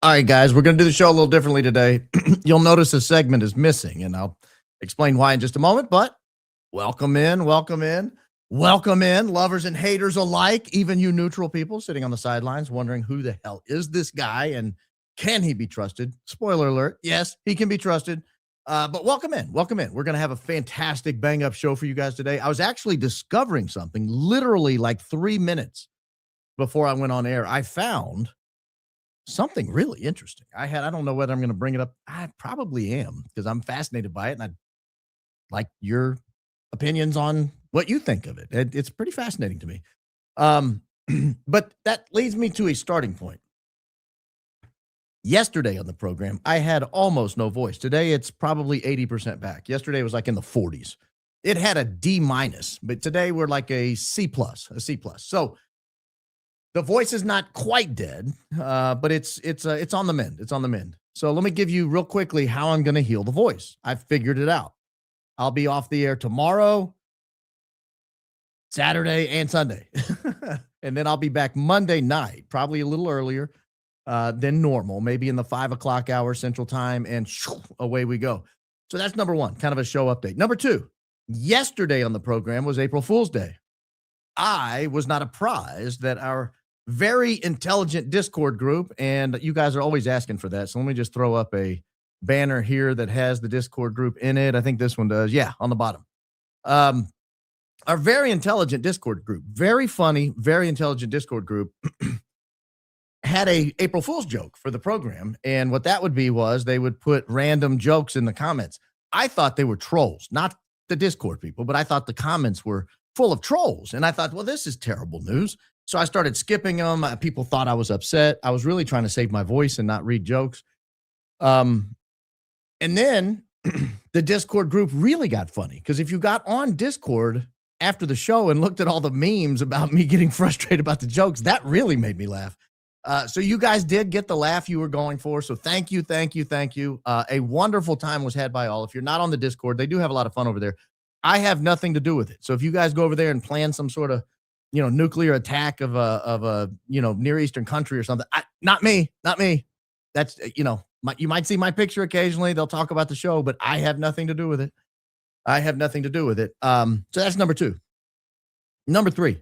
All right, guys, we're going to do the show a little differently today. You'll notice a segment is missing, and I'll explain why in just a moment. But welcome in, welcome in, welcome in, lovers and haters alike, even you neutral people sitting on the sidelines wondering who the hell is this guy and can he be trusted? Spoiler alert, yes, he can be trusted. But welcome in, welcome in. We're going to have a fantastic bang-up show for you guys today. I was actually discovering something literally like 3 minutes before I went on air. I found something really interesting. I don't know whether I'm going to bring it up. I probably am because I'm fascinated by it. And I'd like your opinions on what you think of it. It's pretty fascinating to me. But that leads me to a starting point. Yesterday on the program, I had almost no voice. Today, it's probably 80% back. Yesterday was like in the 40s. It had a D minus, but today we're like a C plus, a C plus. So the voice is not quite dead, but it's on the mend. It's on the mend. So let me give you real quickly how I'm going to heal the voice. I've figured it out. I'll be off the air tomorrow, Saturday, and Sunday. And then I'll be back Monday night, probably a little earlier than normal, maybe in the 5 o'clock hour Central Time, and away we go. So that's number one, kind of a show update. Number two, yesterday on the program was April Fool's Day. I was not apprised that our very intelligent Discord group, and you guys are always asking for that. So let me just throw up a banner here that has the Discord group in it. I think this one does. Yeah, on the bottom. Our very intelligent Discord group, very funny, very intelligent Discord group had a April Fool's joke for the program. And what that would be was they would put random jokes in the comments. I thought they were trolls, not the Discord people, but I thought the comments were full of trolls. And I thought, well, this is terrible news. So I started skipping them. People thought I was upset. I was really trying to save my voice and not read jokes. And then the Discord group really got funny because if you got on Discord after the show and looked at all the memes about me getting frustrated about the jokes, that really made me laugh. So you guys did get the laugh you were going for. So thank you, thank you, thank you. A wonderful time was had by all. If you're not on the Discord, they do have a lot of fun over there. I have nothing to do with it. So if you guys go over there and plan some sort of, nuclear attack of a Near Eastern country or something, not me. That's, you might see my picture occasionally. They'll talk about the show, but I have nothing to do with it. So that's number two. Number three,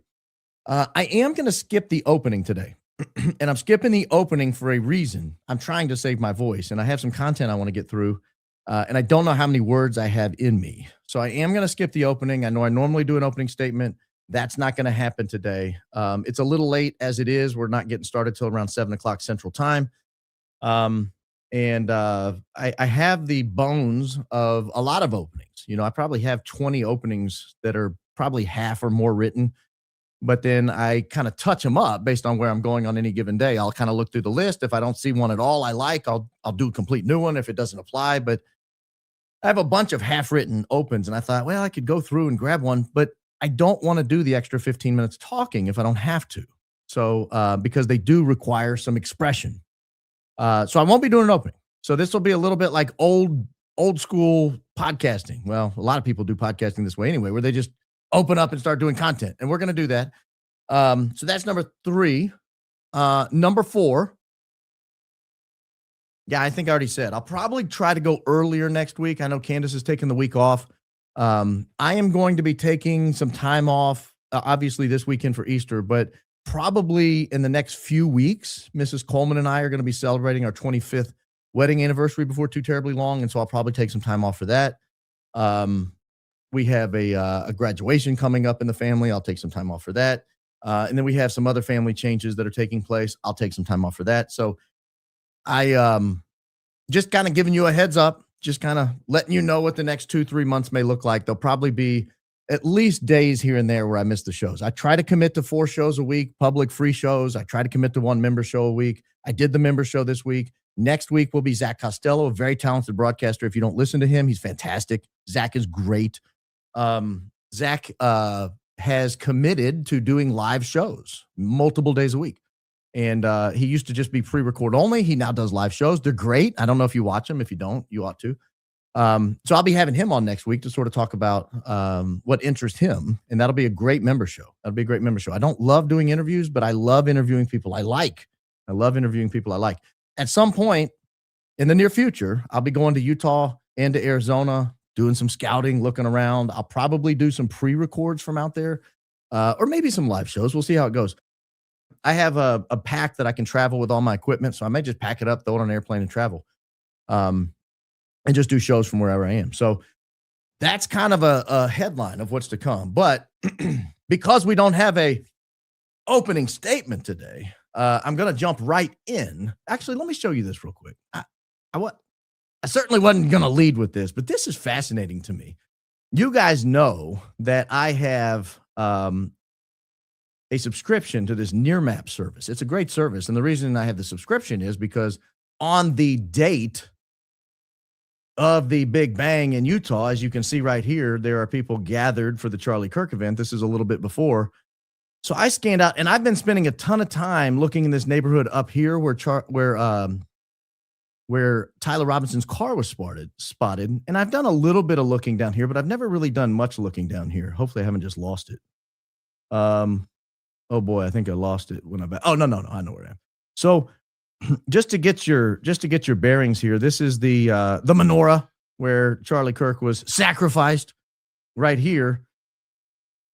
I am going to skip the opening today. And I'm skipping the opening for a reason. I'm trying to save my voice, and I have some content I want to get through. And I don't know how many words I have in me. So I am going to skip the opening. I know I normally do an opening statement. That's not going to happen today. It's a little late as it is. We're not getting started till around 7 o'clock Central Time. I have the bones of a lot of openings. I probably have 20 openings that are probably half or more written. But then I kind of touch them up based on where I'm going on any given day. I'll kind of look through the list. If I don't see one at all I like, I'll do a complete new one if it doesn't apply. But I have a bunch of half-written opens, and I thought, well, I could go through and grab one, but I don't want to do the extra 15 minutes talking if I don't have to. So because they do require some expression. So I won't be doing an opening. So this will be a little bit like old school podcasting. Well, a lot of people do podcasting this way anyway, where they just open up and start doing content. And we're going to do that. So that's number three. Number four. Yeah, I think I already said. I'll probably try to go earlier next week. I know Candace is taking the week off. I am going to be taking some time off, obviously this weekend for Easter, but probably in the next few weeks, Mrs. Coleman and I are going to be celebrating our 25th wedding anniversary before too terribly long. And so I'll probably take some time off for that. We have a graduation coming up in the family. I'll take some time off for that. And then we have some other family changes that are taking place. I'll take some time off for that. So I just kind of giving you a heads up, just kind of letting you know what the next 2-3 months may look like. There'll probably be at least days here and there where I miss the shows. I try to commit to 4 shows a week, public free shows. I try to commit to 1 member show a week. I did the member show this week. Next week will be Zach Costello, a very talented broadcaster. If you don't listen to him, he's fantastic. Zach is great. Zach has committed to doing live shows multiple days a week. And he used to just be pre-record only. He now does live shows. They're great. I don't know if you watch them. If you don't, you ought to. So I'll be having him on next week to sort of talk about what interests him. And that'll be a great member show. That'll be a great member show. I don't love doing interviews, but I love interviewing people I like. I love interviewing people I like. at some point in the near future, I'll be going to Utah and to Arizona, doing some scouting, looking around. I'll probably do some pre-records from out there, or maybe some live shows. We'll see how it goes. I have a pack that I can travel with all my equipment, so I may just pack it up, throw it on an airplane, and travel, and just do shows from wherever I am. So that's kind of a headline of what's to come. But because we don't have a opening statement today, I'm going to jump right in. Actually, let me show you this real quick. I certainly wasn't going to lead with this, but this is fascinating to me. You guys know that I have a subscription to this Nearmap service. It's a great service. And the reason I have the subscription is because on the date of the Big Bang in Utah, as you can see right here, there are people gathered for the Charlie Kirk event. This is a little bit before. So I scanned out, and I've been spending a ton of time looking in this neighborhood up here where Tyler Robinson's car was spotted. And I've done a little bit of looking down here, but I've never really done much looking down here. Hopefully I haven't just lost it. Oh boy, I think I lost it when oh, no, I know where I am. So just to get your bearings here, this is the menorah where Charlie Kirk was sacrificed right here.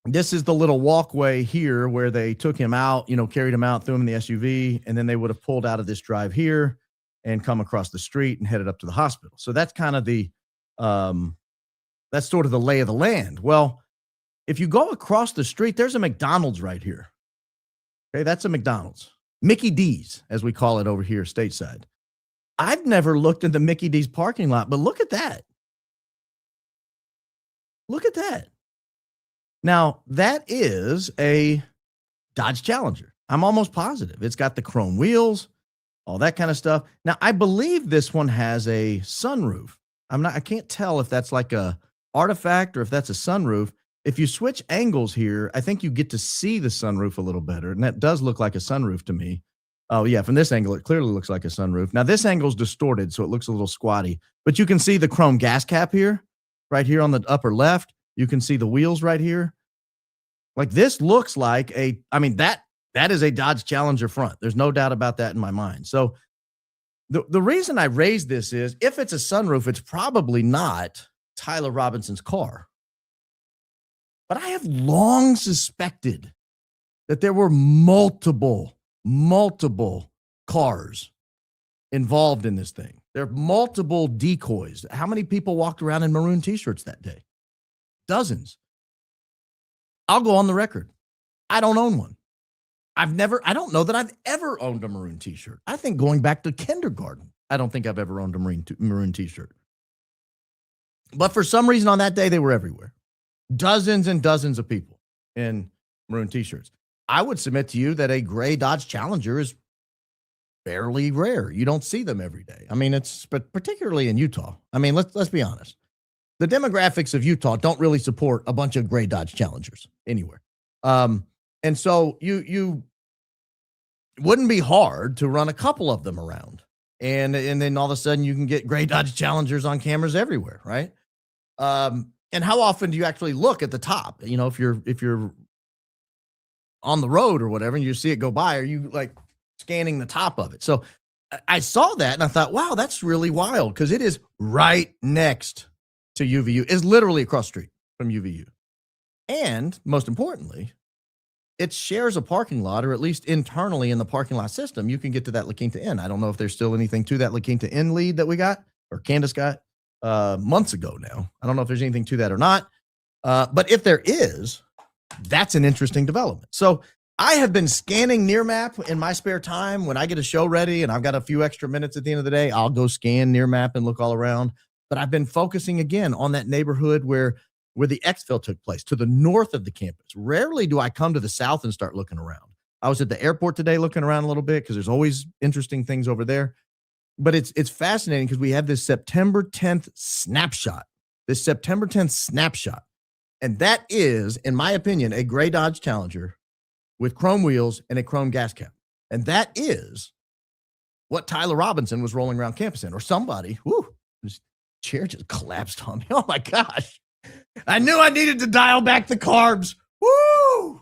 This is the little walkway here where they took him out, carried him out, threw him in the SUV, and then they would have pulled out of this drive here and come across the street and headed up to the hospital. So that's kind of that's sort of the lay of the land. Well, if you go across the street, there's a McDonald's right here. Okay, that's a McDonald's. Mickey D's, as we call it over here stateside. I've never looked at the Mickey D's parking lot, but look at that. Look at that. Now, that is a Dodge Challenger. I'm almost positive. It's got the chrome wheels, all that kind of stuff. Now, I believe this one has a sunroof. I can't tell if that's like a artifact or if that's a sunroof. If you switch angles here, I think you get to see the sunroof a little better. And that does look like a sunroof to me. Oh, yeah. From this angle, it clearly looks like a sunroof. Now, this angle's distorted, so it looks a little squatty. But you can see the chrome gas cap here, right here on the upper left. You can see the wheels right here. Like, this looks like that is a Dodge Challenger front. There's no doubt about that in my mind. So the reason I raised this is, if it's a sunroof, it's probably not Tyler Robinson's car. But I have long suspected that there were multiple cars involved in this thing. There are multiple decoys. How many people walked around in maroon T-shirts that day? Dozens. I'll go on the record. I don't own one. I don't know that I've ever owned a maroon T-shirt. I think going back to kindergarten, I don't think I've ever owned a maroon T-shirt. But for some reason on that day, they were everywhere. Dozens and dozens of people in maroon T-shirts. I would submit to you that a gray Dodge Challenger is fairly rare. You don't see them every day. But particularly in Utah. Let's be honest. The demographics of Utah don't really support a bunch of gray Dodge Challengers anywhere. And so you wouldn't be hard to run a couple of them around. And then all of a sudden you can get gray Dodge Challengers on cameras everywhere, right? And how often do you actually look at the top? If you're on the road or whatever, and you see it go by, are you like scanning the top of it? So I saw that and I thought, wow, that's really wild, because it is right next to UVU. It's literally across the street from UVU. And most importantly, it shares a parking lot, or at least internally in the parking lot system, you can get to that La Quinta Inn. I don't know if there's still anything to that La Quinta Inn lead that we got, or Candace got months ago now. I don't know if there's anything to that or not. But if there is, that's an interesting development. So I have been scanning Nearmap in my spare time. When I get a show ready and I've got a few extra minutes at the end of the day, I'll go scan Nearmap and look all around. But I've been focusing again on that neighborhood where the exfil took place, to the north of the campus. Rarely do I come to the south and start looking around. I was at the airport today looking around a little bit, because there's always interesting things over there. But it's fascinating, because we have this September 10th snapshot. And that is, in my opinion, a gray Dodge Challenger with chrome wheels and a chrome gas cap. And that is what Tyler Robinson was rolling around campus in, or somebody. Whoo, this chair just collapsed on me. Oh my gosh. I knew I needed to dial back the carbs. Woo!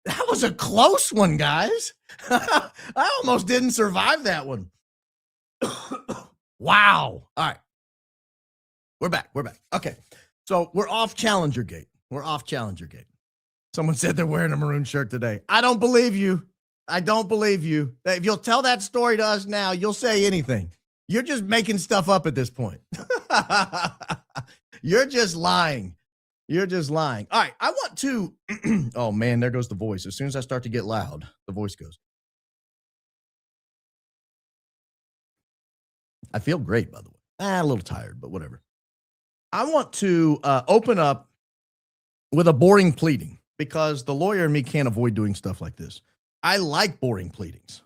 That was a close one, guys. I almost didn't survive that one. Wow. All right. We're back. We're back. Okay. So we're off Challenger Gate. We're off Challenger Gate. Someone said they're wearing a maroon shirt today. I don't believe you. I don't believe you. If you'll tell that story to us now, you'll say anything. You're just making stuff up at this point. You're just lying. You're just lying. All right. I want to. Oh, man, there goes the voice. As soon as I start to get loud, the voice goes. I feel great, by the way. A little tired, but whatever. I want to open up with a boring pleading because the lawyer in me can't avoid doing stuff like this. I like boring pleadings.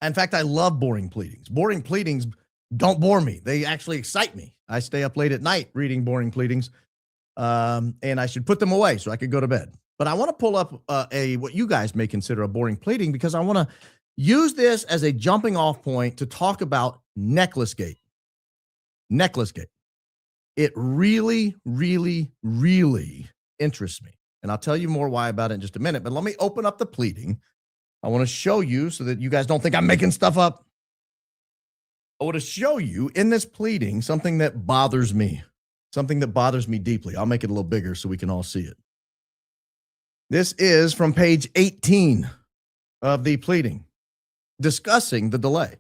In fact, I love boring pleadings. Boring pleadings don't bore me. They actually excite me. I stay up late at night reading boring pleadings, and I should put them away so I could go to bed. But I want to pull up what you guys may consider a boring pleading because I want to use this as a jumping off point to talk about Necklacegate. Necklacegate. It really, really, really interests me. And I'll tell you more why about it in just a minute. But let me open up the pleading. I want to show you so that you guys don't think I'm making stuff up. I want to show you in this pleading something that bothers me, something that bothers me deeply. I'll make it a little bigger so we can all see it. This is from page 18 of the pleading, discussing the delay.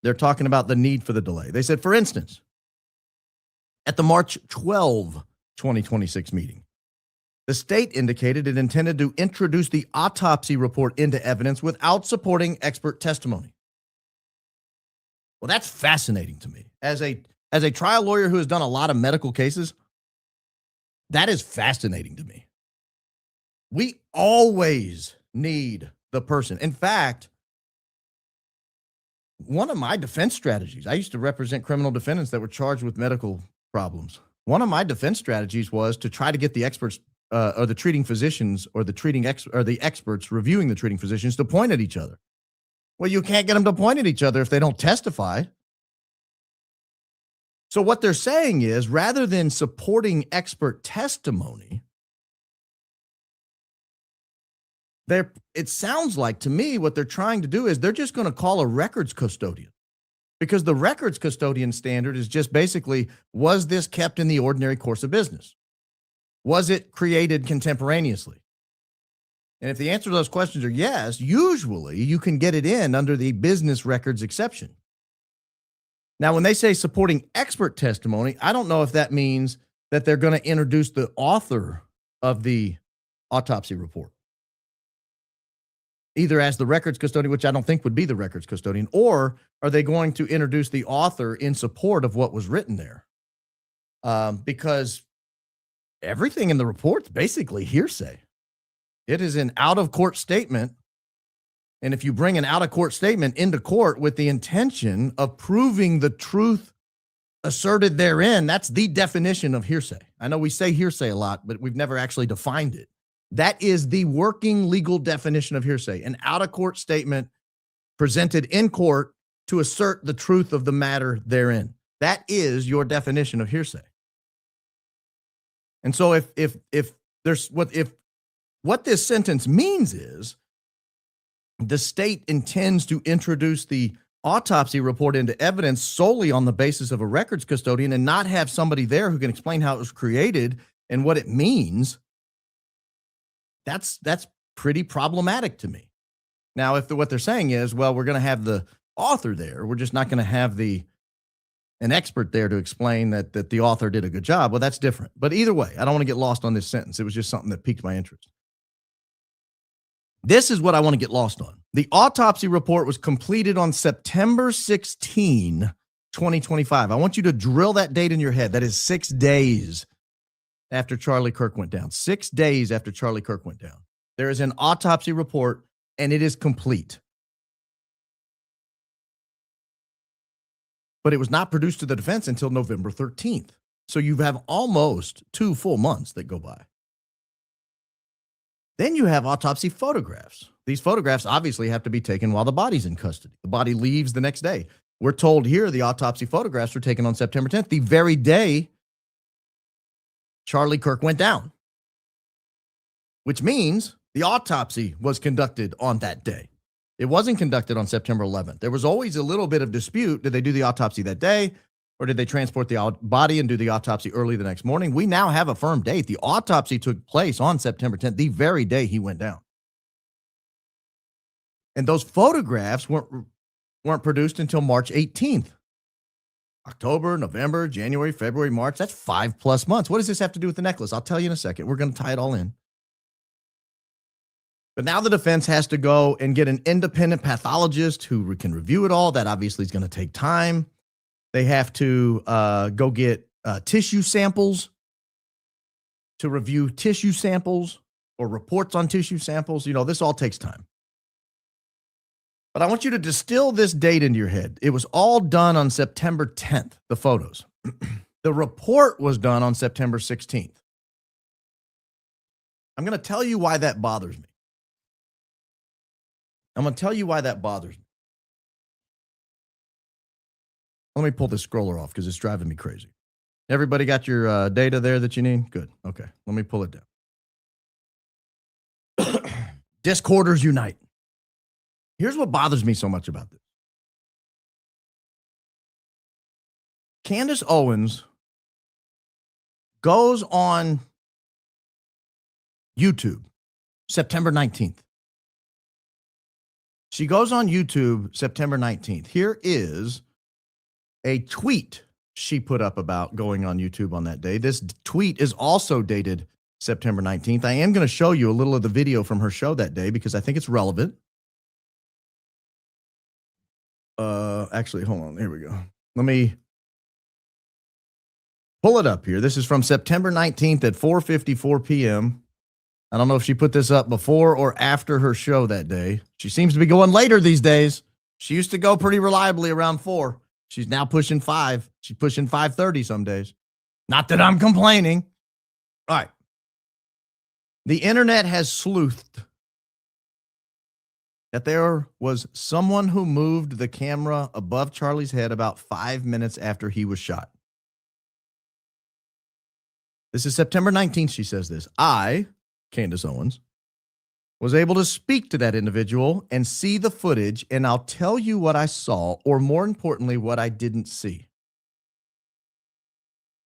They're talking about the need for the delay. They said, for instance, at the March 12, 2026 meeting, the state indicated it intended to introduce the autopsy report into evidence without supporting expert testimony. Well, that's fascinating to me. As a trial lawyer who has done a lot of medical cases, that is fascinating to me. We always need the person. In fact, one of my defense strategies, I used to represent criminal defendants that were charged with medical problems. One of my defense strategies was to try to get the experts or the treating physicians or the experts reviewing the treating physicians to point at each other. Well, you can't get them to point at each other if they don't testify. So what they're saying is, rather than supporting expert testimony, it sounds like to me what they're trying to do is they're just going to call a records custodian, because the records custodian standard is just basically, was this kept in the ordinary course of business? Was it created contemporaneously? And if the answer to those questions are yes, usually you can get it in under the business records exception. Now, when they say supporting expert testimony, I don't know if that means that they're going to introduce the author of the autopsy report, either as the records custodian, which I don't think would be the records custodian, or are they going to introduce the author in support of what was written there? Because everything in the report's basically hearsay. It is an out-of-court statement. And if you bring an out-of-court statement into court with the intention of proving the truth asserted therein, that's the definition of hearsay. I know we say hearsay a lot, but we've never actually defined it. That is the working legal definition of hearsay, an out-of-court statement presented in court to assert the truth of the matter therein. That is your definition of hearsay. And so if what this sentence means is the state intends to introduce the autopsy report into evidence solely on the basis of a records custodian and not have somebody there who can explain how it was created and what it means, that's pretty problematic to me. Now, if what they're saying is, well, we're going to have the author there, we're just not going to have an expert there to explain that the author did a good job, well, that's different. But either way, I don't want to get lost on this sentence. It was just something that piqued my interest. This is what I want to get lost on. The autopsy report was completed on September 16, 2025. I want you to drill that date in your head. That is 6 days after Charlie Kirk went down. 6 days after Charlie Kirk went down. There is an autopsy report, and it is complete. But it was not produced to the defense until November 13th. So you have almost 2 full months that go by. Then you have autopsy photographs. These photographs obviously have to be taken while the body's in custody. The body leaves the next day. We're told here the autopsy photographs were taken on September 10th, the very day Charlie Kirk went down, which means the autopsy was conducted on that day. It wasn't conducted on September 11th. There was always a little bit of dispute. Did they do the autopsy that day, or did they transport the body and do the autopsy early the next morning? We now have a firm date. The autopsy took place on September 10th, the very day he went down. And those photographs weren't produced until March 18th. October, November, January, February, March. That's 5+ months. What does this have to do with the necklace? I'll tell you in a second. We're going to tie it all in. But now the defense has to go and get an independent pathologist who can review it all. That obviously is going to take time. They have to go get tissue samples to review tissue samples or reports on tissue samples. You know, this all takes time. But I want you to distill this date into your head. It was all done on September 10th, the photos. The report was done on September 16th. I'm going to tell you why that bothers me. Let me pull this scroller off because it's driving me crazy. Everybody got your data there that you need? Good. Okay. Let me pull it down. Discorders unite. Here's what bothers me so much about this. Candace Owens goes on YouTube September 19th. She goes on YouTube September 19th. Here is a tweet she put up about going on YouTube on that day. This tweet is also dated September 19th. I am going to show you a little of the video from her show that day because I think it's relevant. Actually, hold on. Here we go. Let me pull it up here. This is from September 19th at 4:54 p.m. I don't know if she put this up before or after her show that day. She seems to be going later these days. She used to go pretty reliably around 4. She's now pushing 5. She's pushing 5:30 some days. Not that I'm complaining. All right. The internet has sleuthed that there was someone who moved the camera above Charlie's head about 5 minutes after he was shot. This is September 19th, she says this. I, Candace Owens, was able to speak to that individual and see the footage, and I'll tell you what I saw, or more importantly, what I didn't see.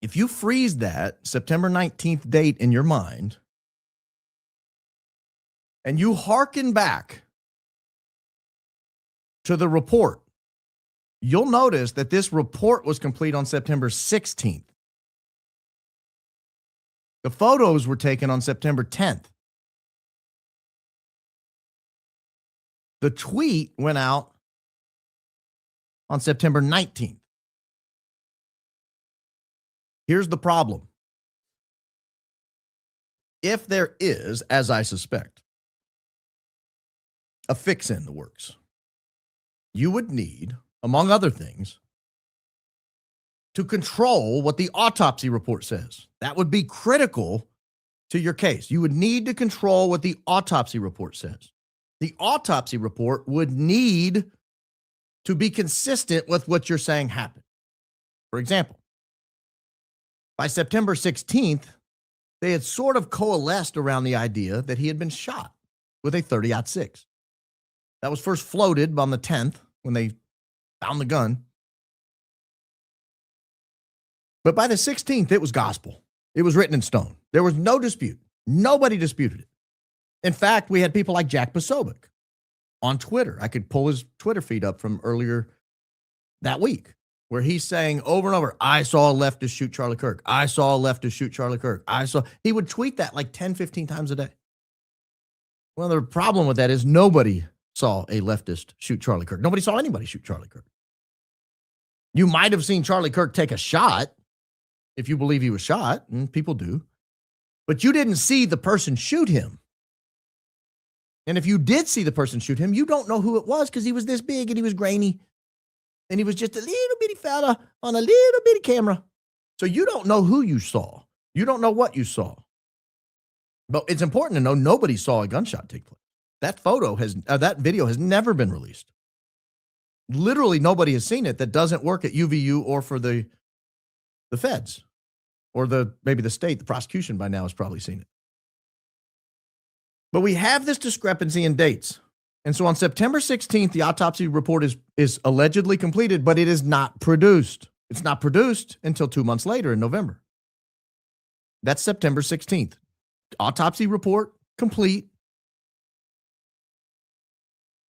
If you freeze that September 19th date in your mind, and you hearken back to the report, you'll notice that this report was complete on September 16th. The photos were taken on September 10th. The tweet went out on September 19th. Here's the problem. If there is, as I suspect, a fix in the works, you would need, among other things, to control what the autopsy report says. That would be critical to your case. You would need to control what the autopsy report says. The autopsy report would need to be consistent with what you're saying happened. For example, by September 16th, they had sort of coalesced around the idea that he had been shot with a .30-06. That was first floated on the 10th when they found the gun. But by the 16th, it was gospel. It was written in stone. There was no dispute. Nobody disputed it. In fact, we had people like Jack Posobiec on Twitter. I could pull his Twitter feed up from earlier that week, where he's saying over and over, I saw a leftist shoot Charlie Kirk. I saw a leftist shoot Charlie Kirk. He would tweet that like 10, 15 times a day. Well, the problem with that is nobody saw a leftist shoot Charlie Kirk. Nobody saw anybody shoot Charlie Kirk. You might have seen Charlie Kirk take a shot if you believe he was shot, and people do, but you didn't see the person shoot him. And if you did see the person shoot him, you don't know who it was because he was this big and he was grainy and he was just a little bitty fella on a little bitty camera. So you don't know who you saw. You don't know what you saw. But it's important to know nobody saw a gunshot take place. That that video has never been released. Literally nobody has seen it that doesn't work at UVU or for the feds or maybe the state. The prosecution by now has probably seen it. But we have this discrepancy in dates. And so on September 16th, the autopsy report is allegedly completed, but it is not produced. It's not produced until 2 months later in November. That's September 16th. Autopsy report complete.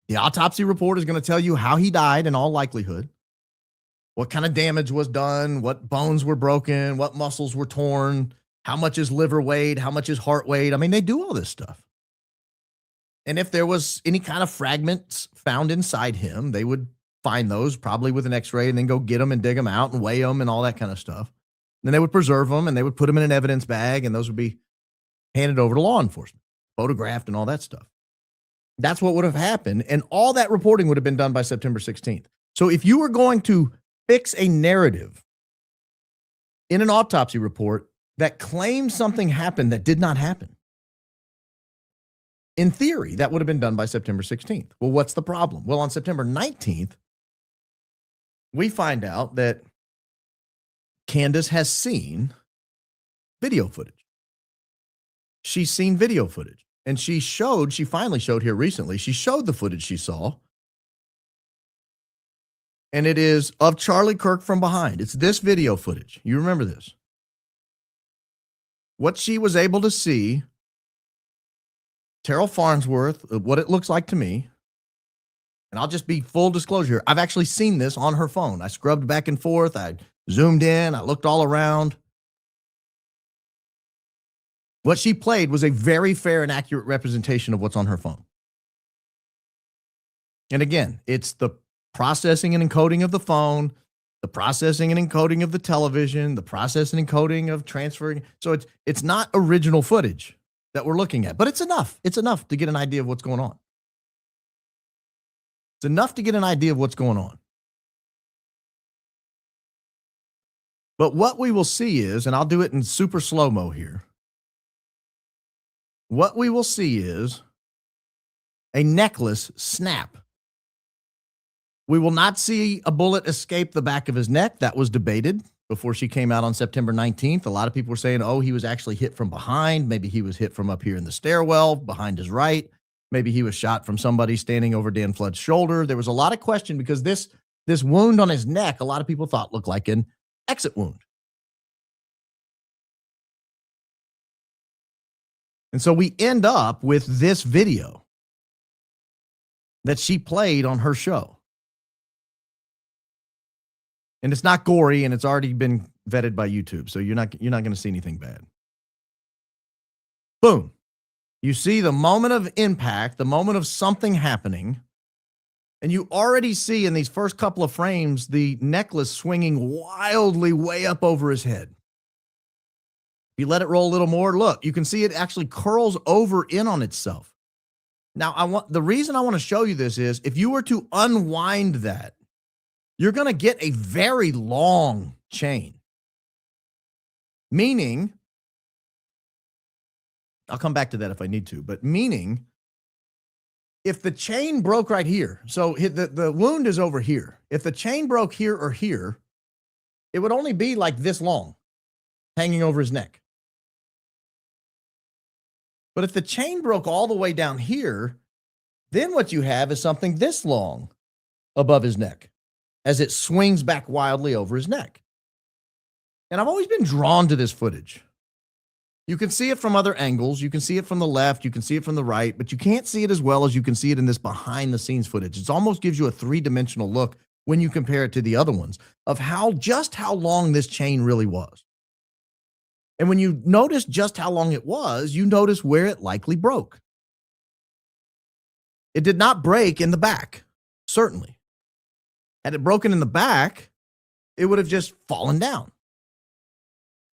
The autopsy report is going to tell you how he died in all likelihood, what kind of damage was done, what bones were broken, what muscles were torn, how much his liver weighed, how much his heart weighed. I mean, they do all this stuff. And if there was any kind of fragments found inside him, they would find those probably with an x-ray and then go get them and dig them out and weigh them and all that kind of stuff. Then they would preserve them and they would put them in an evidence bag and those would be handed over to law enforcement, photographed and all that stuff. That's what would have happened. And all that reporting would have been done by September 16th. So if you were going to fix a narrative in an autopsy report that claimed something happened that did not happen, in theory, that would have been done by September 16th. Well, what's the problem? Well, on September 19th, we find out that Candace has seen video footage. She's seen video footage. And she finally showed here recently, she showed the footage she saw. And it is of Charlie Kirk from behind. It's this video footage. You remember this. What she was able to see, Terrell Farnsworth, what it looks like to me, and I'll just be full disclosure, I've actually seen this on her phone. I scrubbed back and forth. I zoomed in. I looked all around. What she played was a very fair and accurate representation of what's on her phone. And again, it's the processing and encoding of the phone, the processing and encoding of the television, the processing and encoding of transferring. So it's not original footage that we're looking at, but it's enough. It's enough to get an idea of what's going on. It's enough to get an idea of what's going on. But what we will see is, and I'll do it in super slow-mo here, what we will see is a necklace snap. We will not see a bullet escape the back of his neck. That was debated before she came out on September 19th. A lot of people were saying, oh, he was actually hit from behind. Maybe he was hit from up here in the stairwell behind his right. Maybe he was shot from somebody standing over Dan Flood's shoulder. There was a lot of question because this wound on his neck, a lot of people thought looked like an exit wound. And so we end up with this video that she played on her show. And it's not gory and it's already been vetted by YouTube. So you're not going to see anything bad. Boom. You see the moment of impact, the moment of something happening. And you already see in these first couple of frames, the necklace swinging wildly way up over his head. If you let it roll a little more, look, you can see it actually curls over in on itself. Now, the reason I want to show you this is if you were to unwind that, you're going to get a very long chain. Meaning, I'll come back to that if I need to, but meaning, if the chain broke right here, so the wound is over here. If the chain broke here or here, it would only be like this long, hanging over his neck. But if the chain broke all the way down here, then what you have is something this long above his neck as it swings back wildly over his neck. And I've always been drawn to this footage. You can see it from other angles. You can see it from the left. You can see it from the right, but you can't see it as well as you can see it in this behind the scenes footage. It almost gives you a three-dimensional look when you compare it to the other ones of just how long this chain really was. And when you notice just how long it was, you notice where it likely broke. It did not break in the back, certainly. Had it broken in the back, it would have just fallen down.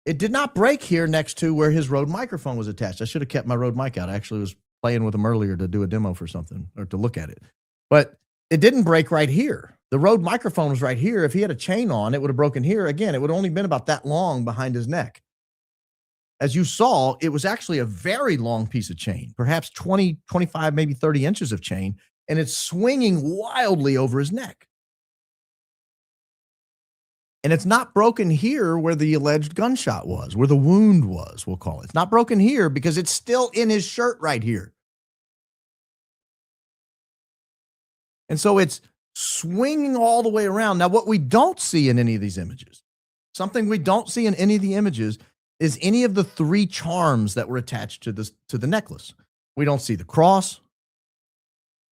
It did not break here next to where his Rode microphone was attached. I should have kept my Rode mic out. I actually was playing with him earlier to do a demo for something or to look at it. But it didn't break right here. The Rode microphone was right here. If he had a chain on, it would have broken here. Again, it would have only been about that long behind his neck. As you saw, it was actually a very long piece of chain, perhaps 20, 25, maybe 30 inches of chain, and it's swinging wildly over his neck. And it's not broken here where the alleged gunshot was, where the wound was, we'll call it. It's not broken here because it's still in his shirt right here. And so it's swinging all the way around. Now, what we don't see in any of these images, something we don't see in any of the images, is any of the 3 charms that were attached to the necklace. We don't see the cross.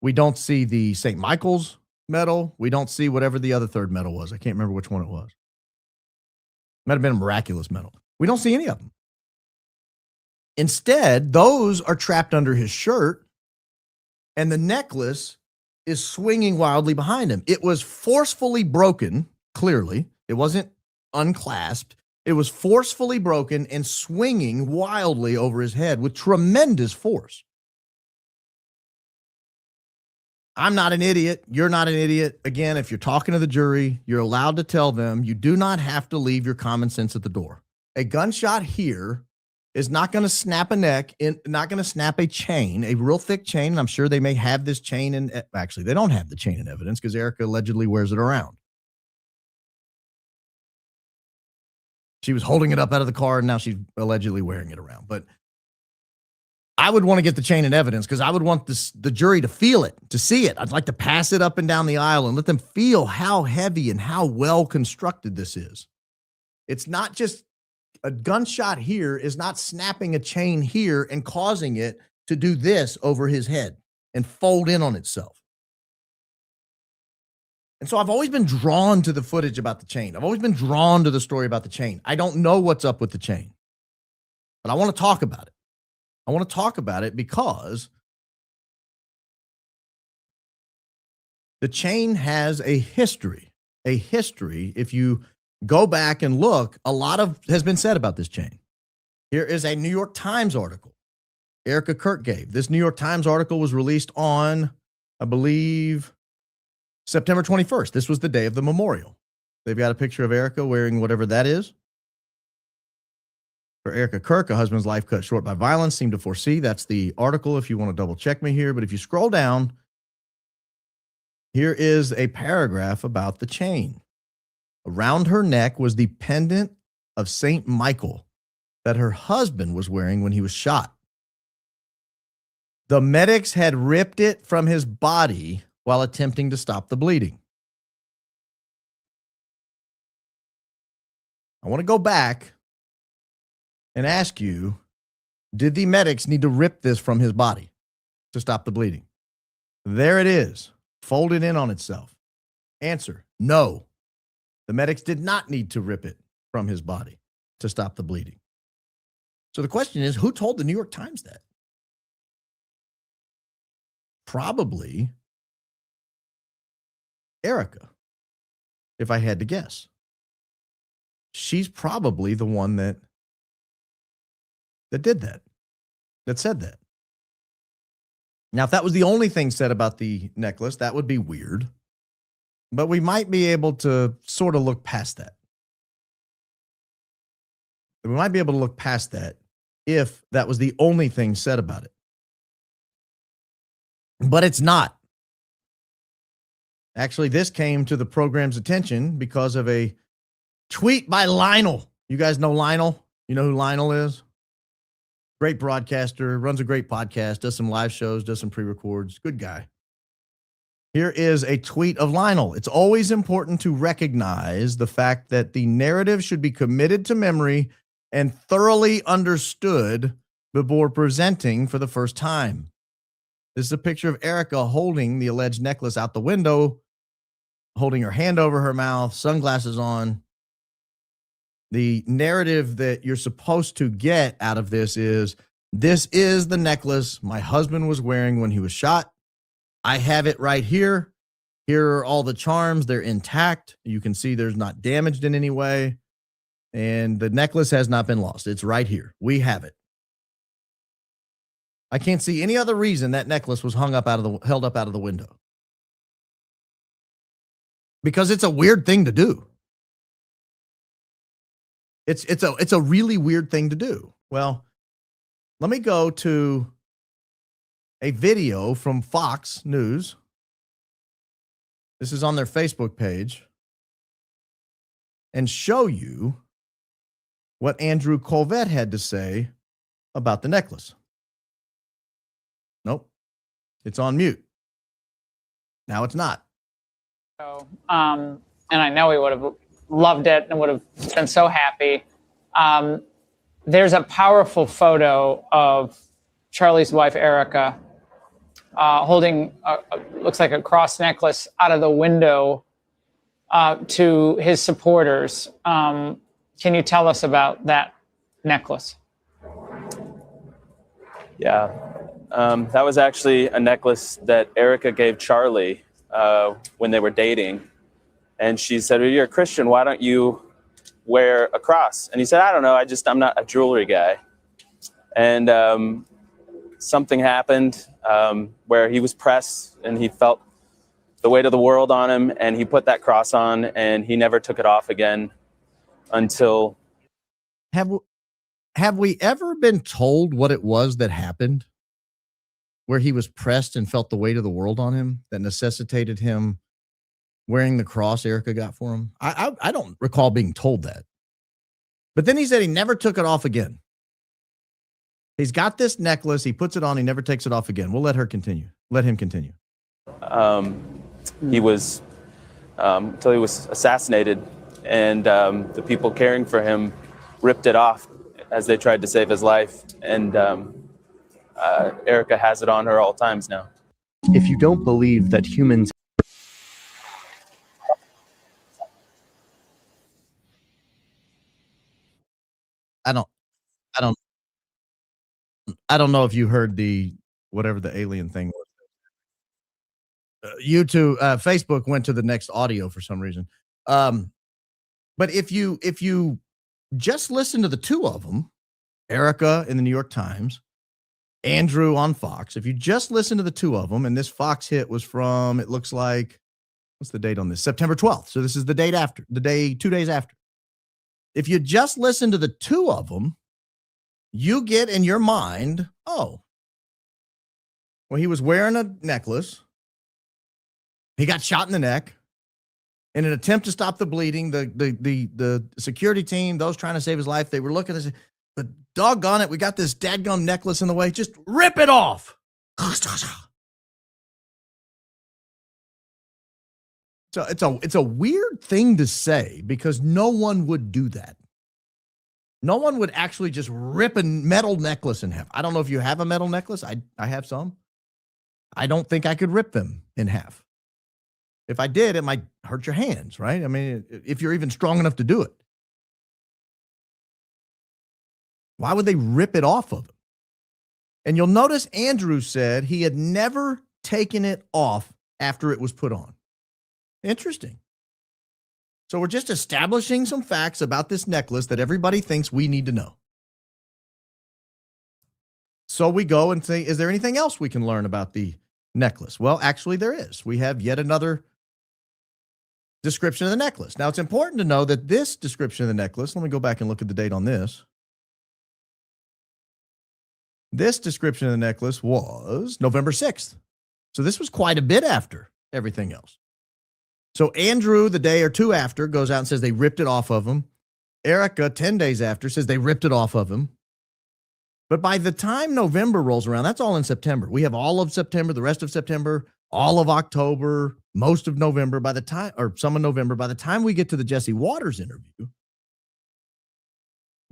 We don't see the St. Michael's medal. We don't see whatever the other third medal was. I can't remember which one it was. Might have been a miraculous medal. We don't see any of them. Instead, those are trapped under his shirt, and the necklace is swinging wildly behind him. It was forcefully broken, clearly. It wasn't unclasped. It was forcefully broken and swinging wildly over his head with tremendous force. I'm not an idiot. You're not an idiot. Again, if you're talking to the jury, you're allowed to tell them you do not have to leave your common sense at the door. A gunshot here is not going to snap a neck, not going to snap a chain, a real thick chain. And I'm sure they may have this chain in, actually, they don't have the chain in evidence because Erika allegedly wears it around. She was holding it up out of the car and now she's allegedly wearing it around. But I would want to get the chain in evidence because I would want the jury to feel it, to see it. I'd like to pass it up and down the aisle and let them feel how heavy and how well constructed this is. It's not just a gunshot here is not snapping a chain here and causing it to do this over his head and fold in on itself. And so I've always been drawn to the footage about the chain. I've always been drawn to the story about the chain. I don't know what's up with the chain, but I want to talk about it. I want to talk about it because the chain has a history. A history. If you go back and look, a lot has been said about this chain. Here is a New York Times article Erika Kirk gave. This New York Times article was released on, I believe, September 21st. This was the day of the memorial. They've got a picture of Erika wearing whatever that is. For Erika Kirk, a husband's life cut short by violence seemed to foresee. That's the article if you want to double check me here. But if you scroll down, here is a paragraph about the chain. Around her neck was the pendant of St. Michael that her husband was wearing when he was shot. The medics had ripped it from his body while attempting to stop the bleeding. I want to go back and ask you, did the medics need to rip this from his body to stop the bleeding? There it is, folded in on itself. Answer, no. The medics did not need to rip it from his body to stop the bleeding. So the question is, who told the New York Times that? Probably Erika, if I had to guess. She's probably the one that did that, that said that. Now, if that was the only thing said about the necklace, that would be weird. But we might be able to sort of look past that. We might be able to look past that if that was the only thing said about it. But it's not. Actually, this came to the program's attention because of a tweet by Lionel. You guys know Lionel? You know who Lionel is? Great broadcaster, runs a great podcast, does some live shows, does some pre-records. Good guy. Here is a tweet of Lionel. It's always important to recognize the fact that the narrative should be committed to memory and thoroughly understood before presenting for the first time. This is a picture of Erika holding the alleged necklace out the window, holding her hand over her mouth, sunglasses on. The narrative that you're supposed to get out of this is the necklace my husband was wearing when he was shot. I have it right here. Here are all the charms. They're intact. You can see there's not damaged in any way. And the necklace has not been lost. It's right here. We have it. I can't see any other reason that necklace was held up out of the window. Because it's a weird thing to do. It's a really weird thing to do. Well, let me go to a video from Fox News. This is on their Facebook page. And show you what Andrew Colvett had to say about the necklace. Nope. It's on mute. Now it's not. So, and I know he would have loved it and would have been so happy. There's a powerful photo of Charlie's wife, Erika, holding, looks like a cross necklace out of the window to his supporters. Can you tell us about that necklace? Yeah, that was actually a necklace that Erika gave Charlie when they were dating. And she said, well, you're a Christian, why don't you wear a cross? And he said, I don't know, I'm not a jewelry guy. And something happened where he was pressed and he felt the weight of the world on him, and he put that cross on and he never took it off again until... Have we ever been told what it was that happened where he was pressed and felt the weight of the world on him that necessitated him wearing the cross Erika got for him? I don't recall being told that. But then he said he never took it off again. He's got this necklace. He puts it on. He never takes it off again. We'll let her continue. Let him continue. He was, until he was assassinated, and the people caring for him ripped it off as they tried to save his life. And Erika has it on her all times now. If you don't believe that humans... I don't know if you heard the whatever the alien thing was. Facebook went to the next audio for some reason. But if you just listen to the two of them, Erika in the New York Times, Andrew on Fox, if you just listen to the two of them, and this Fox hit was from, it looks like, what's the date on this? September 12th. So this is the date after, 2 days after. If you just listen to the two of them, you get in your mind, oh, well, he was wearing a necklace. He got shot in the neck. In an attempt to stop the bleeding, the security team, those trying to save his life, they were looking and said, but doggone it, we got this dadgum necklace in the way. Just rip it off. So it's a weird thing to say because no one would do that. No one would actually just rip a metal necklace in half. I don't know if you have a metal necklace. I have some. I don't think I could rip them in half. If I did, it might hurt your hands, right? I mean, if you're even strong enough to do it. Why would they rip it off of him? And you'll notice Andrew said he had never taken it off after it was put on. Interesting. So we're just establishing some facts about this necklace that everybody thinks we need to know. So we go and say, is there anything else we can learn about the necklace? Well, actually there is. We have yet another description of the necklace. Now it's important to know that this description of the necklace, let me go back and look at the date on this. This description of the necklace was November 6th. So this was quite a bit after everything else. So Andrew, the day or two after, goes out and says they ripped it off of him. Erika, 10 days after, says they ripped it off of him. But by the time November rolls around, that's all in September. We have all of September, the rest of September, all of October, most of November. By the time, or some of November, by the time we get to the Jesse Waters interview,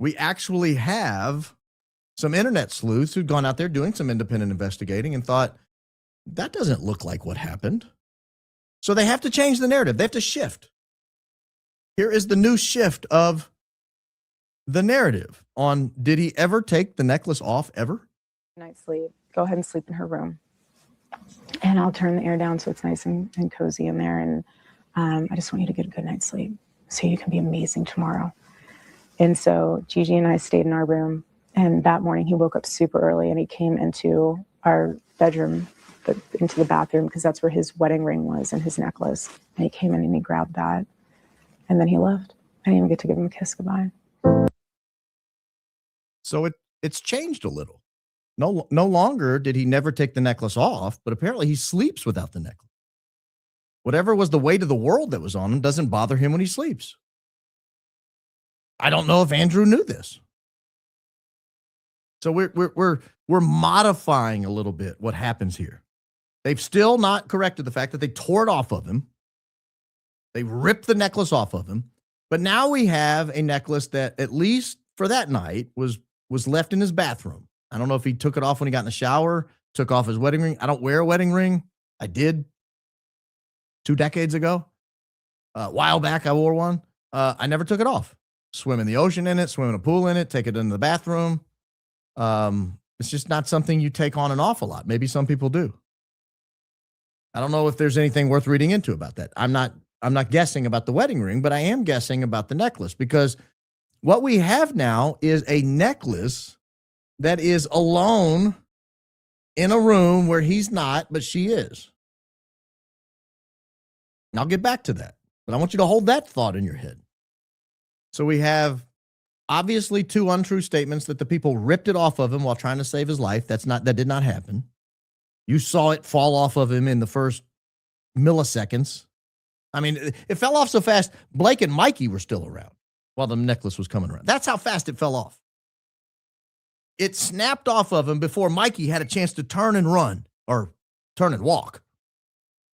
we actually have some internet sleuths who'd gone out there doing some independent investigating and thought, that doesn't look like what happened. So they have to change the narrative. They have to shift. Here is the new shift of the narrative on, did he ever take the necklace off ever? Night sleep. Go ahead and sleep in her room. And I'll turn the air down so it's nice and cozy in there. And I just want you to get a good night's sleep so you can be amazing tomorrow. And so Gigi and I stayed in our room. And that morning he woke up super early and he came into our bedroom, into the bathroom, because that's where his wedding ring was and his necklace. And he came in and he grabbed that. And then he left. I didn't even get to give him a kiss goodbye. So it's changed a little. No longer did he never take the necklace off, but apparently he sleeps without the necklace. Whatever was the weight of the world that was on him doesn't bother him when he sleeps. I don't know if Andrew knew this. So we're modifying a little bit what happens here. They've still not corrected the fact that they tore it off of him. They ripped the necklace off of him. But now we have a necklace that, at least for that night, was left in his bathroom. I don't know if he took it off when he got in the shower, took off his wedding ring. I don't wear a wedding ring. I did 2 decades ago. A while back, I wore one. I never took it off. Swim in the ocean in it, swim in a pool in it, take it into the bathroom. It's just not something you take on and off a lot. Maybe some people do. I don't know if there's anything worth reading into about that. I'm not guessing about the wedding ring, but I am guessing about the necklace, because what we have now is a necklace that is alone in a room where he's not, but she is. And I'll get back to that, but I want you to hold that thought in your head. So we have obviously 2 untrue statements that the people ripped it off of him while trying to save his life. That did not happen. You saw it fall off of him in the first milliseconds. I mean, it fell off so fast, Blake and Mikey were still around while the necklace was coming around. That's how fast it fell off. It snapped off of him before Mikey had a chance to turn and run, or turn and walk.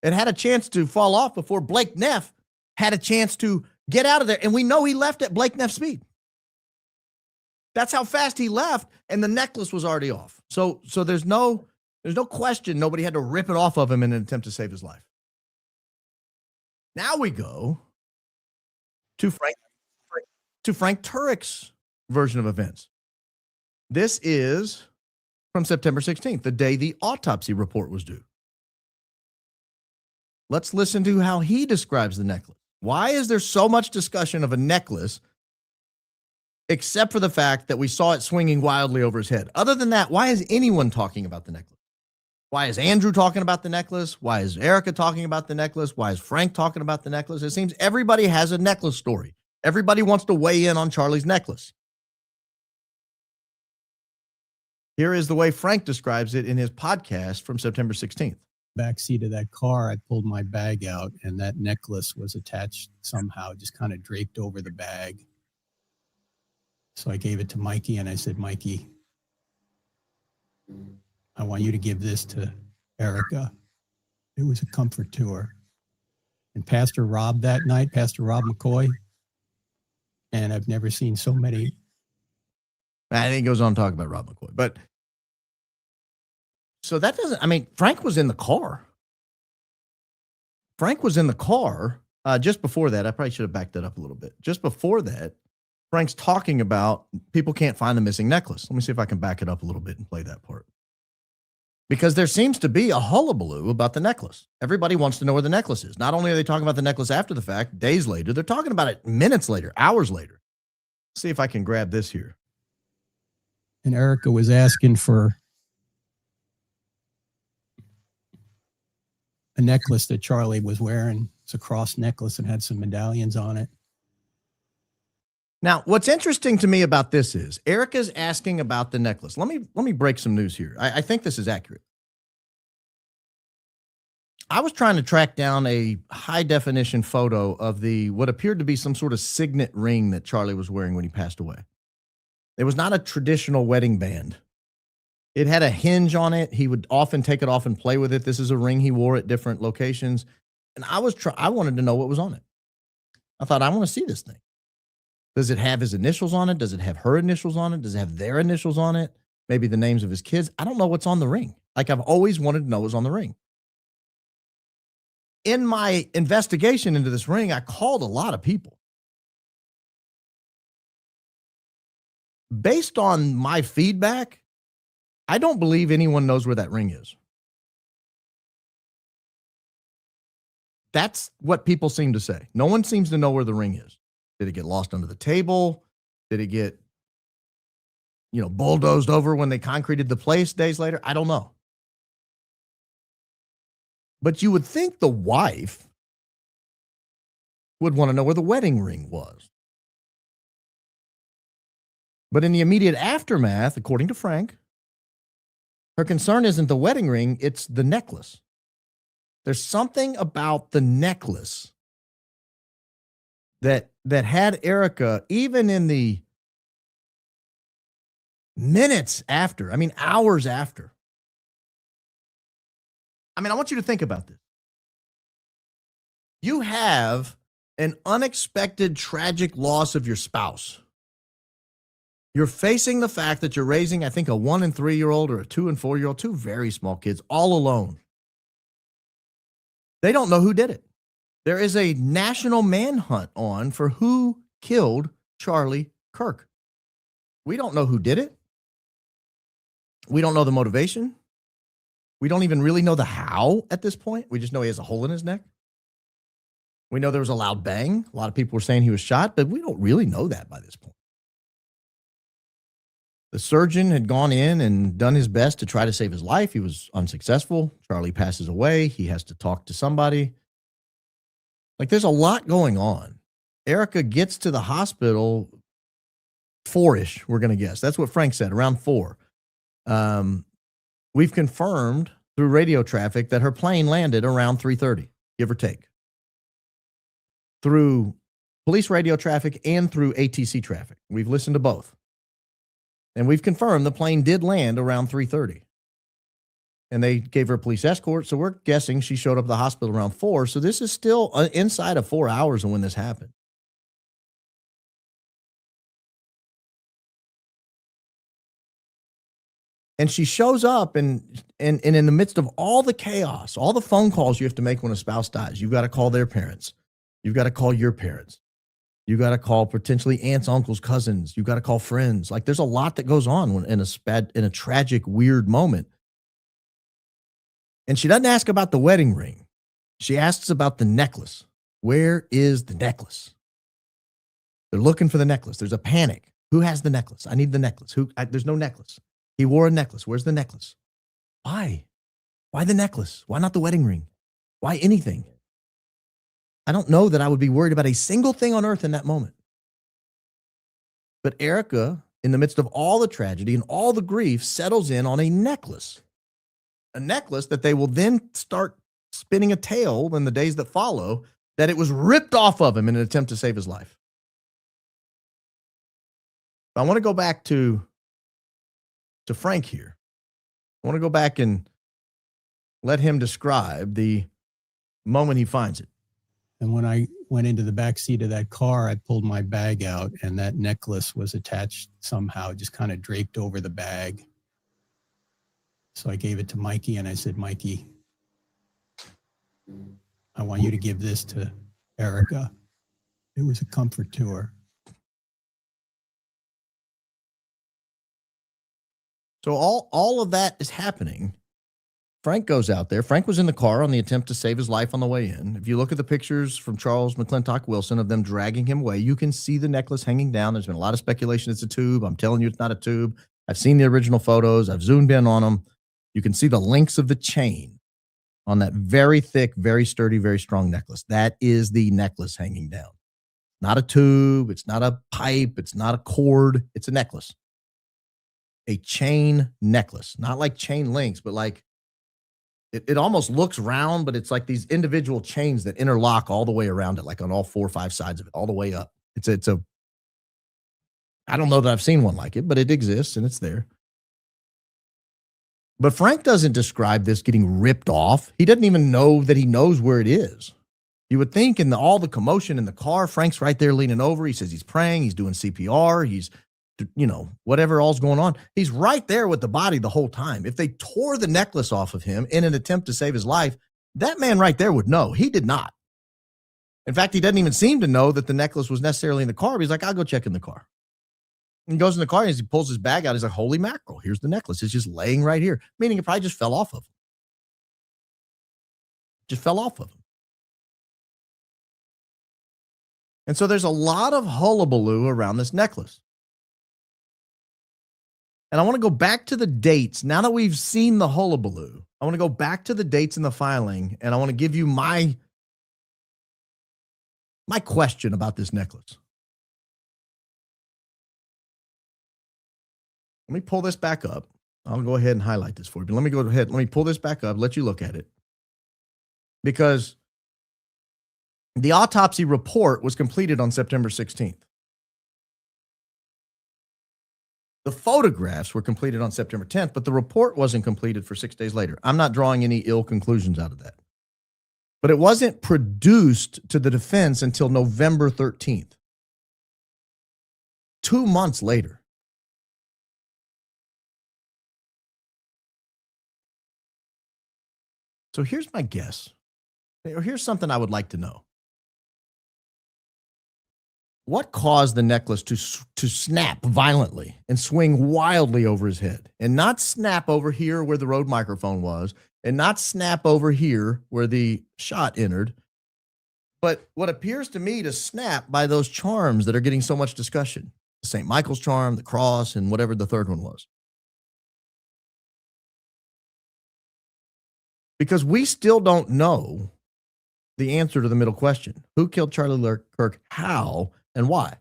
It had a chance to fall off before Blake Neff had a chance to get out of there. And we know he left at Blake Neff's speed. That's how fast he left, and the necklace was already off. So there's no question nobody had to rip it off of him in an attempt to save his life. Now we go to Frank Turek's version of events. This is from September 16th, the day the autopsy report was due. Let's listen to how he describes the necklace. Why is there so much discussion of a necklace, except for the fact that we saw it swinging wildly over his head? Other than that, why is anyone talking about the necklace? Why is Andrew talking about the necklace? Why is Erika talking about the necklace? Why is Frank talking about the necklace? It seems everybody has a necklace story. Everybody wants to weigh in on Charlie's necklace. Here is the way Frank describes it in his podcast from September 16th. Backseat of that car, I pulled my bag out, and that necklace was attached somehow, just kind of draped over the bag. So I gave it to Mikey, and I said, Mikey, I want you to give this to Erika. It was a comfort to her. And Pastor Rob that night, Pastor Rob McCoy, and I've never seen so many. I think he goes on to talk about Rob McCoy. But so that doesn't, I mean, Frank was in the car. Frank was in the car just before that. I probably should have backed that up a little bit. Just before that, Frank's talking about people can't find the missing necklace. Let me see if I can back it up a little bit and play that part. Because there seems to be a hullabaloo about the necklace. Everybody wants to know where the necklace is. Not only are they talking about the necklace after the fact, days later, they're talking about it minutes later, hours later. Let's see if I can grab this here. And Erika was asking for a necklace that Charlie was wearing. It's a cross necklace and had some medallions on it. Now, what's interesting to me about this is Erika's asking about the necklace. Let me break some news here. I think this is accurate. I was trying to track down a high definition photo of what appeared to be some sort of signet ring that Charlie was wearing when he passed away. It was not a traditional wedding band. It had a hinge on it. He would often take it off and play with it. This is a ring he wore at different locations. And I wanted to know what was on it. I thought, I want to see this thing. Does it have his initials on it? Does it have her initials on it? Does it have their initials on it? Maybe the names of his kids? I don't know what's on the ring. Like, I've always wanted to know what's on the ring. In my investigation into this ring, I called a lot of people. Based on my feedback, I don't believe anyone knows where that ring is. That's what people seem to say. No one seems to know where the ring is. Did it get lost under the table? Did it get, bulldozed over when they concreted the place days later? I don't know. But you would think the wife would want to know where the wedding ring was. But in the immediate aftermath, according to Frank, her concern isn't the wedding ring, it's the necklace. There's something about the necklace that had Erika, even in the minutes after, hours after, I mean, I want you to think about this. You have an unexpected, tragic loss of your spouse. You're facing the fact that you're raising, I think, a 1 and 3-year-old or a 2 and 4-year-old, two very small kids, all alone. They don't know who did it. There is a national manhunt on for who killed Charlie Kirk. We don't know who did it. We don't know the motivation. We don't even really know the how at this point. We just know he has a hole in his neck. We know there was a loud bang. A lot of people were saying he was shot, but we don't really know that by this point. The surgeon had gone in and done his best to try to save his life. He was unsuccessful. Charlie passes away. He has to talk to somebody. Like, there's a lot going on. Erika gets to the hospital 4-ish, we're going to guess. That's what Frank said, around 4. We've confirmed through radio traffic that her plane landed around 3:30, give or take. Through police radio traffic and through ATC traffic. We've listened to both. And we've confirmed the plane did land around 3:30. And they gave her a police escort, so we're guessing she showed up at the hospital around 4. So this is still inside of 4 hours of when this happened. And she shows up and in the midst of all the chaos, all the phone calls you have to make when a spouse dies. You've got to call their parents. You've got to call your parents. You got to call potentially aunts, uncles, cousins. You got to call friends. Like, there's a lot that goes on when in a tragic, weird moment. And she doesn't ask about the wedding ring. She asks about the necklace. Where is the necklace? They're looking for the necklace. There's a panic. Who has the necklace? I need the necklace. There's no necklace. He wore a necklace. Where's the necklace? Why? Why the necklace? Why not the wedding ring? Why anything? I don't know that I would be worried about a single thing on earth in that moment. But Erika, in the midst of all the tragedy and all the grief, settles in on a necklace. A necklace that they will then start spinning a tale in the days that follow that it was ripped off of him in an attempt to save his life. I want to go back to Frank here. I want to go back and let him describe the moment he finds it. And when I went into the back seat of that car, I pulled my bag out, and that necklace was attached somehow, just kind of draped over the bag. So I gave it to Mikey, and I said, Mikey, I want you to give this to Erika. It was a comfort to her. So all of that is happening. Frank goes out there. Frank was in the car on the attempt to save his life on the way in. If you look at the pictures from Charles McClintock Wilson of them dragging him away, you can see the necklace hanging down. There's been a lot of speculation it's a tube. I'm telling you, it's not a tube. I've seen the original photos. I've zoomed in on them. You can see the links of the chain on that very thick, very sturdy, very strong necklace. That is the necklace hanging down. Not a tube. It's not a pipe. It's not a cord. It's a necklace. A chain necklace. Not like chain links, but like it almost looks round, but it's like these individual chains that interlock all the way around it, like on all 4 or 5 sides of it, all the way up. I don't know that I've seen one like it, but it exists and it's there. But Frank doesn't describe this getting ripped off. He doesn't even know that he knows where it is. You would think in all the commotion in the car, Frank's right there leaning over. He says he's praying. He's doing CPR. He's, whatever all's going on. He's right there with the body the whole time. If they tore the necklace off of him in an attempt to save his life, that man right there would know. He did not. In fact, he doesn't even seem to know that the necklace was necessarily in the car. He's like, I'll go check in the car. And he goes in the car and he pulls his bag out. He's like, holy mackerel, here's the necklace. It's just laying right here. Meaning it probably just fell off of him. Just fell off of him. And so there's a lot of hullabaloo around this necklace. And I want to go back to the dates. Now that we've seen the hullabaloo, I want to go back to the dates in the filing, and I want to give you my question about this necklace. Let me pull this back up. I'll go ahead and highlight this for you. But let me go ahead. Let me pull this back up, let you look at it. Because the autopsy report was completed on September 16th. The photographs were completed on September 10th, but the report wasn't completed for 6 days later. I'm not drawing any ill conclusions out of that. But it wasn't produced to the defense until November 13th. 2 months later. So here's my guess. Or here's something I would like to know. What caused the necklace to snap violently and swing wildly over his head? And not snap over here where the Rode microphone was, and not snap over here where the shot entered, but what appears to me to snap by those charms that are getting so much discussion. The St. Michael's charm, the cross, and whatever the third one was. Because we still don't know the answer to the middle question. Who killed Charlie Kirk? How? And why?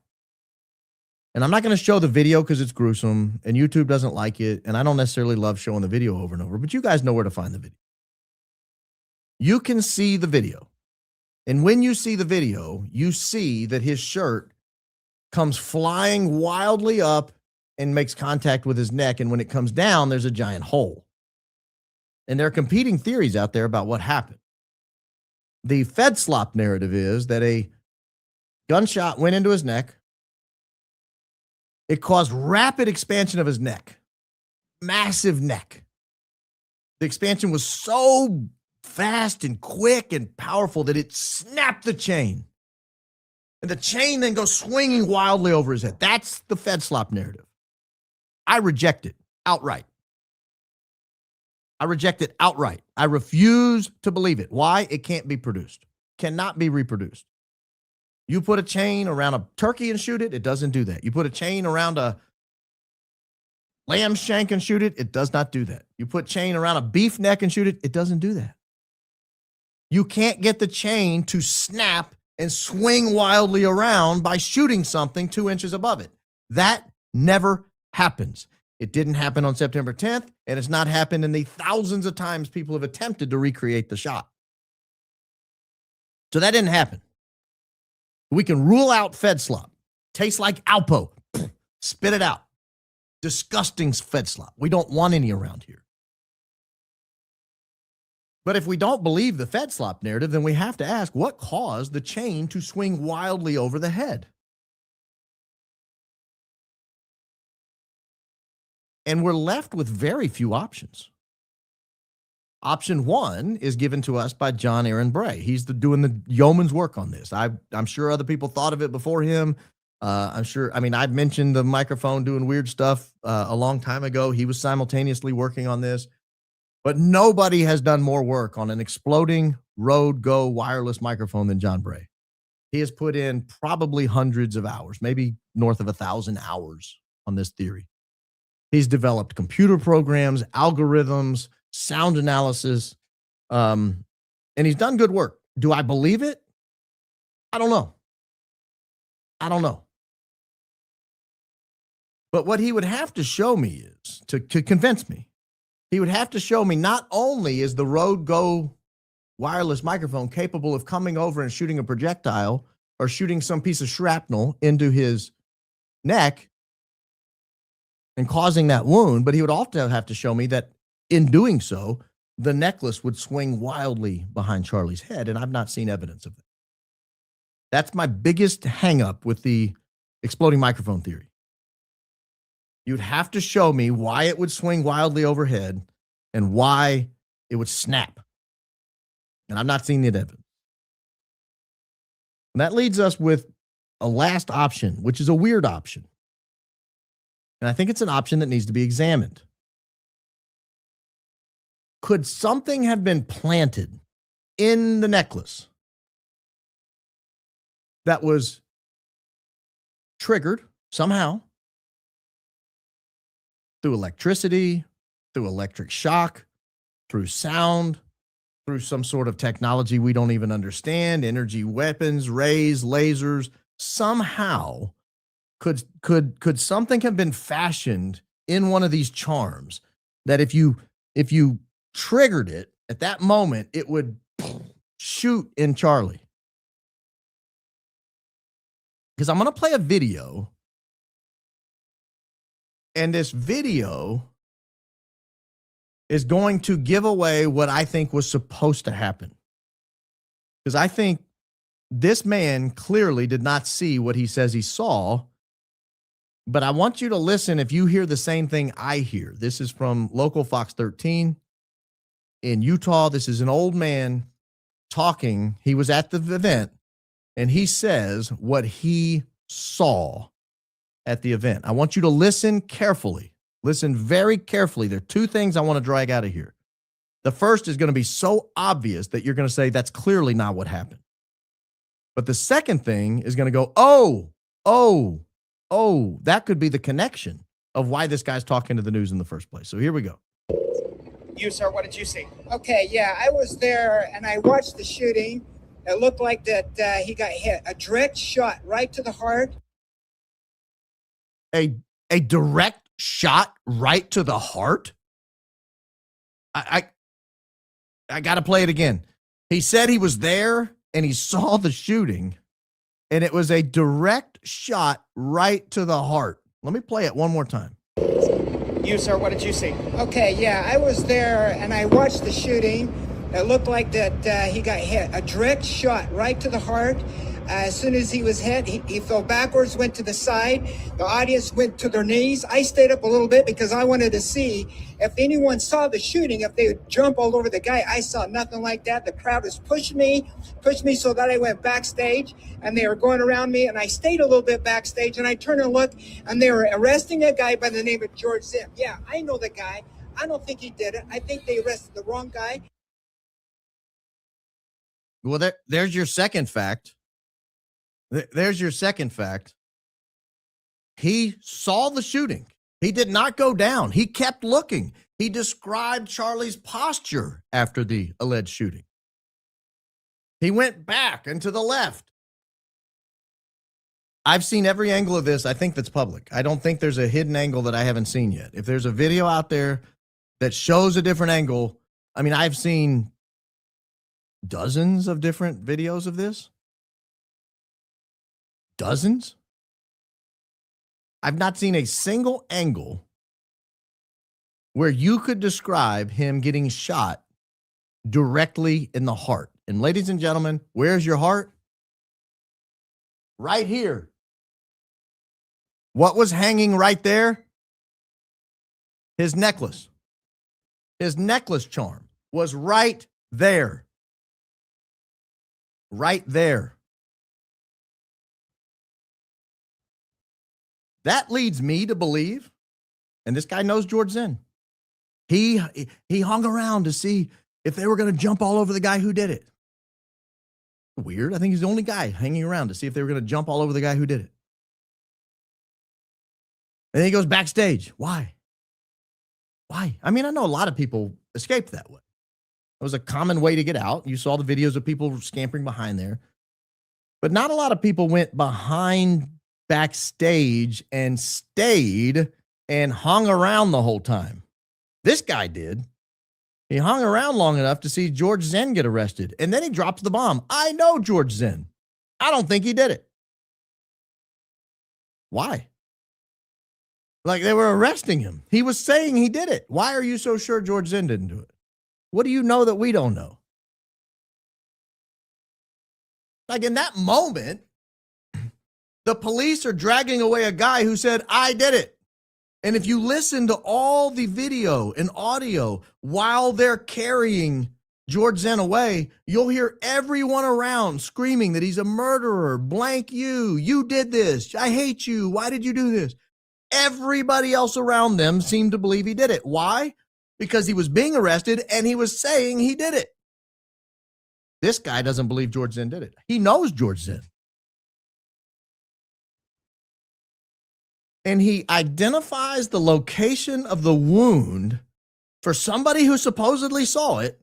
And I'm not going to show the video because it's gruesome and YouTube doesn't like it. And I don't necessarily love showing the video over and over, but you guys know where to find the video. You can see the video. And when you see the video, you see that his shirt comes flying wildly up and makes contact with his neck. And when it comes down, there's a giant hole. And there are competing theories out there about what happened. The Fed slop narrative is that a gunshot went into his neck. It caused rapid expansion of his neck. Massive neck. The expansion was so fast and quick and powerful that it snapped the chain. And the chain then goes swinging wildly over his head. That's the Fed slop narrative. I reject it outright. I reject it outright. I refuse to believe it. Why? It can't be produced. Cannot be reproduced. You put a chain around a turkey and shoot it, it doesn't do that. You put a chain around a lamb shank and shoot it, it does not do that. You put chain around a beef neck and shoot it, it doesn't do that. You can't get the chain to snap and swing wildly around by shooting something 2 inches above it. That never happens. It didn't happen on September 10th, and it's not happened in the thousands of times people have attempted to recreate the shot. So that didn't happen. We can rule out Fed slop. Tastes like Alpo. Spit it out. Disgusting Fed slop. We don't want any around here. But if we don't believe the Fed slop narrative, then we have to ask what caused the chain to swing wildly over the head? And we're left with very few options. Option one is given to us by John Aaron Bray. He's doing the yeoman's work on this. I'm sure other people thought of it before him. I've mentioned the microphone doing weird stuff a long time ago. He was simultaneously working on this. But nobody has done more work on an exploding Rode Go wireless microphone than John Bray. He has put in probably hundreds of hours, maybe north of 1,000 hours on this theory. He's developed computer programs, algorithms, sound analysis, and he's done good work. Do I believe it? I don't know. But what he would have to show me is, to convince me, he would have to show me not only is the Rode Go wireless microphone capable of coming over and shooting a projectile or shooting some piece of shrapnel into his neck and causing that wound, but he would also have to show me that in doing so, the necklace would swing wildly behind Charlie's head, and I've not seen evidence of that. That's my biggest hang-up with the exploding microphone theory. You'd have to show me why it would swing wildly overhead and why it would snap. And I've not seen the evidence. And that leads us with a last option, which is a weird option. And I think it's an option that needs to be examined. Could something have been planted in the necklace that was triggered somehow through electricity, through electric shock, through sound, through some sort of technology we don't even understand, energy weapons, rays, lasers? Somehow, could something have been fashioned in one of these charms that if you triggered it at that moment, it would shoot in Charlie? Because I'm going to play a video, And this video is going to give away what I think was supposed to happen. Because I think this man clearly did not see what he says he saw. But I want you to listen if you hear the same thing I hear. This is from local Fox 13 in Utah. This is an old man talking. He was at the event, and he says what he saw at the event. I want you to listen carefully. Listen very carefully. There are two things I want to drag out of here. The first is going to be so obvious that you're going to say that's clearly not what happened. But the second thing is going to go, oh, that could be the connection of why this guy's talking to the news in the first place. So here we go. You, sir, what did you see? Okay, yeah, I was there and I watched the shooting. It looked like that he got hit. A direct shot right to the heart. A direct shot right to the heart? I got to play it again. He said he was there and he saw the shooting, and it was a direct shot right to the heart. Let me play it one more time. You, sir, what did you see? Okay, yeah, I was there and I watched the shooting. It looked like that he got hit. A direct shot right to the heart. As soon as he was hit, he fell backwards, went to the side. The audience went to their knees. I stayed up a little bit because I wanted to see if anyone saw the shooting, if they would jump all over the guy. I saw nothing like that. The crowd was pushing me so that I went backstage, and they were going around me, and I stayed a little bit backstage, and I turned and looked, and they were arresting a guy by the name of George Zinn. Yeah, I know the guy. I don't think he did it. I think they arrested the wrong guy. Well, there's your second fact. There's your second fact. He saw the shooting. He did not go down. He kept looking. He described Charlie's posture after the alleged shooting. He went back and to the left. I've seen every angle of this. I think that's public. I don't think there's a hidden angle that I haven't seen yet. If there's a video out there that shows a different angle, I mean, I've seen dozens of different videos of this. Dozens? I've not seen a single angle where you could describe him getting shot directly in the heart. And ladies and gentlemen, where's your heart? Right here. What was hanging right there? His necklace. His necklace charm was right there. Right there. That leads me to believe, and this guy knows George Zinn. He hung around to see if they were going to jump all over the guy who did it. Weird. I think he's the only guy hanging around to see if they were going to jump all over the guy who did it. And then he goes backstage. Why? Why? I mean, I know a lot of people escaped that way. It was a common way to get out. You saw the videos of people scampering behind there. But not a lot of people went behind backstage and stayed and hung around the whole time. This guy did. He hung around long enough to see George Zinn get arrested, and then he drops the bomb. I know George Zinn. I don't think he did it. Why? Like they were arresting him. He was saying he did it. Why are you so sure George Zinn didn't do it? What do you know that we don't know? Like in that moment, the police are dragging away a guy who said, I did it. And if you listen to all the video and audio while they're carrying George Zinn away, you'll hear everyone around screaming that he's a murderer. Blank you. You did this. I hate you. Why did you do this? Everybody else around them seemed to believe he did it. Why? Because he was being arrested and he was saying he did it. This guy doesn't believe George Zinn did it. He knows George Zinn. And he identifies the location of the wound for somebody who supposedly saw it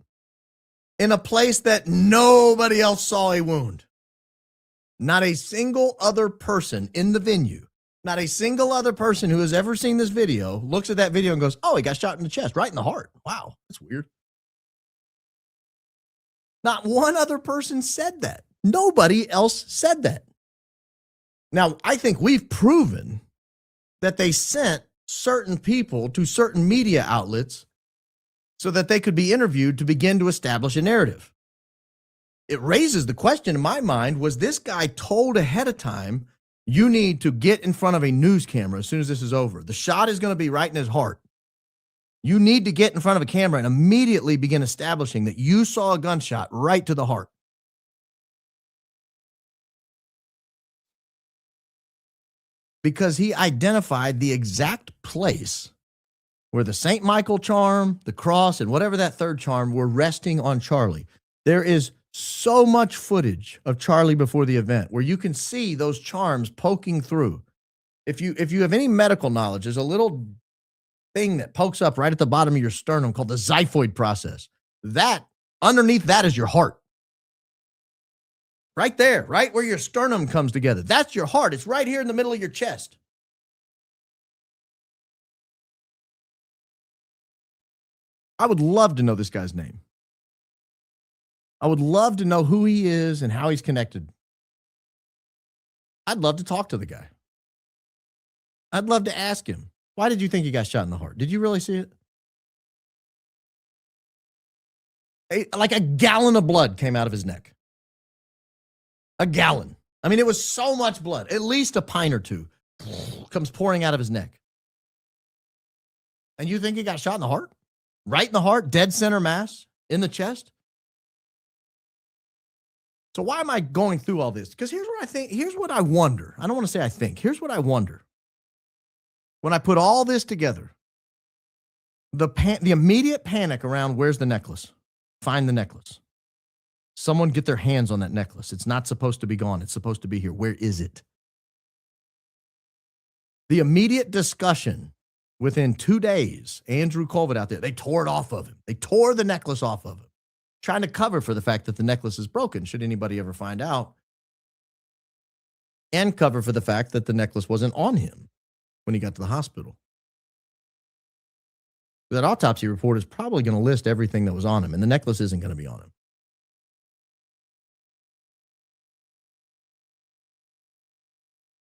in a place that nobody else saw a wound. Not a single other person in the venue, not a single other person who has ever seen this video looks at that video and goes, oh, he got shot in the chest, right in the heart. Wow, that's weird. Not one other person said that. Nobody else said that. Now, I think we've proven that they sent certain people to certain media outlets so that they could be interviewed to begin to establish a narrative. It raises the question in my mind, was this guy told ahead of time, you need to get in front of a news camera as soon as this is over. The shot is going to be right in his heart. You need to get in front of a camera and immediately begin establishing that you saw a gunshot right to the heart. Because he identified the exact place where the St. Michael charm, the cross, and whatever that third charm were resting on Charlie. There is so much footage of Charlie before the event where you can see those charms poking through. If you have any medical knowledge, there's a little thing that pokes up right at the bottom of your sternum called the xiphoid process. That, underneath that is your heart. Right there, right where your sternum comes together. That's your heart. It's right here in the middle of your chest. I would love to know this guy's name. I would love to know who he is and how he's connected. I'd love to talk to the guy. I'd love to ask him, why did you think he got shot in the heart? Did you really see it? Like a gallon of blood came out of his neck. A gallon. I mean, it was so much blood. At least a pint or two comes pouring out of his neck. And you think he got shot in the heart? Right in the heart, dead center mass, in the chest? So why am I going through all this? Because here's what I think. Here's what I wonder. I don't want to say I think. Here's what I wonder. When I put all this together, the immediate panic around where's the necklace? Find the necklace. Someone get their hands on that necklace. It's not supposed to be gone. It's supposed to be here. Where is it? The immediate discussion within 2 days, Andrew Colvett out there, they tore it off of him. They tore the necklace off of him, trying to cover for the fact that the necklace is broken, should anybody ever find out, and cover for the fact that the necklace wasn't on him when he got to the hospital. That autopsy report is probably going to list everything that was on him, and the necklace isn't going to be on him.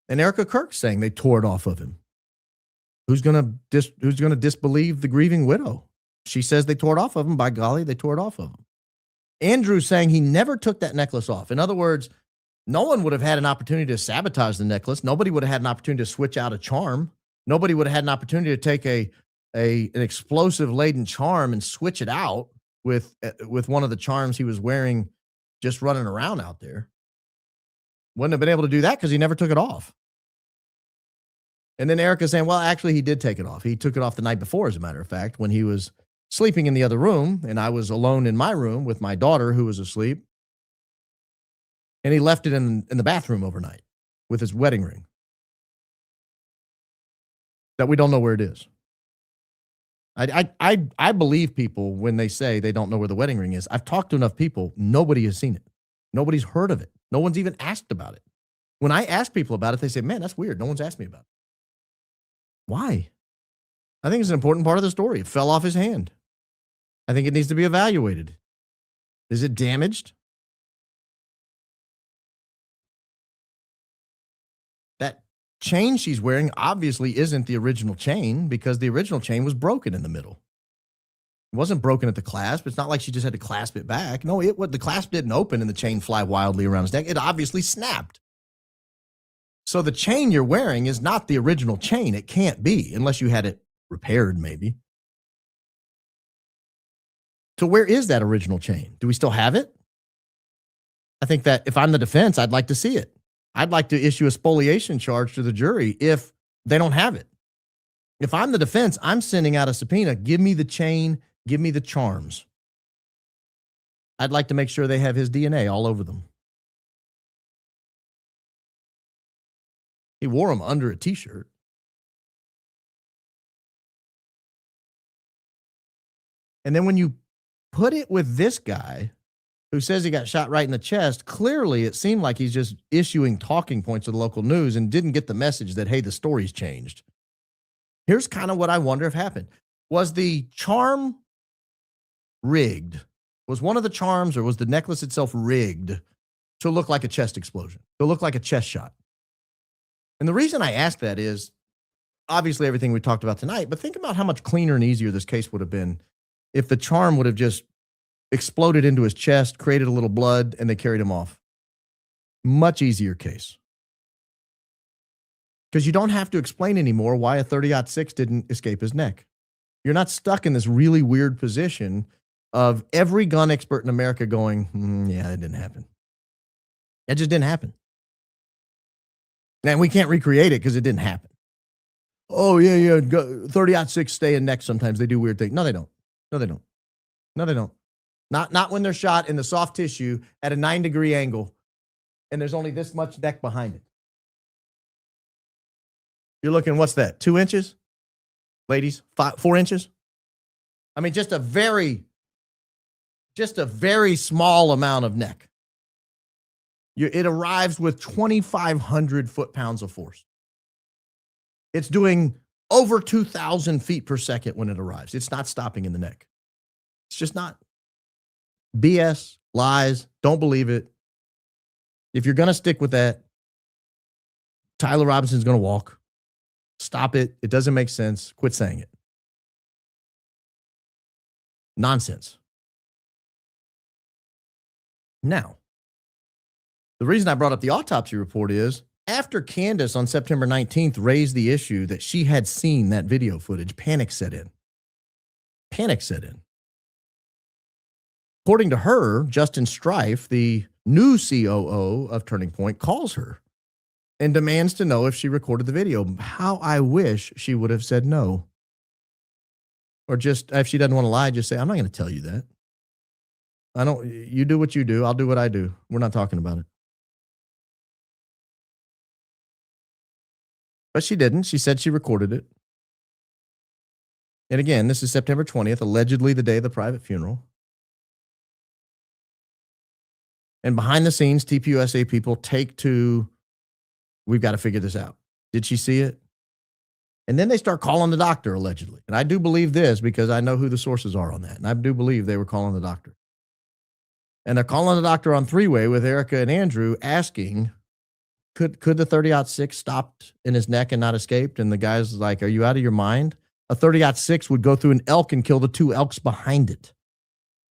And Erika Kirk saying they tore it off of him. Who's going to disbelieve the grieving widow? She says they tore it off of him. By golly, they tore it off of him. Andrew saying he never took that necklace off. In other words, no one would have had an opportunity to sabotage the necklace. Nobody would have had an opportunity to switch out a charm. Nobody would have had an opportunity to take an explosive laden charm and switch it out with one of the charms he was wearing just running around out there. Wouldn't have been able to do that because he never took it off. And then Erika saying, well, actually, he did take it off. He took it off the night before, as a matter of fact, when he was sleeping in the other room, and I was alone in my room with my daughter who was asleep. And he left it in the bathroom overnight with his wedding ring that we don't know where it is. I believe people when they say they don't know where the wedding ring is. I've talked to enough people. Nobody has seen it. Nobody's heard of it. No one's even asked about it. When I ask people about it, they say, man, that's weird. No one's asked me about it. Why? I think it's an important part of the story. It fell off his hand. I think it needs to be evaluated. Is it damaged? That chain she's wearing obviously isn't the original chain because the original chain was broken in the middle. It wasn't broken at the clasp. It's not like she just had to clasp it back. No, the clasp didn't open and the chain fly wildly around his neck. It obviously snapped. So the chain you're wearing is not the original chain. It can't be unless you had it repaired maybe. So where is that original chain? Do we still have it? I think that if I'm the defense, I'd like to see it. I'd like to issue a spoliation charge to the jury if they don't have it. If I'm the defense, I'm sending out a subpoena. Give me the chain. Give me the charms. I'd like to make sure they have his DNA all over them. He wore them under a t-shirt. And then when you put it with this guy who says he got shot right in the chest, clearly it seemed like he's just issuing talking points to the local news and didn't get the message that, hey, the story's changed. Here's kind of what I wonder if happened. Was the charm rigged? Was one of the charms or was the necklace itself rigged to look like a chest explosion, to look like a chest shot? And the reason I ask that is obviously everything we talked about tonight, but think about how much cleaner and easier this case would have been if the charm would have just exploded into his chest, created a little blood, and they carried him off. Much easier case. Because you don't have to explain anymore why a 30-06 didn't escape his neck. You're not stuck in this really weird position of every gun expert in America going, yeah, that didn't happen. That just didn't happen. And we can't recreate it because it didn't happen. Oh, yeah, 30-06 stay in neck sometimes. They do weird things. No, they don't. No, they don't. No, they don't. Not when they're shot in the soft tissue at a 9-degree angle and there's only this much neck behind it. You're looking, what's that, 2 inches? Ladies, 4 inches? I mean, just a very small amount of neck. It arrives with 2,500 foot-pounds of force. It's doing over 2,000 feet per second when it arrives. It's not stopping in the neck. It's just not. BS, lies, don't believe it. If you're going to stick with that, Tyler Robinson's going to walk. Stop it. It doesn't make sense. Quit saying it. Nonsense. Now, the reason I brought up the autopsy report is after Candace on September 19th raised the issue that she had seen that video footage, panic set in. Panic set in. According to her, Justin Strife, the new COO of Turning Point, calls her and demands to know if she recorded the video. How I wish she would have said no. Or just, if she doesn't want to lie, just say, I'm not going to tell you that. You do what you do. I'll do what I do. We're not talking about it. But she didn't. She said she recorded it. And again, this is September 20th, allegedly the day of the private funeral. And behind the scenes, TPUSA people take to, we've got to figure this out. Did she see it? And then they start calling the doctor, allegedly. And I do believe this because I know who the sources are on that. And I do believe they were calling the doctor. And they're calling the doctor on three-way with Erika and Andrew asking, could the 30-06 stopped in his neck and not escaped? And the guy's like, are you out of your mind? A 30-06 would go through an elk and kill the 2 elks behind it.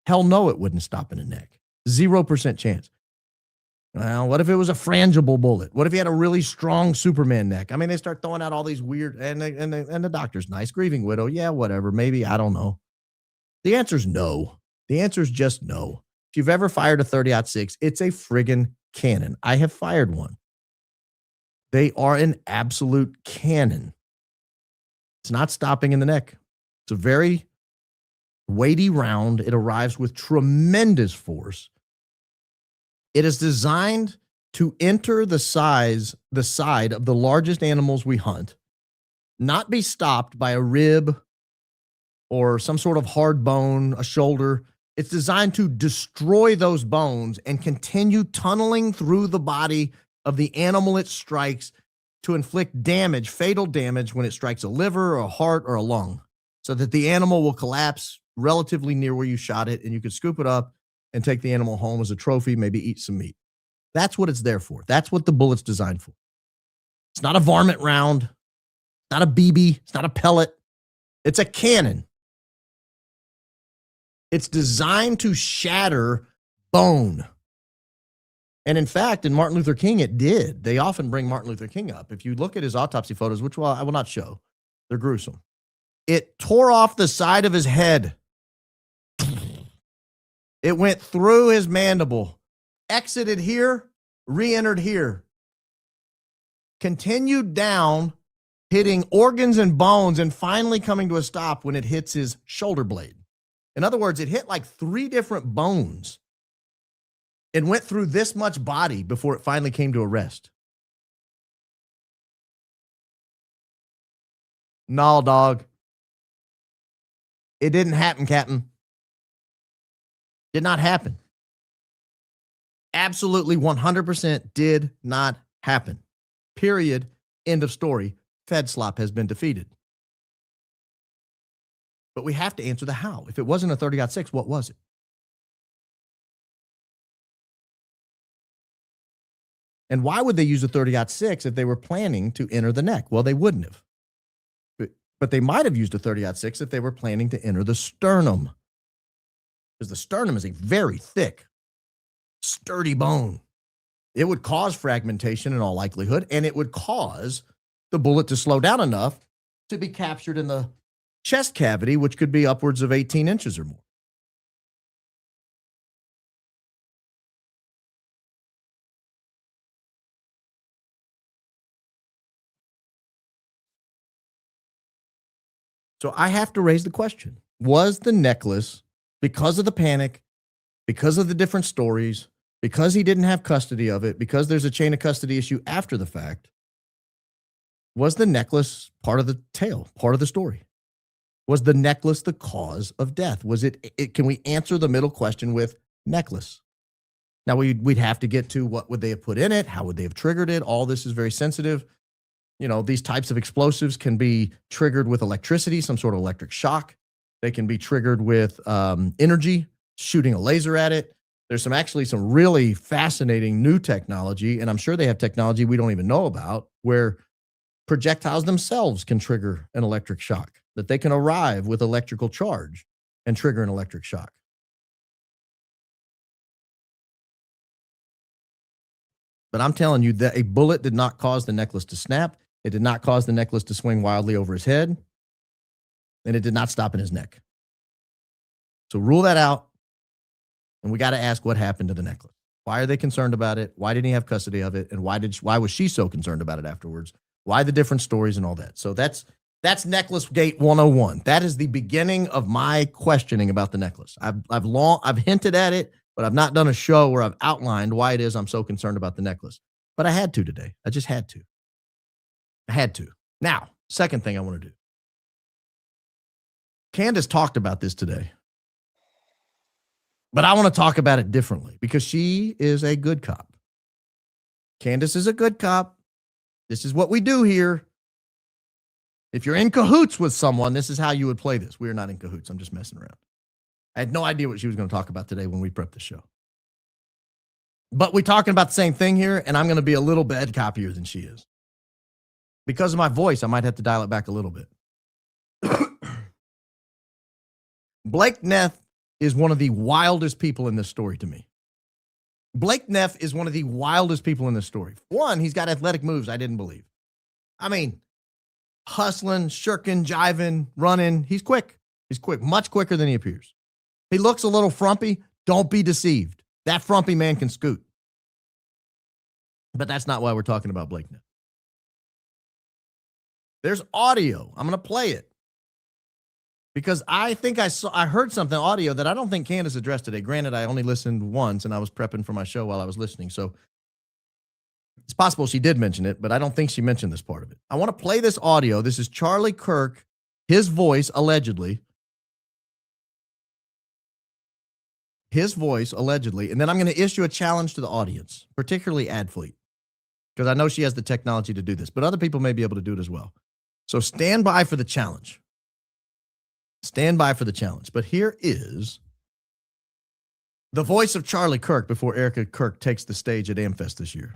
Hell no, it wouldn't stop in the neck. 0% chance. Well, what if it was a frangible bullet? What if he had a really strong Superman neck? I mean, they start throwing out all these weird, and the doctor's nice, grieving widow. Yeah, whatever. Maybe, I don't know. The answer is no. The answer is just no. If you've ever fired a 30-06, it's a friggin' cannon. I have fired one. They are an absolute cannon. It's not stopping in the neck. It's a very weighty round. It arrives with tremendous force. It is designed to enter the side of the largest animals we hunt, not be stopped by a rib or some sort of hard bone, a shoulder. It's designed to destroy those bones and continue tunneling through the body of the animal it strikes to inflict damage, fatal damage, when it strikes a liver or a heart or a lung, so that the animal will collapse relatively near where you shot it and you can scoop it up and take the animal home as a trophy, maybe eat some meat. That's what it's there for. That's what the bullet's designed for. It's not a varmint round. It's not a BB. It's not a pellet. It's a cannon. It's designed to shatter bone. And in fact, in Martin Luther King, it did. They often bring Martin Luther King up. If you look at his autopsy photos, which I will not show, they're gruesome. It tore off the side of his head. It went through his mandible, exited here, re-entered here, continued down, hitting organs and bones, and finally coming to a stop when it hits his shoulder blade. In other words, it hit like 3 different bones and went through this much body before it finally came to a rest. No, dog. It didn't happen, Captain. Did not happen. Absolutely 100% did not happen. Period. End of story. FedSlop has been defeated. But we have to answer the how. If it wasn't a 30-06, what was it? And why would they use a 30-06 if they were planning to enter the neck? Well, they wouldn't have. But they might have used a 30-06 if they were planning to enter the sternum. Because the sternum is a very thick, sturdy bone. It would cause fragmentation in all likelihood, and it would cause the bullet to slow down enough to be captured in the chest cavity, which could be upwards of 18 inches or more. So I have to raise the question, was the necklace, because of the panic, because of the different stories, because he didn't have custody of it, because there's a chain of custody issue after the fact, was the necklace part of the tale, part of the story? Was the necklace the cause of death? Was it can we answer the middle question with necklace? Now we'd have to get to what would they have put in it? How would they have triggered it? All this is very sensitive. You know, these types of explosives can be triggered with electricity, some sort of electric shock. They can be triggered with energy, shooting a laser at it. There's some really fascinating new technology, and I'm sure they have technology we don't even know about, where projectiles themselves can trigger an electric shock, that they can arrive with electrical charge and trigger an electric shock. But I'm telling you that a bullet did not cause the necklace to snap. It did not cause the necklace to swing wildly over his head. And it did not stop in his neck. So rule that out. And we got to ask what happened to the necklace. Why are they concerned about it? Why didn't he have custody of it? And why was she so concerned about it afterwards? Why the different stories and all that? So that's Necklace Gate 101. That is the beginning of my questioning about the necklace. I've hinted at it, but I've not done a show where I've outlined why it is I'm so concerned about the necklace. But I had to today. I just had to. I had to. Now, second thing I want to do. Candace talked about this today. But I want to talk about it differently because she is a good cop. Candace is a good cop. This is what we do here. If you're in cahoots with someone, this is how you would play this. We are not in cahoots. I'm just messing around. I had no idea what she was going to talk about today when we prepped the show. But we're talking about the same thing here, and I'm going to be a little bad copier than she is. Because of my voice, I might have to dial it back a little bit. Blake Neff is one of the wildest people in this story to me. Blake Neff is one of the wildest people in this story. One, he's got athletic moves I didn't believe. I mean, hustling, shirking, jiving, running. He's quick. He's quick, much quicker than he appears. He looks a little frumpy. Don't be deceived. That frumpy man can scoot. But that's not why we're talking about Blake Neff. There's audio. I'm going to play it. Because I think I heard something audio that I don't think Candace addressed today. Granted, I only listened once and I was prepping for my show while I was listening. So it's possible she did mention it, but I don't think she mentioned this part of it. I want to play this audio. This is Charlie Kirk, his voice, allegedly. His voice, allegedly. And then I'm going to issue a challenge to the audience, particularly AdFleet, because I know she has the technology to do this, but other people may be able to do it as well. So stand by for the challenge. Stand by for the challenge. But here is the voice of Charlie Kirk before Erika Kirk takes the stage at AmFest this year.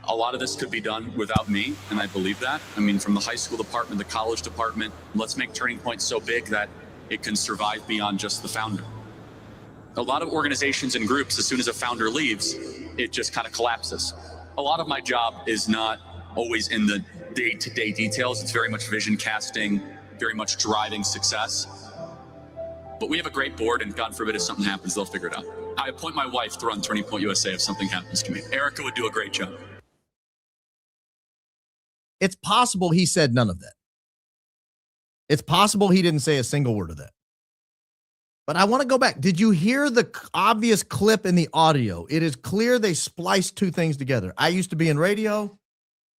A lot of this could be done without me, and I believe that. I mean, from the high school department, the college department, let's make Turning Point so big that it can survive beyond just the founder. A lot of organizations and groups, as soon as a founder leaves, it just kind of collapses. A lot of my job is not always in the day-to-day details. It's very much vision casting, very much driving success. But we have a great board, and God forbid if something happens, they'll figure it out. I appoint my wife to run Turning Point USA if something happens to me. Erika would do a great job. It's possible he said none of that. It's possible he didn't say a single word of that. But I want to go back. Did you hear the obvious clip in the audio? It is clear they spliced two things together. I used to be in radio.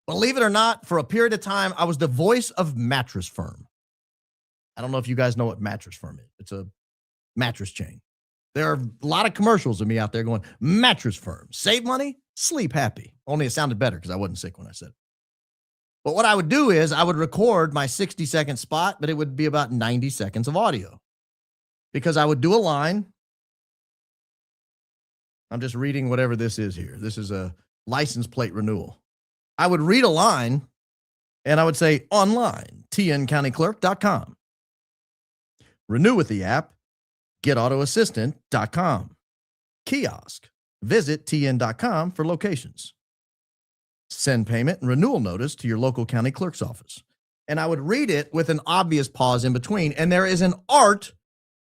Believe it or not, for a period of time, I was the voice of Mattress Firm. I don't know if you guys know what Mattress Firm is. It's a mattress chain. There are a lot of commercials of me out there going, Mattress Firm, save money, sleep happy. Only it sounded better because I wasn't sick when I said it. But what I would do is I would record my 60-second spot, but it would be about 90 seconds of audio. Because I would do a line. I'm just reading whatever this is here. This is a license plate renewal. I would read a line and I would say online tncountyclerk.com. Renew with the app, getautoassistant.com. Kiosk, visit tn.com for locations. Send payment and renewal notice to your local county clerk's office. And I would read it with an obvious pause in between. And there is an art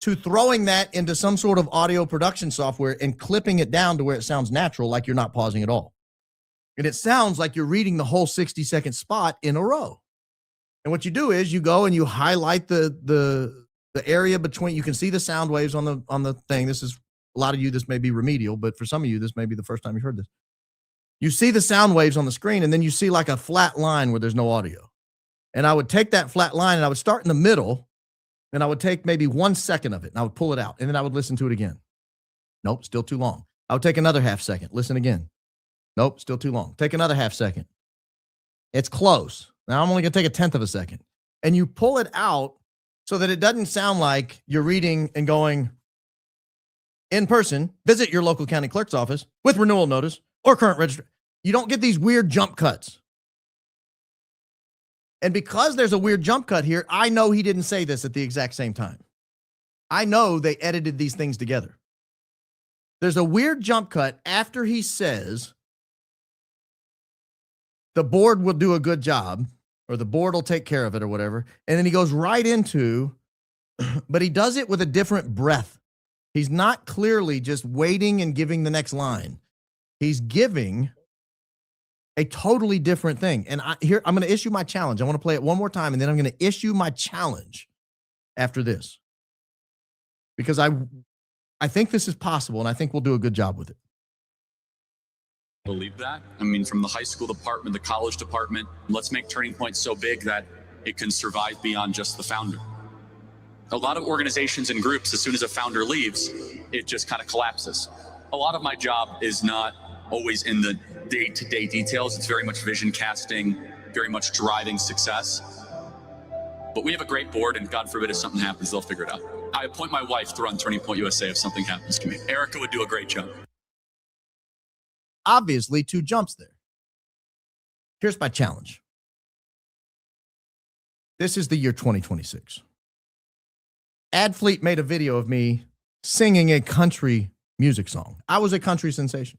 to throwing that into some sort of audio production software and clipping it down to where it sounds natural, like you're not pausing at all. And it sounds like you're reading the whole 60-second spot in a row. And what you do is you go and you highlight the area between. You can see the sound waves on the thing. This is a lot of you, this may be remedial, but for some of you, this may be the first time you heard this. You see the sound waves on the screen, and then you see like a flat line where there's no audio. And I would take that flat line and I would start in the middle, and I would take maybe 1 second of it and I would pull it out, and then I would listen to it again. Nope, still too long. I would take another half second, listen again. Nope, still too long. Take another half second. It's close. Now I'm only going to take a 1/10 of a second. And you pull it out so that it doesn't sound like you're reading and going, in person, visit your local county clerk's office with renewal notice or current register. You don't get these weird jump cuts. And because there's a weird jump cut here, I know he didn't say this at the exact same time. I know they edited these things together. There's a weird jump cut after he says the board will do a good job, or the board will take care of it, or whatever. And then he goes right into, but he does it with a different breath. He's not clearly just waiting and giving the next line. He's giving a totally different thing. And I'm going to issue my challenge. I want to play it one more time, and then I'm going to issue my challenge after this. Because I think this is possible, and I think we'll do a good job with it. Believe that? I mean, from the high school department, the college department, let's make Turning Point so big that it can survive beyond just the founder. A lot of organizations and groups, as soon as a founder leaves, it just kind of collapses. A lot of my job is not always in the day-to-day details. It's very much vision casting, very much driving success. But we have a great board, and God forbid if something happens, they'll figure it out. I appoint my wife to run Turning Point USA if something happens to me. Erika would do a great job. Obviously, 2 jumps there. Here's my challenge. This is the year 2026. Adfleet made a video of me singing a country music song. I was a country sensation.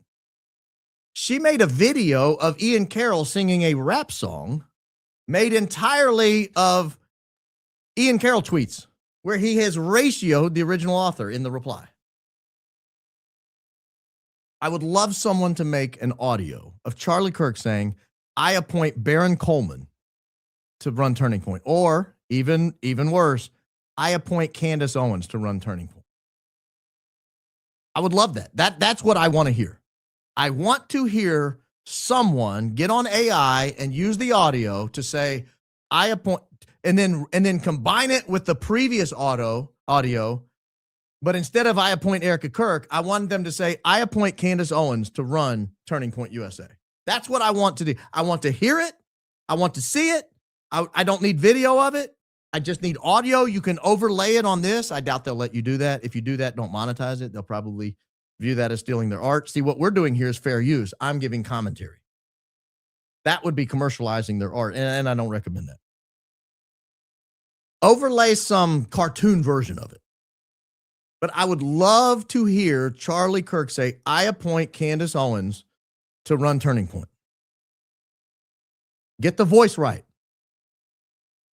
She made a video of Ian Carroll singing a rap song made entirely of Ian Carroll tweets, where he has ratioed the original author in the reply. I would love someone to make an audio of Charlie Kirk saying, I appoint Baron Coleman to run Turning Point. Or even worse, I appoint Candace Owens to run Turning Point. I would love that. That's what I want to hear. I want to hear someone get on AI and use the audio to say, I appoint, and then combine it with the previous audio. But instead of I appoint Erika Kirk, I want them to say, I appoint Candace Owens to run Turning Point USA. That's what I want to do. I want to hear it. I want to see it. I don't need video of it. I just need audio. You can overlay it on this. I doubt they'll let you do that. If you do that, don't monetize it. They'll probably view that as stealing their art. See, what we're doing here is fair use. I'm giving commentary. That would be commercializing their art, and I don't recommend that. Overlay some cartoon version of it. But I would love to hear Charlie Kirk say, I appoint Candace Owens to run Turning Point. Get the voice right.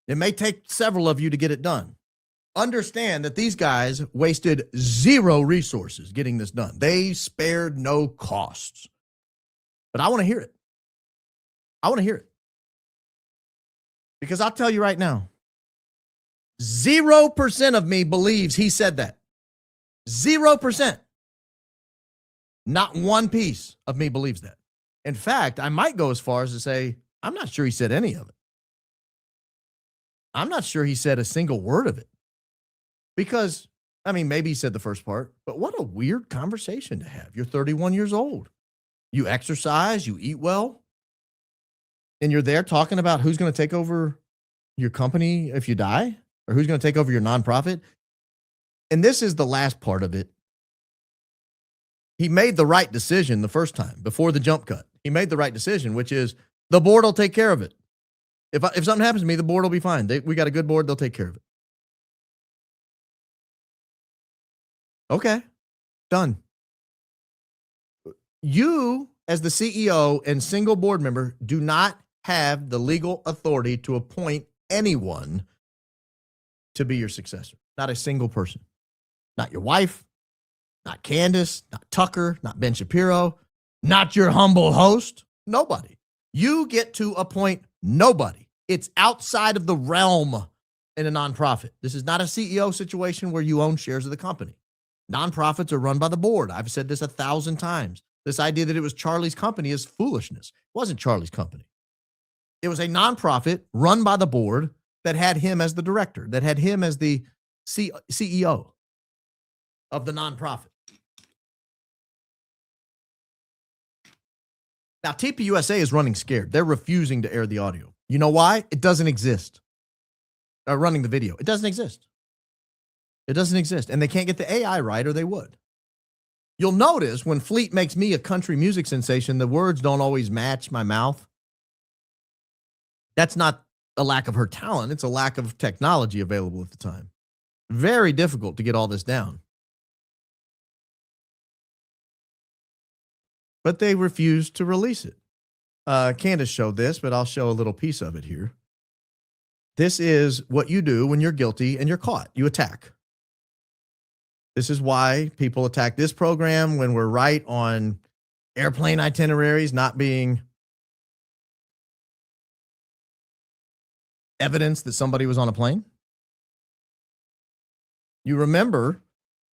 It may take several of you to get it done. Understand that these guys wasted 0 resources getting this done. They spared no costs. But I want to hear it. I want to hear it. Because I'll tell you right now, 0% of me believes he said that. 0%. Not one piece of me believes that. In fact, I might go as far as to say, I'm not sure he said any of it. I'm not sure he said a single word of it. Because, I mean, maybe he said the first part, but what a weird conversation to have. You're 31 years old. You exercise, you eat well, and you're there talking about who's going to take over your company if you die, or who's going to take over your nonprofit. And this is the last part of it. He made the right decision the first time, before the jump cut. He made the right decision, which is the board will take care of it. If something happens to me, the board will be fine. We got a good board. They'll take care of it. Okay. Done. You, as the CEO and single board member, do not have the legal authority to appoint anyone to be your successor. Not a single person. Not your wife, not Candace, not Tucker, not Ben Shapiro, not your humble host. Nobody. You get to appoint nobody. It's outside of the realm in a nonprofit. This is not a CEO situation where you own shares of the company. Nonprofits are run by the board. I've said this 1,000 times. This idea that it was Charlie's company is foolishness. It wasn't Charlie's company. It was a nonprofit run by the board that had him as the director, that had him as the CEO of the nonprofit. Now, TPUSA is running scared. They're refusing to air the audio. You know why? It doesn't exist. Running the video. It doesn't exist. It doesn't exist. And they can't get the AI right, or they would. You'll notice when Fleet makes me a country music sensation, the words don't always match my mouth. That's not a lack of her talent. It's a lack of technology available at the time. Very difficult to get all this down. But they refused to release it. Candace showed this, but I'll show a little piece of it here. This is what you do when you're guilty and you're caught. You attack. This is why people attack this program when we're right on airplane itineraries not being evidence that somebody was on a plane. You remember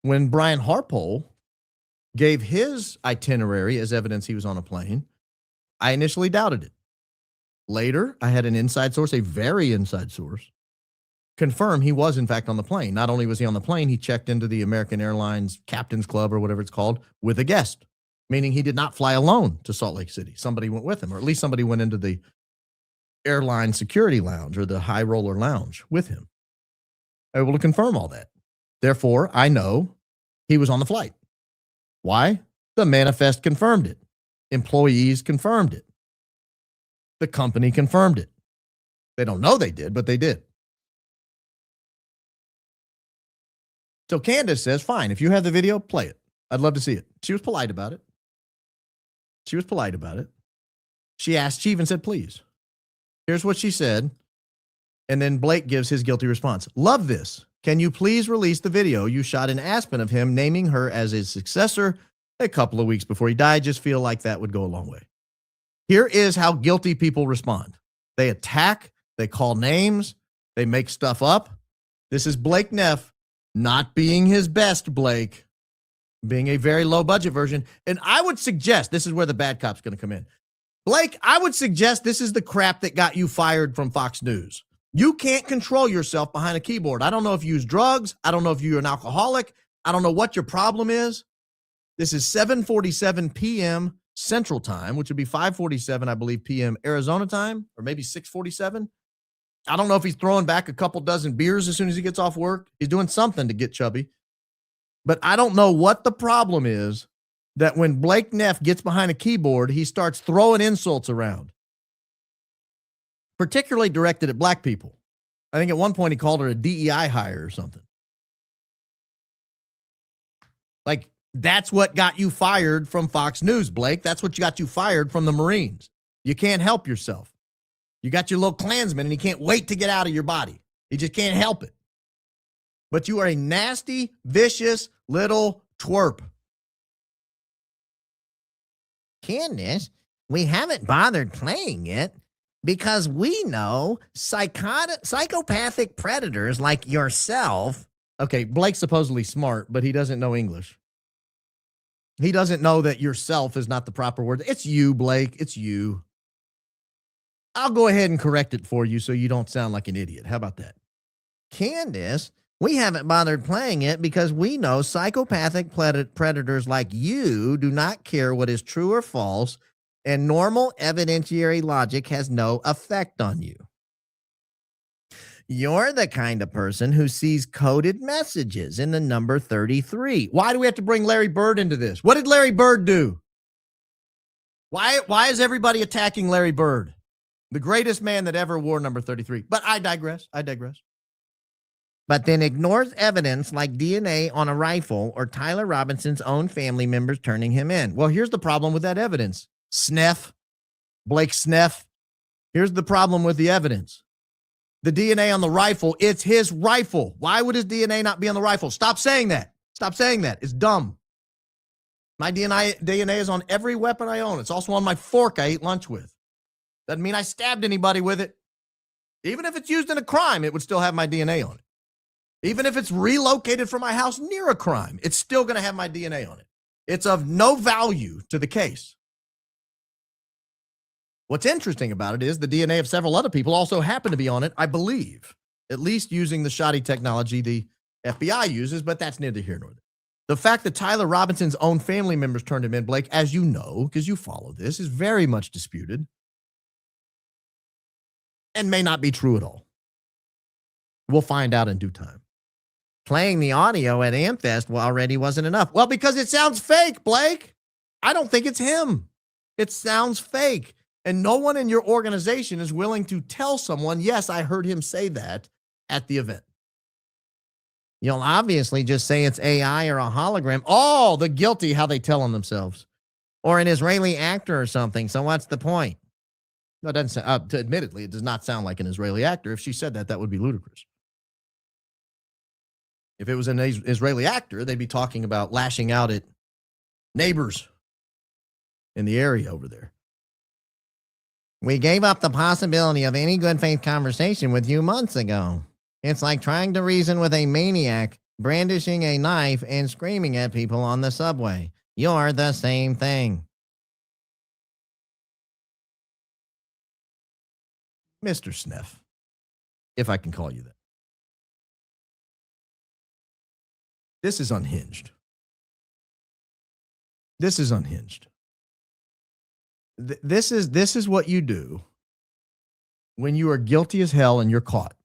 when Brian Harpole gave his itinerary as evidence he was on a plane, I initially doubted it. Later, I had an inside source, a very inside source, confirm he was in fact on the plane. Not only was he on the plane, he checked into the American Airlines Captain's Club or whatever it's called with a guest, meaning he did not fly alone to Salt Lake City. Somebody went with him, or at least somebody went into the airline security lounge or the high roller lounge with him. Able to confirm all that. Therefore, I know he was on the flight. Why? The manifest confirmed it. Employees confirmed it. The company confirmed it. They don't know they did, but they did. So Candace says, fine, if you have the video, play it. I'd love to see it. She was polite about it. She even said, please. Here's what she said. And then Blake gives his guilty response. Love this. Can you please release the video you shot in Aspen of him naming her as his successor a couple of weeks before he died? Just feel like that would go a long way. Here is how guilty people respond. They attack, they call names, they make stuff up. This is Blake Neff not being his best Blake, being a very low budget version. And I would suggest, this is where the bad cop's going to come in. Blake, I would suggest this is the crap that got you fired from Fox News. You can't control yourself behind a keyboard. I don't know if you use drugs. I don't know if you're an alcoholic. I don't know what your problem is. This is 7:47 p.m. Central Time, which would be 5:47, I believe, p.m. Arizona time, or maybe 6:47. I don't know if he's throwing back a couple dozen beers as soon as he gets off work. He's doing something to get chubby. But I don't know what the problem is that when Blake Neff gets behind a keyboard, he starts throwing insults around, particularly directed at black people. I think at one point he called her a DEI hire or something. Like, that's what got you fired from Fox News, Blake. That's what got you fired from the Marines. You can't help yourself. You got your little Klansman and he can't wait to get out of your body. He just can't help it. But you are a nasty, vicious little twerp. Candace, we haven't bothered playing it because we know psychopathic predators like yourself. Okay, Blake's supposedly smart, but he doesn't know English. He doesn't know that yourself is not the proper word. It's you, Blake. It's you. I'll go ahead and correct it for you so you don't sound like an idiot. How about that? Candace, we haven't bothered playing it because we know psychopathic predators like you do not care what is true or false, and normal evidentiary logic has no effect on you. You're the kind of person who sees coded messages in the number 33. Why do we have to bring Larry Bird into this? What did Larry Bird do? Why is everybody attacking Larry Bird? The greatest man that ever wore number 33. But I digress. But then ignores evidence like DNA on a rifle or Tyler Robinson's own family members turning him in. Well, here's the problem with that evidence. Blake Sneff. Here's the problem with the evidence. The DNA on the rifle, it's his rifle. Why would his DNA not be on the rifle? Stop saying that. It's dumb. My DNA is on every weapon I own. It's also on my fork I eat lunch with. Doesn't mean I stabbed anybody with it. Even if it's used in a crime, it would still have my DNA on it. Even if it's relocated from my house near a crime, it's still going to have my DNA on it. It's of no value to the case. What's interesting about it is the DNA of several other people also happen to be on it, I believe, at least using the shoddy technology the FBI uses, but that's neither here nor there. The fact that Tyler Robinson's own family members turned him in, Blake, as you know, because you follow this, is very much disputed and may not be true at all. We'll find out in due time. Playing the audio at Amfest already wasn't enough. Well, because it sounds fake, Blake. I don't think it's him. It sounds fake. And no one in your organization is willing to tell someone, yes, I heard him say that at the event. You'll obviously just say it's AI or a hologram. Oh, the guilty, how they tell on themselves. Or an Israeli actor or something. So what's the point? No, it doesn't sound, admittedly, it does not sound like an Israeli actor. If she said that, that would be ludicrous. If it was an Israeli actor, they'd be talking about lashing out at neighbors in the area over there. We gave up the possibility of any good faith conversation with you months ago. It's like trying to reason with a maniac, brandishing a knife and screaming at people on the subway. You're the same thing. Mr. Sneff, if I can call you that. This is unhinged. This is unhinged. This is what you do when you are guilty as hell and you're caught.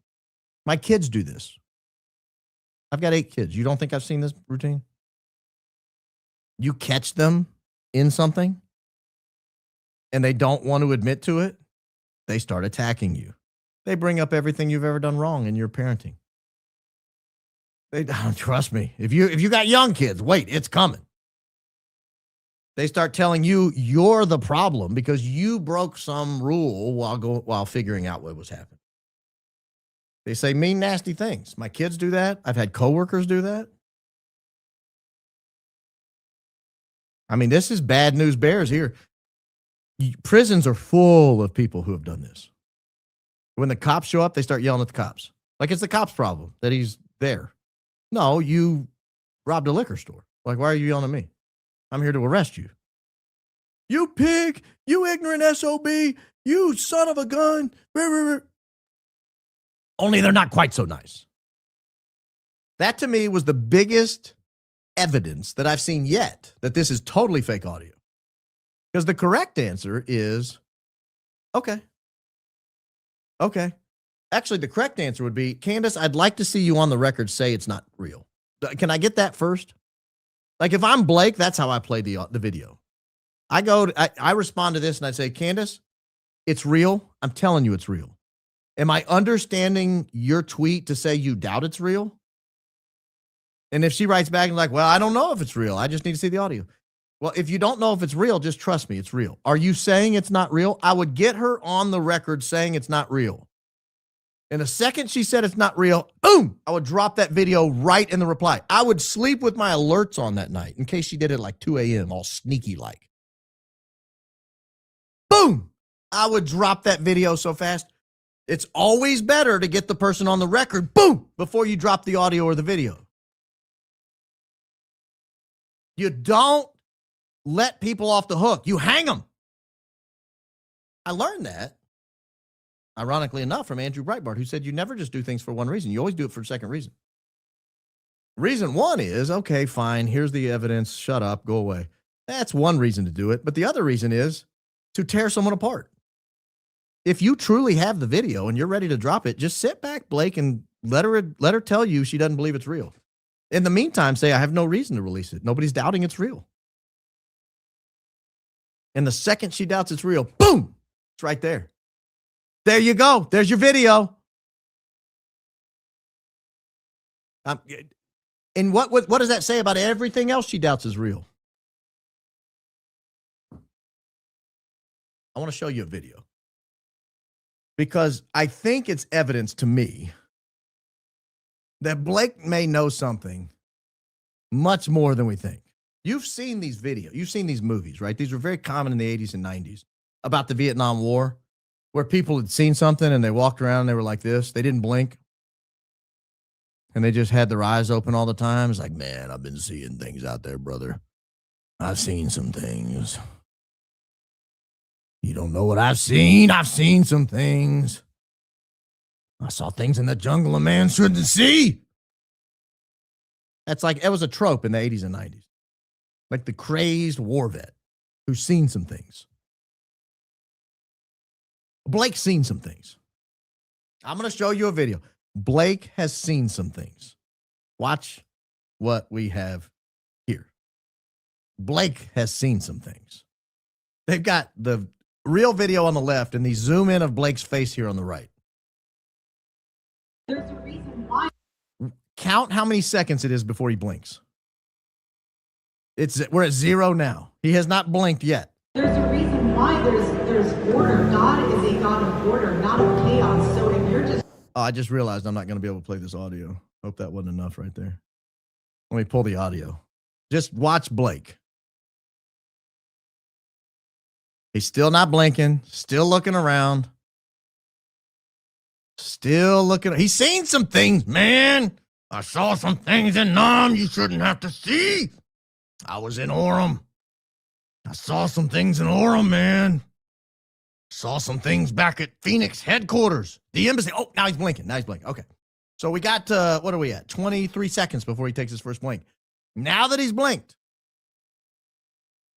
My kids do this. I've got 8 kids. You don't think I've seen this routine? You catch them in something and they don't want to admit to it, they start attacking you. They bring up everything you've ever done wrong in your parenting. They don't trust me. If you got young kids, wait, it's coming. They start telling you you're the problem because you broke some rule while figuring out what was happening. They say mean, nasty things. My kids do that. I've had coworkers do that. I mean, this is bad news bears here. Prisons are full of people who have done this. When the cops show up, they start yelling at the cops. Like it's the cops' problem that he's there. No, you robbed a liquor store. Like, why are you yelling at me? I'm here to arrest you. You pig, you ignorant SOB, you son of a gun. Only they're not quite so nice. That to me was the biggest evidence that I've seen yet that this is totally fake audio. Because the correct answer is, okay. Okay. Actually, the correct answer would be, Candace, I'd like to see you on the record say it's not real. Can I get that first? Like if I'm Blake, that's how I play the video. I respond to this and I say, Candace, it's real. I'm telling you it's real. Am I understanding your tweet to say you doubt it's real? And if she writes back and like, well, I don't know if it's real. I just need to see the audio. Well, if you don't know if it's real, just trust me, it's real. Are you saying it's not real? I would get her on the record saying it's not real. And the second she said it's not real, boom, I would drop that video right in the reply. I would sleep with my alerts on that night in case she did it like 2 a.m., all sneaky like. Boom, I would drop that video so fast. It's always better to get the person on the record, boom, before you drop the audio or the video. You don't let people off the hook. You hang them. I learned that, ironically enough, from Andrew Breitbart, who said you never just do things for one reason. You always do it for a second reason. Reason one is, okay, fine, here's the evidence, shut up, go away. That's one reason to do it. But the other reason is to tear someone apart. If you truly have the video and you're ready to drop it, just sit back, Blake, and let her tell you she doesn't believe it's real. In the meantime, say, I have no reason to release it. Nobody's doubting it's real. And the second she doubts it's real, boom, it's right there. There you go. There's your video. And what does that say about everything else she doubts is real? I want to show you a video because I think it's evidence to me that Blake may know something much more than we think. You've seen these videos. You've seen these movies, right? These were very common in the 80s and 90s about the Vietnam War, where people had seen something and they walked around and they were like this. They didn't blink. And they just had their eyes open all the time. It's like, man, I've been seeing things out there, brother. I've seen some things. You don't know what I've seen. I've seen some things. I saw things in the jungle a man shouldn't see. That's like, it was a trope in the 80s and 90s. Like the crazed war vet who's seen some things. Blake's seen some things. I'm going to show you a video. Blake has seen some things. Watch what we have here. Blake has seen some things. They've got the real video on the left and the zoom in of Blake's face here on the right. There's a reason why. Count how many seconds it is before he blinks. We're at 0 now. He has not blinked yet. There's a reason why there's order. God is a God of order, not of chaos. So if you're just... Oh, I just realized I'm not going to be able to play this audio. Hope that wasn't enough right there. Let me pull the audio. Just watch Blake. He's still not blinking, still looking around. Still looking. He's seen some things, man. I saw some things in Nam you shouldn't have to see. I was in Orem. I saw some things in Orem, man. Saw some things back at Phoenix headquarters. The embassy. Oh, now he's blinking. Now he's blinking. Okay. So we got, what are we at? 23 seconds before he takes his first blink. Now that he's blinked,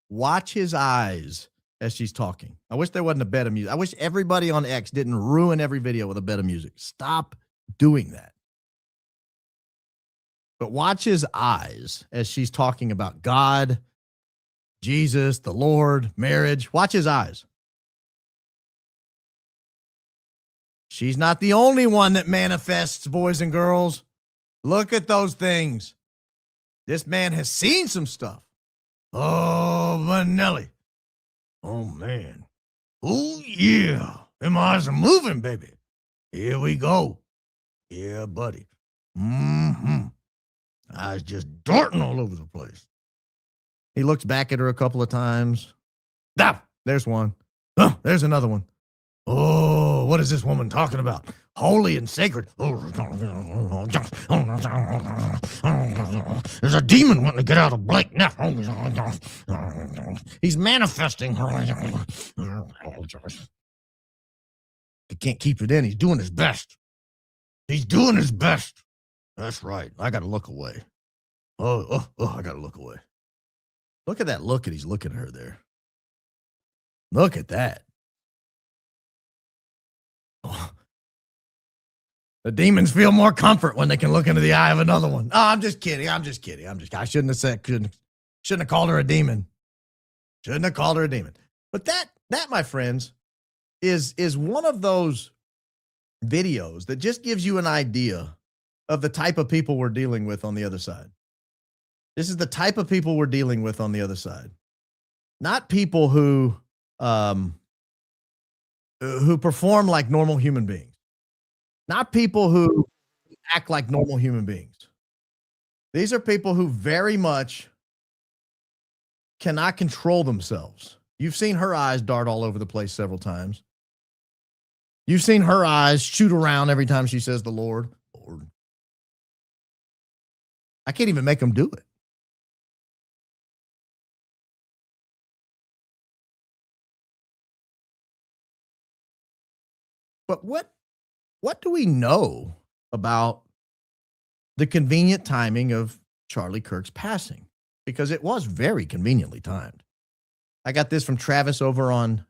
watch his eyes as she's talking. I wish there wasn't a bed of music. I wish everybody on X didn't ruin every video with a bed of music. Stop doing that. But watch his eyes as she's talking about God, Jesus, the Lord, marriage. Watch his eyes. She's not the only one that manifests, boys and girls. Look at those things. This man has seen some stuff. Oh, Vanelli. Oh, man. Oh, yeah. Them eyes are moving, baby. Here we go. Yeah, buddy. Mm-hmm. Eyes just darting all over the place. He looks back at her a couple of times. Ah, there's one. Oh, there's another one. Oh, what is this woman talking about? Holy and sacred. There's a demon wanting to get out of Blake Neff. He's manifesting her. He can't keep it in. He's doing his best. He's doing his best. That's right. I got to look away. Oh, I got to look away. Look at that look that he's looking at her there. Look at that. Oh. The demons feel more comfort when they can look into the eye of another one. Oh, I'm just kidding. I shouldn't have said, shouldn't have called her a demon. Shouldn't have called her a demon. But that, my friends, is one of those videos that just gives you an idea of the type of people we're dealing with on the other side. This is the type of people we're dealing with on the other side. Not people who perform like normal human beings. Not people who act like normal human beings. These are people who very much cannot control themselves. You've seen her eyes dart all over the place several times. You've seen her eyes shoot around every time she says the Lord. Lord. I can't even make them do it. But what do we know about the convenient timing of Charlie Kirk's passing? Because it was very conveniently timed. I got this from Travis over on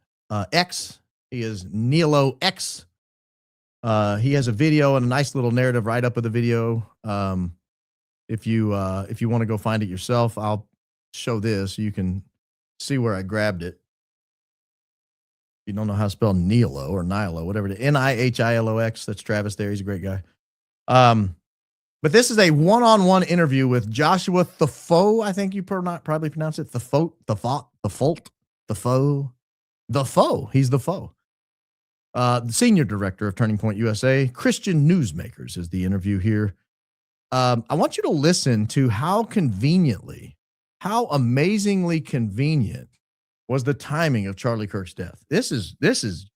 X. He is Nilo X. He has a video and a nice little narrative right up with the video. If you want to go find it yourself, I'll show this. You can see where I grabbed it. You don't know how to spell Nilo or Nilo, whatever it is. Nihilox. That's Travis there. He's a great guy. But this is a one-on-one interview with Joshua Thafo. I think you probably pronounce it Thafo. He's the foe. The senior director of Turning Point USA, Christian Newsmakers, is the interview here. I want you to listen to how amazingly convenient was the timing of Charlie Kirk's death. This is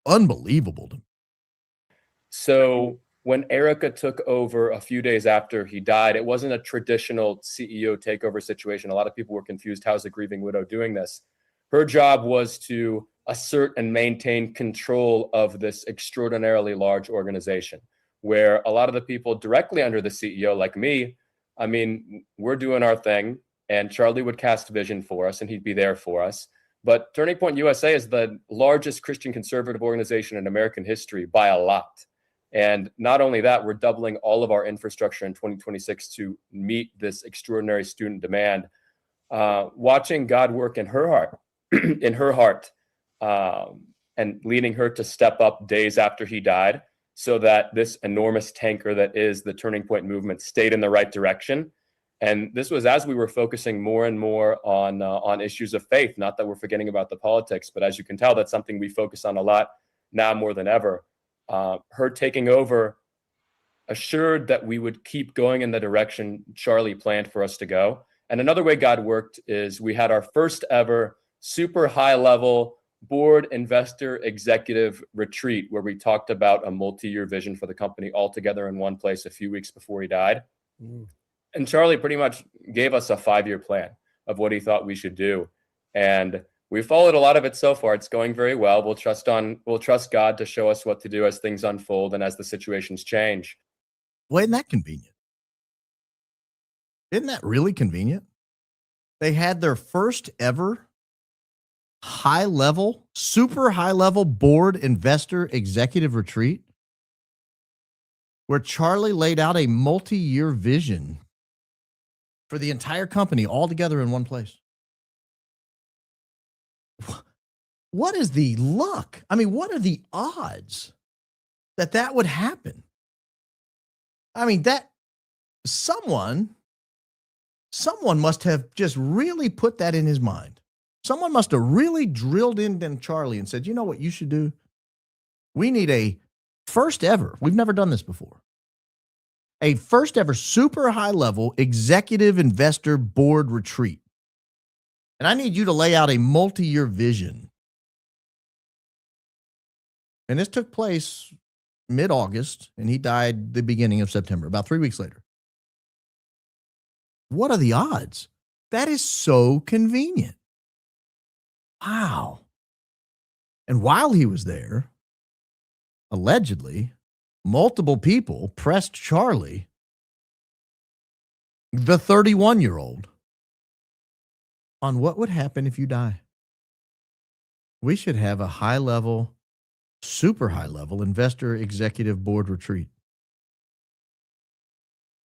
unbelievable to me. So when Erika took over a few days after he died, it wasn't a traditional CEO takeover situation. A lot of people were confused. How's a grieving widow doing this? Her job was to assert and maintain control of this extraordinarily large organization, where a lot of the people directly under the CEO, like me, I mean, we're doing our thing, and Charlie would cast vision for us, and he'd be there for us. But Turning Point USA is the largest Christian conservative organization in American history by a lot. And not only that, we're doubling all of our infrastructure in 2026 to meet this extraordinary student demand. Watching God work in her heart, and leading her to step up days after he died, so that this enormous tanker that is the Turning Point movement stayed in the right direction. And this was as we were focusing more and more on issues of faith. Not that we're forgetting about the politics, but as you can tell, that's something we focus on a lot now more than ever. Her taking over assured that we would keep going in the direction Charlie planned for us to go. And another way God worked is we had our first ever super high level board investor executive retreat where we talked about a multi-year vision for the company all together in one place a few weeks before he died. And Charlie pretty much gave us a 5-year plan of what he thought we should do. And we followed a lot of it so far. It's going very well. We'll trust God to show us what to do as things unfold and as the situations change. Well, isn't that convenient? Isn't that really convenient? They had their first ever super high level board investor executive retreat where Charlie laid out a multi-year vision for the entire company all together in one place. What is the luck? I mean, what are the odds that would happen? I mean, that someone must have just really put that in his mind. Someone must have really drilled into Charlie and said, you know what you should do? We need a first ever, we've never done this before, a first ever super high level executive investor board retreat. And I need you to lay out a multi-year vision. And this took place mid-August, and he died the beginning of September, about 3 weeks later. What are the odds? That is so convenient. Wow. And while he was there, allegedly, multiple people pressed Charlie, the 31-year-old, on what would happen if you die. We should have a high-level, super high-level investor executive board retreat.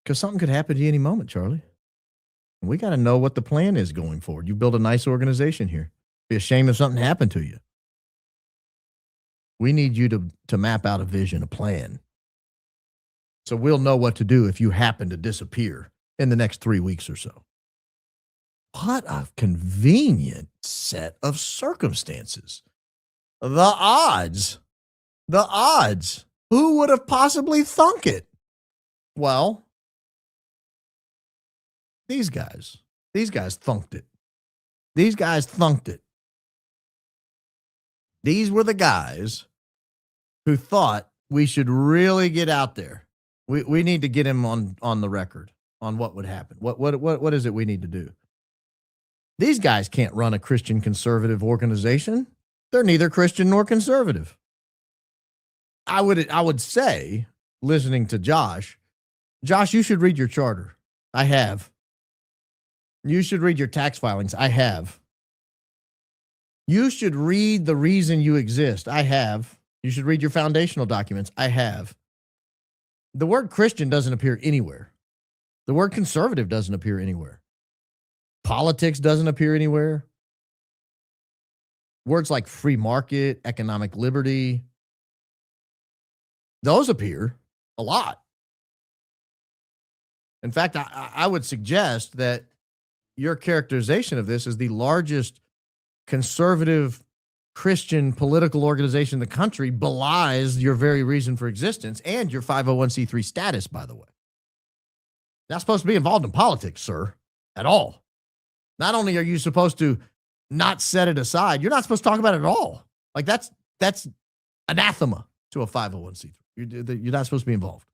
Because something could happen to you any moment, Charlie. And we got to know what the plan is going forward. You build a nice organization here. Be a shame if something happened to you. We need you to map out a vision, a plan. So we'll know what to do if you happen to disappear in the next 3 weeks or so. What a convenient set of circumstances. The odds. Who would have possibly thunk it? Well, these guys thunked it. These were the guys who thought we should really get out there. We need to get him on the record on what would happen. What is it we need to do? These guys can't run a Christian conservative organization. They're neither Christian nor conservative. I would say, listening to Josh, you should read your charter. I have. You should read your tax filings. I have. You should read the reason you exist. I have. You should read your foundational documents. I have. The word Christian doesn't appear anywhere. The word conservative doesn't appear anywhere. Politics doesn't appear anywhere. words like free market, economic liberty, those appear a lot. In fact, I would suggest that your characterization of this as the largest conservative Christian political organization in the country belies your very reason for existence and your 501c3 status, by the way. Not supposed to be involved in politics, sir, at all. Not only are you supposed to not set it aside, you're not supposed to talk about it at all. Like that's anathema to a 501c3. You're not supposed to be involved.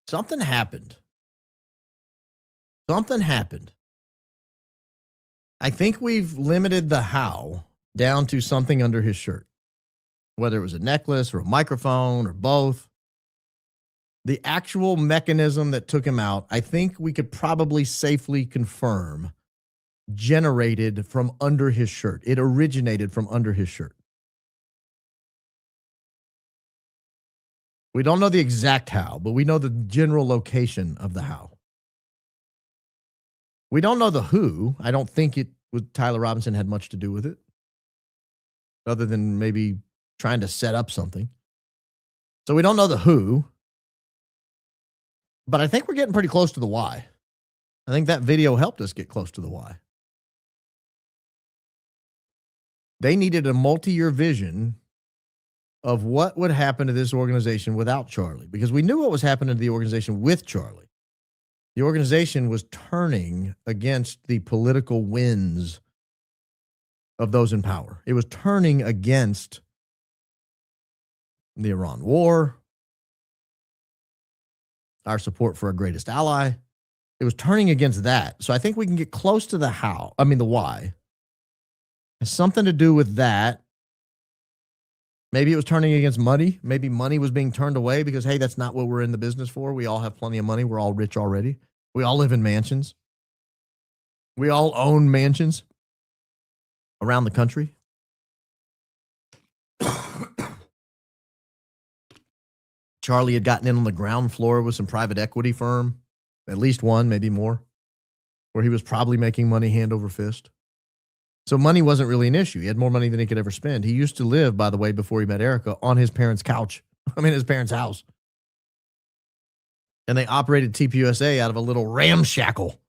Something happened. Something happened. I think we've limited the how down to something under his shirt, whether it was a necklace or a microphone or both. The actual mechanism that took him out, I think we could probably safely confirm, generated from under his shirt. It originated from under his shirt. We don't know the exact how, but we know the general location of the how. We don't know the who. I don't think it with Tyler Robinson had much to do with it, other than maybe trying to set up something. So we don't know the who, but I think we're getting pretty close to the why. I think that video helped us get close to the why. They needed a multi-year vision of what would happen to this organization without Charlie, because we knew what was happening to the organization with Charlie. The organization was turning against the political winds of those in power. It was turning against the Iran war, our support for our greatest ally. It was turning against that. So I think we can get close to the why. It has something to do with that. Maybe it was turning against money. Maybe money was being turned away because, hey, that's not what we're in the business for. We all have plenty of money. We're all rich already. We all live in mansions. We all own mansions around the country. Charlie had gotten in on the ground floor with some private equity firm, at least one, maybe more, where he was probably making money hand over fist. So money wasn't really an issue. He had more money than he could ever spend. He used to live, by the way, before he met Erika, on his parents' couch. His parents' house. And they operated TPUSA out of a little ramshackle.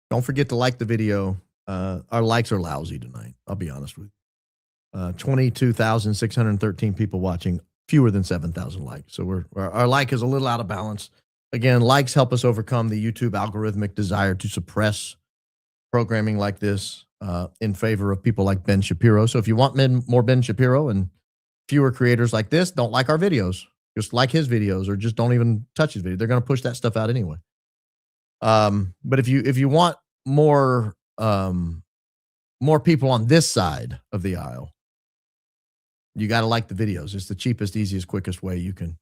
Don't forget to like the video. Our likes are lousy tonight. I'll be honest with you. 22,613 people watching. Fewer than 7,000 likes. So our like is a little out of balance. Again, likes help us overcome the YouTube algorithmic desire to suppress programming like this in favor of people like Ben Shapiro. So if you want more Ben Shapiro and fewer creators like this, don't like our videos. Just like his videos or just don't even touch his video. They're going to push that stuff out anyway. But if you want more people on this side of the aisle, you got to like the videos. It's the cheapest, easiest, quickest way you can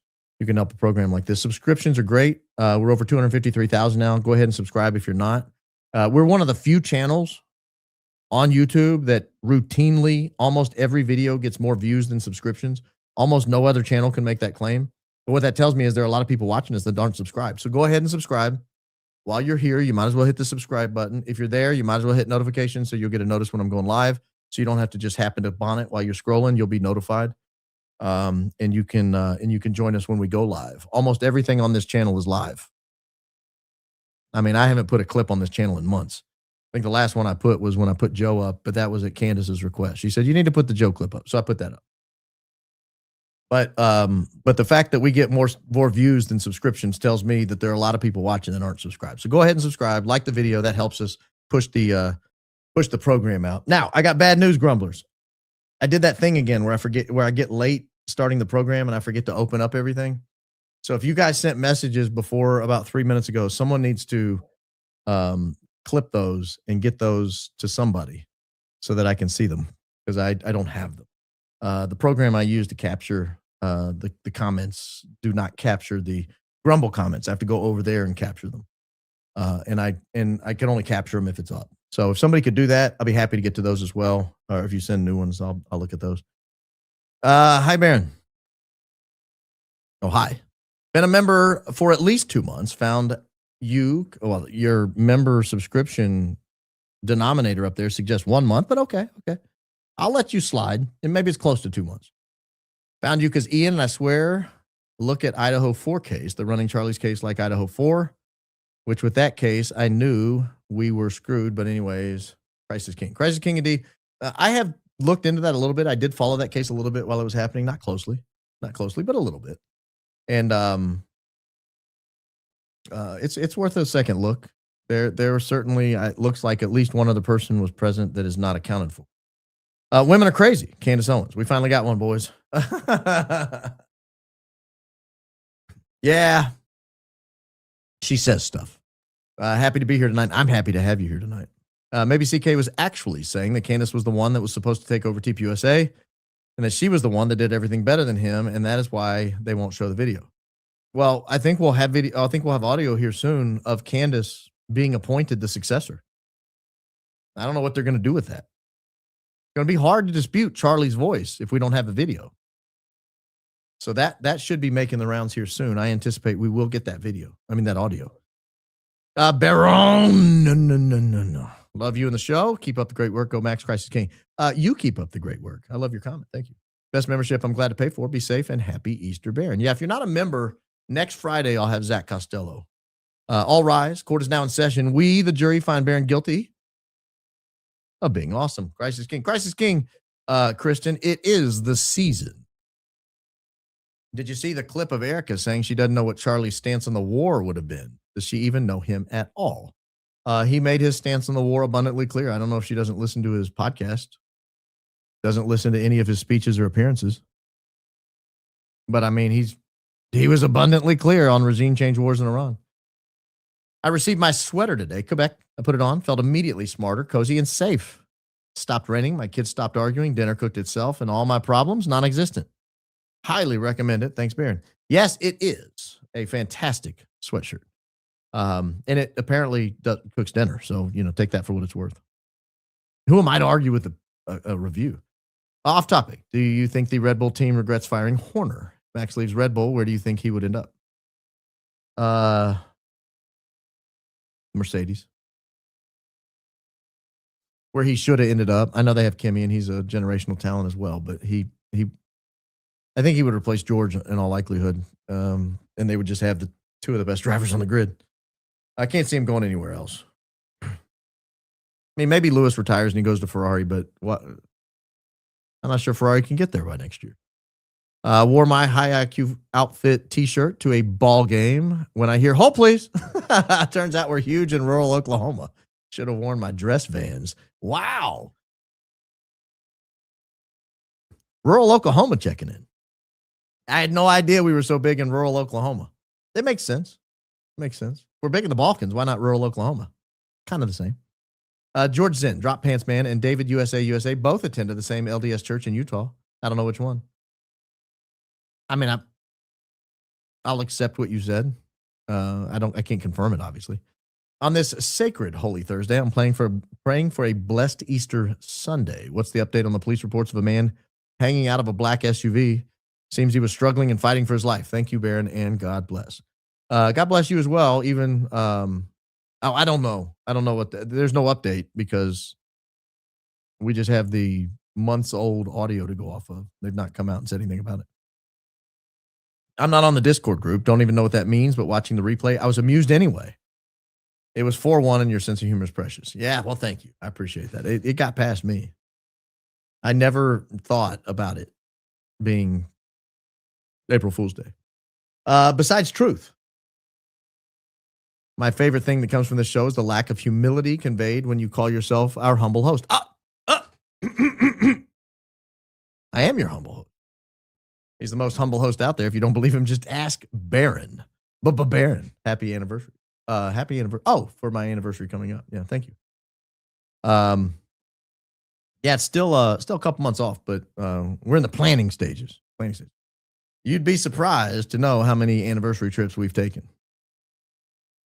help a program like this. Subscriptions are great. We're over 253,000 now. Go ahead and subscribe if you're not. We're one of the few channels on YouTube that routinely, almost every video gets more views than subscriptions. Almost no other channel can make that claim. But what that tells me is there are a lot of people watching us that aren't subscribed. So go ahead and subscribe. While you're here, you might as well hit the subscribe button. If you're there, you might as well hit notifications so you'll get a notice when I'm going live. So you don't have to just happen to on it while you're scrolling. You'll be notified, and you can join us when we go live. Almost everything on this channel is live. I haven't put a clip on this channel in months. I think the last one I put was when I put Joe up, but that was at Candace's request. She said you need to put the Joe clip up, so I put that up. But the fact that we get more views than subscriptions tells me that there are a lot of people watching that aren't subscribed. So go ahead and subscribe, like the video. That helps us push the program out. Now, I got bad news, grumblers. I did that thing again where I get late starting the program and I forget to open up everything. So if you guys sent messages before about 3 minutes ago, someone needs to clip those and get those to somebody so that I can see them because I don't have them. The program I use to capture the comments do not capture the grumble comments. I have to go over there and capture them. And I can only capture them if it's up. So if somebody could do that, I'll be happy to get to those as well. Or if you send new ones, I'll look at those. Hi, Baron. Oh, hi. Been a member for at least 2 months. Found your member subscription denominator up there suggests 1 month, but okay. I'll let you slide. And maybe it's close to 2 months. Found you because Ian, and I swear, look at Idaho 4 case, the running Charlie's case like Idaho 4, which with that case, I knew we were screwed. But anyways, Christ is King. Christ is King indeed. I have looked into that a little bit. I did follow that case a little bit while it was happening. Not closely, but a little bit. And it's worth a second look. There are certainly, it looks like at least one other person was present that is not accounted for. Women are crazy. Candace Owens. We finally got one, boys. Yeah. She says stuff. Happy to be here tonight. I'm happy to have you here tonight. Maybe CK was actually saying that Candace was the one that was supposed to take over TPUSA and that she was the one that did everything better than him, and that is why they won't show the video. Well, I think we'll have video. I think we'll have audio here soon of Candace being appointed the successor. I don't know what they're going to do with that. It's going to be hard to dispute Charlie's voice if we don't have the video. So that should be making the rounds here soon. I anticipate we will get that video. I mean, that audio. Baron, no. Love you in the show. Keep up the great work. Go Max, Christ is King. You keep up the great work. I love your comment. Thank you. Best membership I'm glad to pay for. Be safe and happy Easter, Baron. Yeah, if you're not a member, next Friday I'll have Zach Costello. All rise. Court is now in session. We, the jury, find Baron guilty of being awesome. Christ is King. Christ is King, Kristen. It is the season. Did you see the clip of Erika saying she doesn't know what Charlie's stance on the war would have been? Does she even know him at all? He made his stance on the war abundantly clear. I don't know if she doesn't listen to his podcast, doesn't listen to any of his speeches or appearances. But I mean, he was abundantly clear on regime change wars in Iran. I received my sweater today, Quebec. I put it on, felt immediately smarter, cozy, and safe. Stopped raining. My kids stopped arguing. Dinner cooked itself, and all my problems non-existent. Highly recommend it. Thanks, Baron. Yes, it is a fantastic sweatshirt. And it apparently cooks dinner. So, take that for what it's worth. Who am I to argue with a review? Off topic. Do you think the Red Bull team regrets firing Horner? Max leaves Red Bull. Where do you think he would end up? Mercedes. Where he should have ended up. I know they have Kimmy and he's a generational talent as well, but I think he would replace George in all likelihood. And they would just have the two of the best drivers on the grid. I can't see him going anywhere else. I mean, maybe Lewis retires and he goes to Ferrari, but I'm not sure Ferrari can get there by next year. Wore my high IQ outfit t-shirt to a ball game. When I hear, "Hold please." Turns out we're huge in rural Oklahoma. Should have worn my dress Vans. Wow. Rural Oklahoma checking in. I had no idea we were so big in rural Oklahoma. It makes sense. We're big in the Balkans. Why not rural Oklahoma? Kind of the same. George Zinn, Drop Pants Man, and David USA both attended the same LDS church in Utah. I don't know which one. I mean, I'll accept what you said. I can't confirm it, obviously. On this sacred Holy Thursday, I'm praying for a blessed Easter Sunday. What's the update on the police reports of a man hanging out of a black SUV? Seems he was struggling and fighting for his life. Thank you, Baron, and God bless. God bless you as well. Even, I don't know. There's no update because we just have the months old audio to go off of. They've not come out and said anything about it. I'm not on the Discord group. Don't even know what that means, but watching the replay, I was amused anyway. It was 4-1 and your sense of humor is precious. Yeah, well, thank you. I appreciate that. It got past me. I never thought about it being April Fool's Day. Besides truth, my favorite thing that comes from this show is the lack of humility conveyed when you call yourself our humble host. I am your humble host. He's the most humble host out there. If you don't believe him, just ask Baron. Baron, happy anniversary. Happy anniversary. Oh, for my anniversary coming up. Yeah, thank you. Yeah, it's still a couple months off, but we're in the planning stages. You'd be surprised to know how many anniversary trips we've taken.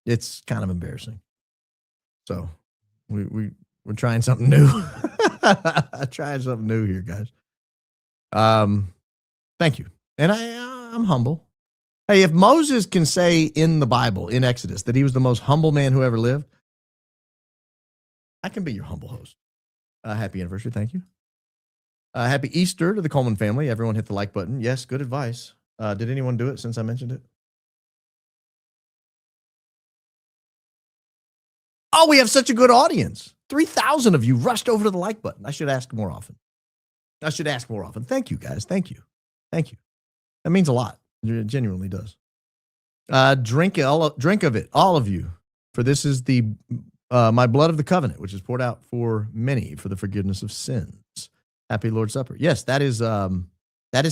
It's kind of embarrassing. So we We're trying something new. Trying something new here, guys. Thank you. And I'm humble. Hey, if Moses can say in the Bible, in Exodus, that he was the most humble man who ever lived, I can be your humble host. Happy anniversary. Thank you. Happy Easter to the Coleman family. Everyone hit the like button. Yes, good advice. Did anyone do it since I mentioned it? Oh, we have such a good audience. 3,000 of you rushed over to the like button. I should ask more often. Thank you, guys. Thank you. That means a lot. It genuinely does. Drink of it, all of you. For this is the my blood of the covenant, which is poured out for many for the forgiveness of sins. Happy Lord's Supper. Yes, that is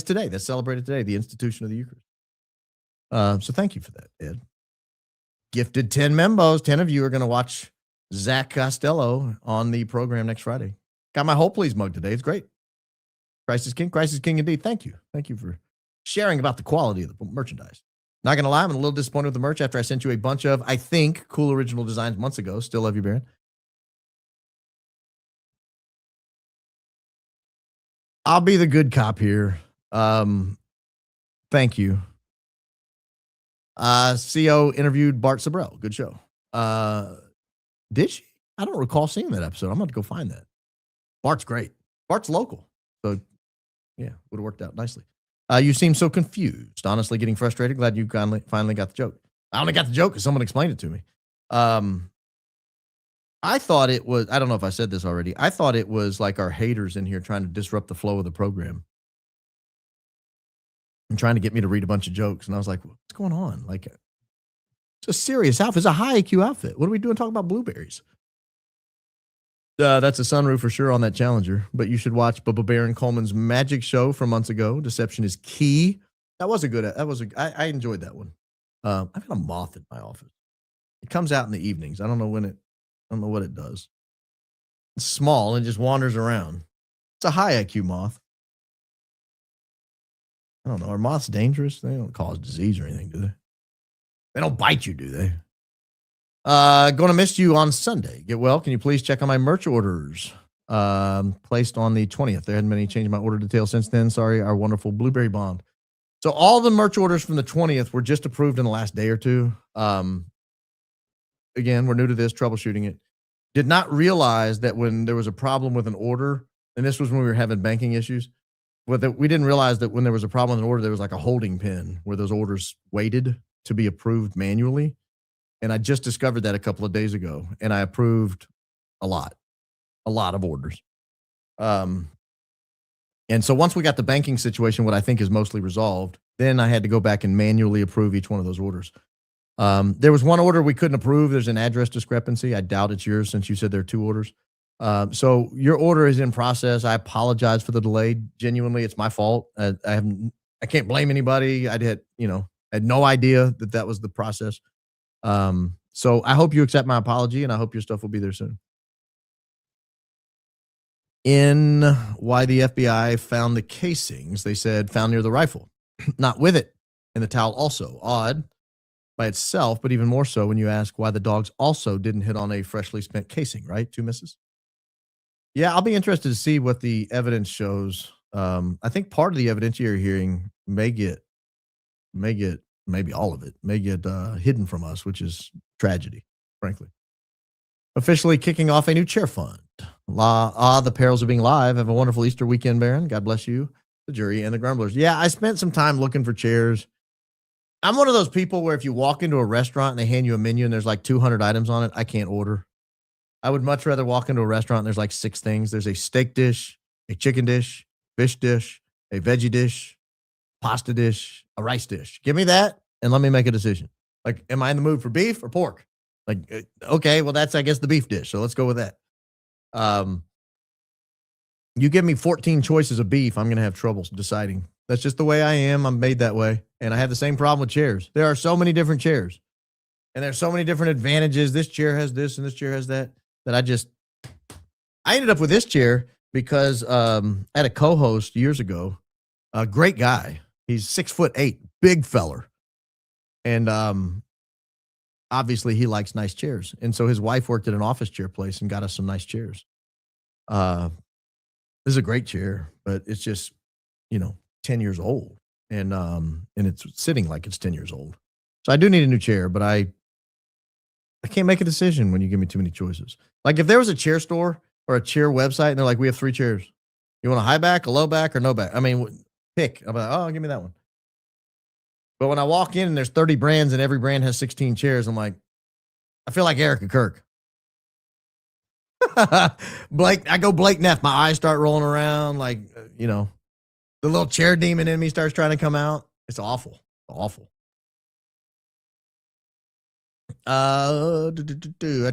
today. That's celebrated today, the institution of the Eucharist. So thank you for that, Ed. Gifted 10 membos. 10 of you are going to watch Zach Costello on the program next Friday. Got my Hope Please mug today. It's great. Christ is King. Christ is King indeed. Thank you. Thank you for sharing about the quality of the merchandise. Not going to lie, I'm a little disappointed with the merch after I sent you a bunch of, I think, cool original designs months ago. Still love you, Baron. I'll be the good cop here. Thank you. CO interviewed Bart Sabrell. Good show. Did she? I don't recall seeing that episode. I'm going to go find that. Bart's great. Bart's local. So, yeah, would have worked out nicely. You seem so confused. Honestly, getting frustrated. Glad you finally got the joke. I only got the joke because someone explained it to me. I thought it was, I don't know if I said this already. I thought it was like our haters in here trying to disrupt the flow of the program and trying to get me to read a bunch of jokes. And I was like, what's going on? Like, it's a serious outfit. It's a high IQ outfit. What are we doing talking about blueberries? That's a sunroof for sure on that Challenger, but you should watch Bubba Baron Coleman's magic show from months ago. Deception is Key. I enjoyed that one. I've got a moth in my office. It comes out in the evenings. I don't know what it does. It's small and just wanders around. It's a high IQ moth. I don't know. Are moths dangerous? They don't cause disease or anything, do they? They don't bite you, do they? Going to miss you on Sunday. Get well. Can you please check on my merch orders? Placed on the 20th. There hadn't been any change in my order details since then. Sorry, our wonderful blueberry bomb. So all the merch orders from the 20th were just approved in the last day or two. Again, we're new to this, troubleshooting it. Did not realize that when there was a problem with an order, and this was when we were having banking issues, we didn't realize that when there was a problem with an order, there was like a holding pen where those orders waited to be approved manually. And I just discovered that a couple of days ago, and I approved a lot of orders. And so once we got the banking situation, what I think is mostly resolved, then I had to go back and manually approve each one of those orders. There was one order we couldn't approve. There's an address discrepancy. I doubt it's yours since you said there are two orders. So your order is in process. I apologize for the delay. Genuinely, it's my fault. I can't blame anybody. I had no idea that was the process. So I hope you accept my apology, and I hope your stuff will be there soon. In why the FBI found the casings, they said found near the rifle, not with it, and the towel also. Odd by itself, but even more so when you ask why the dogs also didn't hit on a freshly spent casing, right? Two misses. Yeah, I'll be interested to see what the evidence shows. I think part of the evidence you're hearing maybe all of it may get hidden from us, which is tragedy, frankly. Officially kicking off a new chair fund. The perils of being live. Have a wonderful Easter weekend, Baron. God bless you, the jury, and the grumblers. Yeah, I spent some time looking for chairs. I'm one of those people where if you walk into a restaurant and they hand you a menu and there's like 200 items on it, I can't order. I would much rather walk into a restaurant and there's like 6 things. There's a steak dish, a chicken dish, fish dish, a veggie dish, pasta dish, a rice dish. Give me that and let me make a decision. Like, am I in the mood for beef or pork? Like, okay, well, that's, I guess, the beef dish. So let's go with that. You give me 14 choices of beef, I'm going to have trouble deciding. That's just the way I am. I'm made that way. And I have the same problem with chairs. There are so many different chairs. And there's so many different advantages. This chair has this and this chair has that. That I ended up with this chair because I had a co-host years ago, a great guy. He's 6'8", big feller. And obviously he likes nice chairs. And so his wife worked at an office chair place and got us some nice chairs. This is a great chair, but it's just, 10 years old. And it's sitting like it's 10 years old. So I do need a new chair, but I can't make a decision when you give me too many choices. Like if there was a chair store or a chair website and they're like, we have 3 chairs. You want a high back, a low back, or no back? I mean, pick. I'm like, oh, give me that one. But when I walk in and there's 30 brands and every brand has 16 chairs, I'm like, I feel like Erika Kirk. I go Blake Neff. My eyes start rolling around like, the little chair demon in me starts trying to come out. It's awful. Awful. I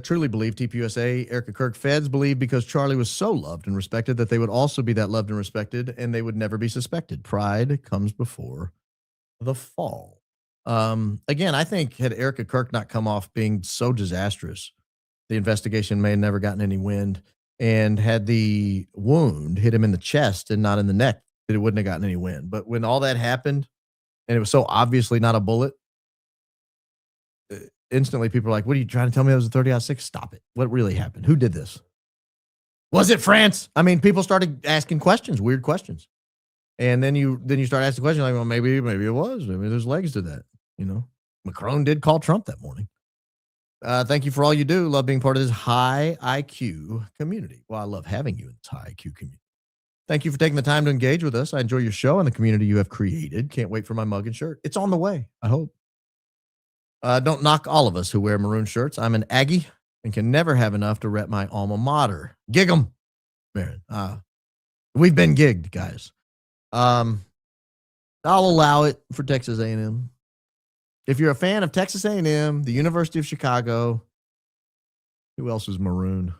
truly believe TPUSA, Erika Kirk feds believe because Charlie was so loved and respected that they would also be that loved and respected and they would never be suspected. Pride comes before the fall. Again, I think had Erika Kirk not come off being so disastrous, the investigation may have never gotten any wind, and had the wound hit him in the chest and not in the neck, it wouldn't have gotten any wind. But when all that happened and it was so obviously not a bullet, instantly people are like, what are you trying to tell me? It was a 30-06? Stop it. What really happened? Who did this? Was it France? I mean, people started asking questions, weird questions. And then you start asking questions like, well, maybe it was. Maybe there's legs to that. Macron did call Trump that morning. Thank you for all you do. Love being part of this high IQ community. Well, I love having you in this high IQ community. Thank you for taking the time to engage with us. I enjoy your show and the community you have created. Can't wait for my mug and shirt. It's on the way, I hope. Don't knock all of us who wear maroon shirts. I'm an Aggie and can never have enough to rep my alma mater. Gig 'em, Marin. We've been gigged, guys. I'll allow it for Texas A&M. If you're a fan of Texas A&M, the University of Chicago, who else is maroon?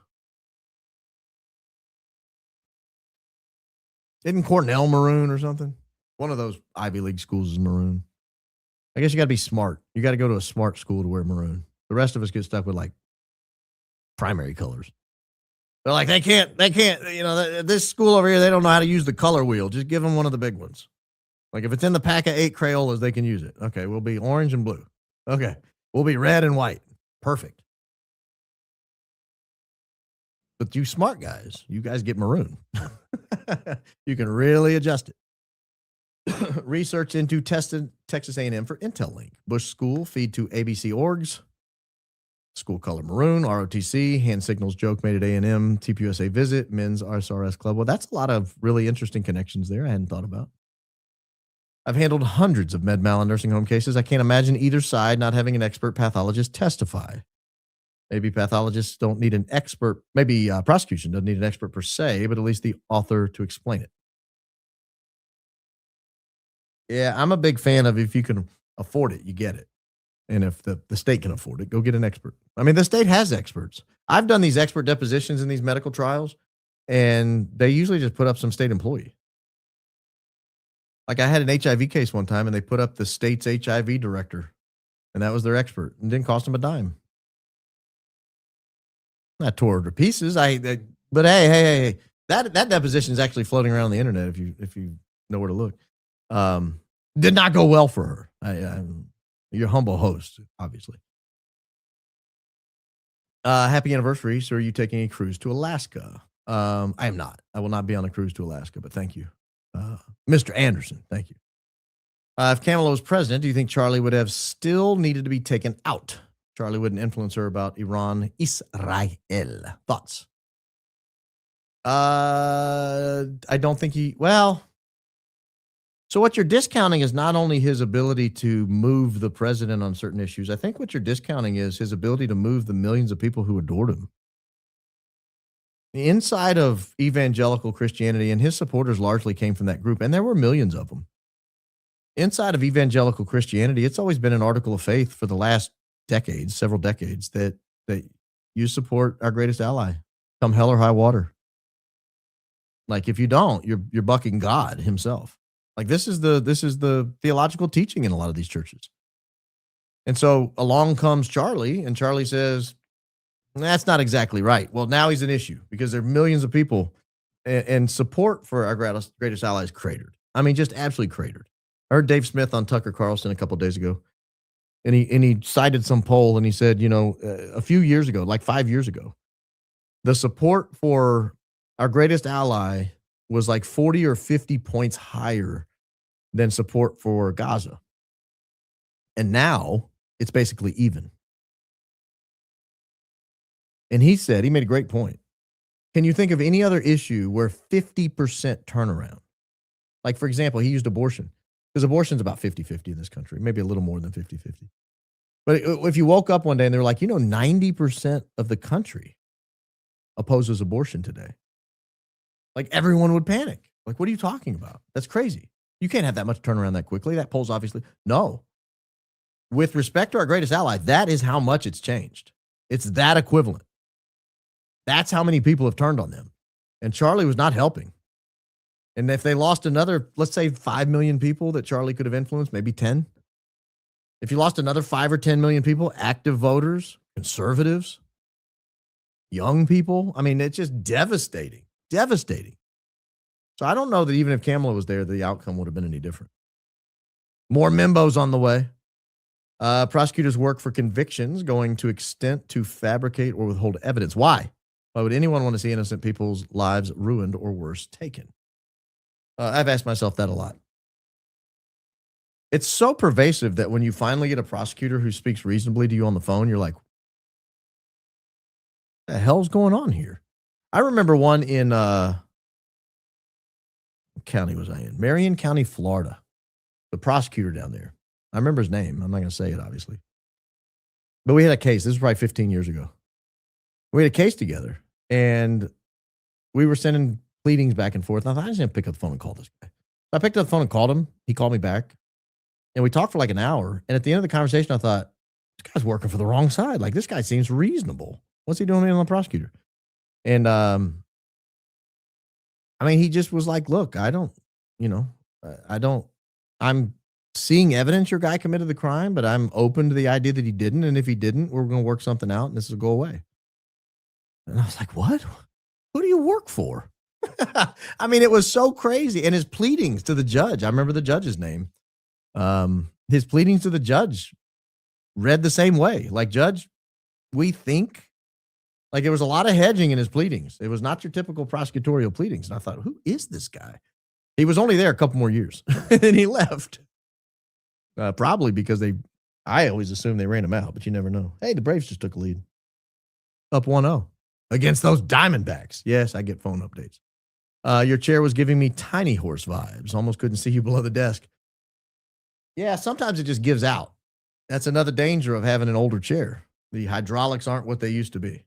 Isn't Cornell maroon or something? One of those Ivy League schools is maroon. I guess you got to be smart. You got to go to a smart school to wear maroon. The rest of us get stuck with like primary colors. They're like, they can't, this school over here, they don't know how to use the color wheel. Just give them one of the big ones. Like if it's in the pack of 8 Crayolas, they can use it. Okay, we'll be orange and blue. Okay, we'll be red and white. Perfect. But you smart guys, you guys get maroon. You can really adjust it. Research into tested Texas A&M for Intel Link. Bush School, feed to ABC orgs. School color maroon, ROTC, hand signals joke made at A&M, TPUSA visit, men's RSRS club. Well, that's a lot of really interesting connections there I hadn't thought about. I've handled hundreds of med mal and nursing home cases. I can't imagine either side not having an expert pathologist testify. Maybe pathologists don't need an expert. Maybe prosecution doesn't need an expert per se, but at least the author to explain it. Yeah, I'm a big fan of if you can afford it, you get it. And if the state can afford it, go get an expert. I mean, the state has experts. I've done these expert depositions in these medical trials, and they usually just put up some state employee. Like I had an HIV case one time, and they put up the state's HIV director, and that was their expert. It didn't cost them a dime. I tore her to pieces. But hey, that deposition is actually floating around the internet if you know where to look. Did not go well for her. Your humble host, obviously. Happy anniversary. So are you taking a cruise to Alaska? I am not. I will not be on a cruise to Alaska, but thank you. Mr. Anderson, thank you. If Kamala was president, do you think Charlie would have still needed to be taken out? Charlie wouldn't influence her about Iran, Israel. Thoughts? I don't think so what you're discounting is not only his ability to move the president on certain issues. I think what you're discounting is his ability to move the millions of people who adored him. Inside of evangelical Christianity, and his supporters largely came from that group, and there were millions of them. Inside of evangelical Christianity, it's always been an article of faith for the last decades, several decades, that you support our greatest ally, come hell or high water. Like if you don't, you're bucking God himself. Like this is the theological teaching in a lot of these churches. And so along comes Charlie, and Charlie says, that's not exactly right. Well, now he's an issue because there are millions of people, and support for our greatest ally is cratered. I mean, just absolutely cratered. I heard Dave Smith on Tucker Carlson a couple of days ago, And he cited some poll and he said, a few years ago, like 5 years ago, the support for our greatest ally was like 40 or 50 points higher than support for Gaza. And now it's basically even. And he made a great point. Can you think of any other issue where 50% turnaround? Like, for example, he used abortion. Because abortion's about 50-50 in this country, maybe a little more than 50-50. But if you woke up one day and they're like, 90% of the country opposes abortion today, like everyone would panic. Like, what are you talking about? That's crazy. You can't have that much turnaround that quickly. That poll's obviously, no. With respect to our greatest ally, that is how much it's changed. It's that equivalent. That's how many people have turned on them. And Charlie was not helping. And if they lost another, let's say 5 million people that Charlie could have influenced, maybe 10. If you lost another 5 or 10 million people, active voters, conservatives, young people, I mean, it's just devastating, devastating. So I don't know that even if Kamala was there, the outcome would have been any different. More Membos on the way. Prosecutors work for convictions going to extent to fabricate or withhold evidence. Why? Why would anyone want to see innocent people's lives ruined or worse, taken? I've asked myself that a lot. It's so pervasive that when you finally get a prosecutor who speaks reasonably to you on the phone, you're like, what the hell's going on here? I remember one in, what county was I in? Marion County, Florida. The prosecutor down there. I remember his name. I'm not going to say it, obviously. But we had a case. This was probably 15 years ago. We had a case together, and we were sending pleadings back and forth. I thought, I just didn't pick up the phone and call this guy. So I picked up the phone and called him. He called me back, and we talked for like an hour. And at the end of the conversation, I thought, this guy's working for the wrong side. Like, this guy seems reasonable. What's he doing on the prosecutor? And, I mean, he just was like, look, I'm seeing evidence your guy committed the crime, but I'm open to the idea that he didn't. And if he didn't, we're going to work something out and this will go away. And I was like, what? Who do you work for? I mean, it was so crazy. And his pleadings to the judge, I remember the judge's name. His pleadings to the judge read the same way. Like, Judge, we think, like, there was a lot of hedging in his pleadings. It was not your typical prosecutorial pleadings. And I thought, who is this guy? He was only there a couple more years and he left. Probably because I always assumed they ran him out, but you never know. Hey, the Braves just took a lead. Up 1-0 against those Diamondbacks. Yes, I get phone updates. Your chair was giving me tiny horse vibes. Almost couldn't see you below the desk. Yeah, sometimes it just gives out. That's another danger of having an older chair. The hydraulics aren't what they used to be,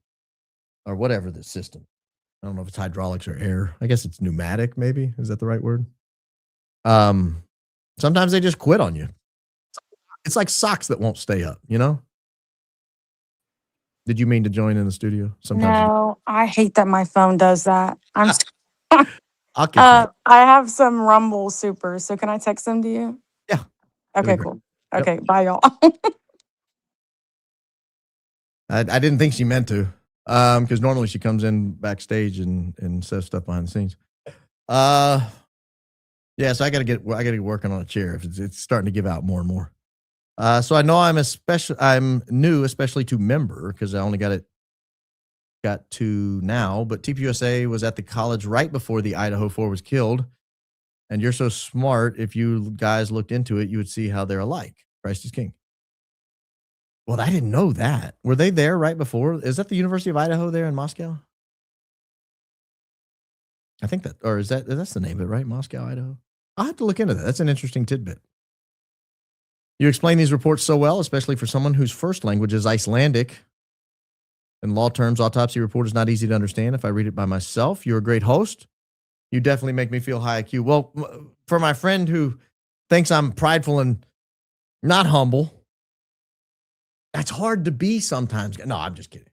or whatever the system. I don't know if it's hydraulics or air. I guess it's pneumatic, maybe. Is that the right word? Sometimes they just quit on you. It's like socks that won't stay up, you know? Did you mean to join in the studio? Sometimes No, I hate that my phone does that. I'll get you. I have some Rumble Supers, so can I text them to you? Yeah. Okay, That'd be cool. Yep. Okay, bye, y'all. I didn't think she meant to, because normally she comes in backstage and says stuff behind the scenes. Yeah, so I gotta get working on a chair if it's starting to give out more and more. So I know I'm new, especially to member, because I only got to now. But TPUSA was at the college right before the Idaho 4 was killed, and you're so smart. If you guys looked into it, you would see how they're alike. Christ is King. Well, I didn't know that. Were they there right before? Is that the University of Idaho there in Moscow? I think that, or that's the name of it, right? Moscow, Idaho. I'll have to look into that. That's an interesting tidbit. You explain these reports so well, especially for someone whose first language is Icelandic. In law terms, Autopsy report is not easy to understand if I read it by myself. You're a great host. You definitely make me feel high IQ. Well, for my friend who thinks I'm prideful and not humble, that's hard to be sometimes. No, I'm just kidding.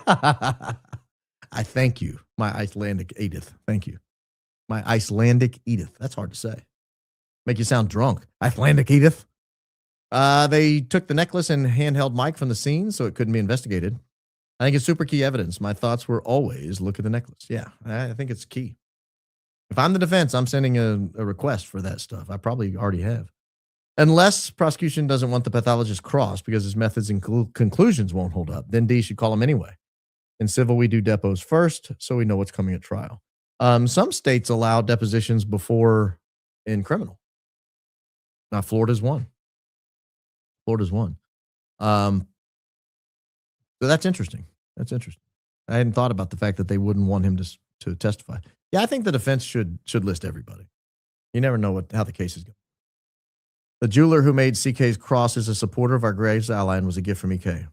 I thank you, my Icelandic Edith. Thank you. My Icelandic Edith. That's hard to say. Make you sound drunk. Icelandic Edith. They took the necklace and handheld mic from the scene, so it couldn't be investigated. I think it's super key evidence. My thoughts were always look at the necklace. Yeah, I think it's key. If I'm the defense, I'm sending a request for that stuff. I probably already have. Unless prosecution doesn't want the pathologist crossed because his methods and conclusions won't hold up, then D should call him anyway. In civil, we do depots first, so we know what's coming at trial. Some states allow depositions before in criminal. Now, Florida's one. So that's interesting. I hadn't thought about the fact that they wouldn't want him to testify. Yeah, I think the defense should list everybody. You never know how the case is going. The jeweler who made CK's cross is a supporter of our greatest ally and was a gift from EK.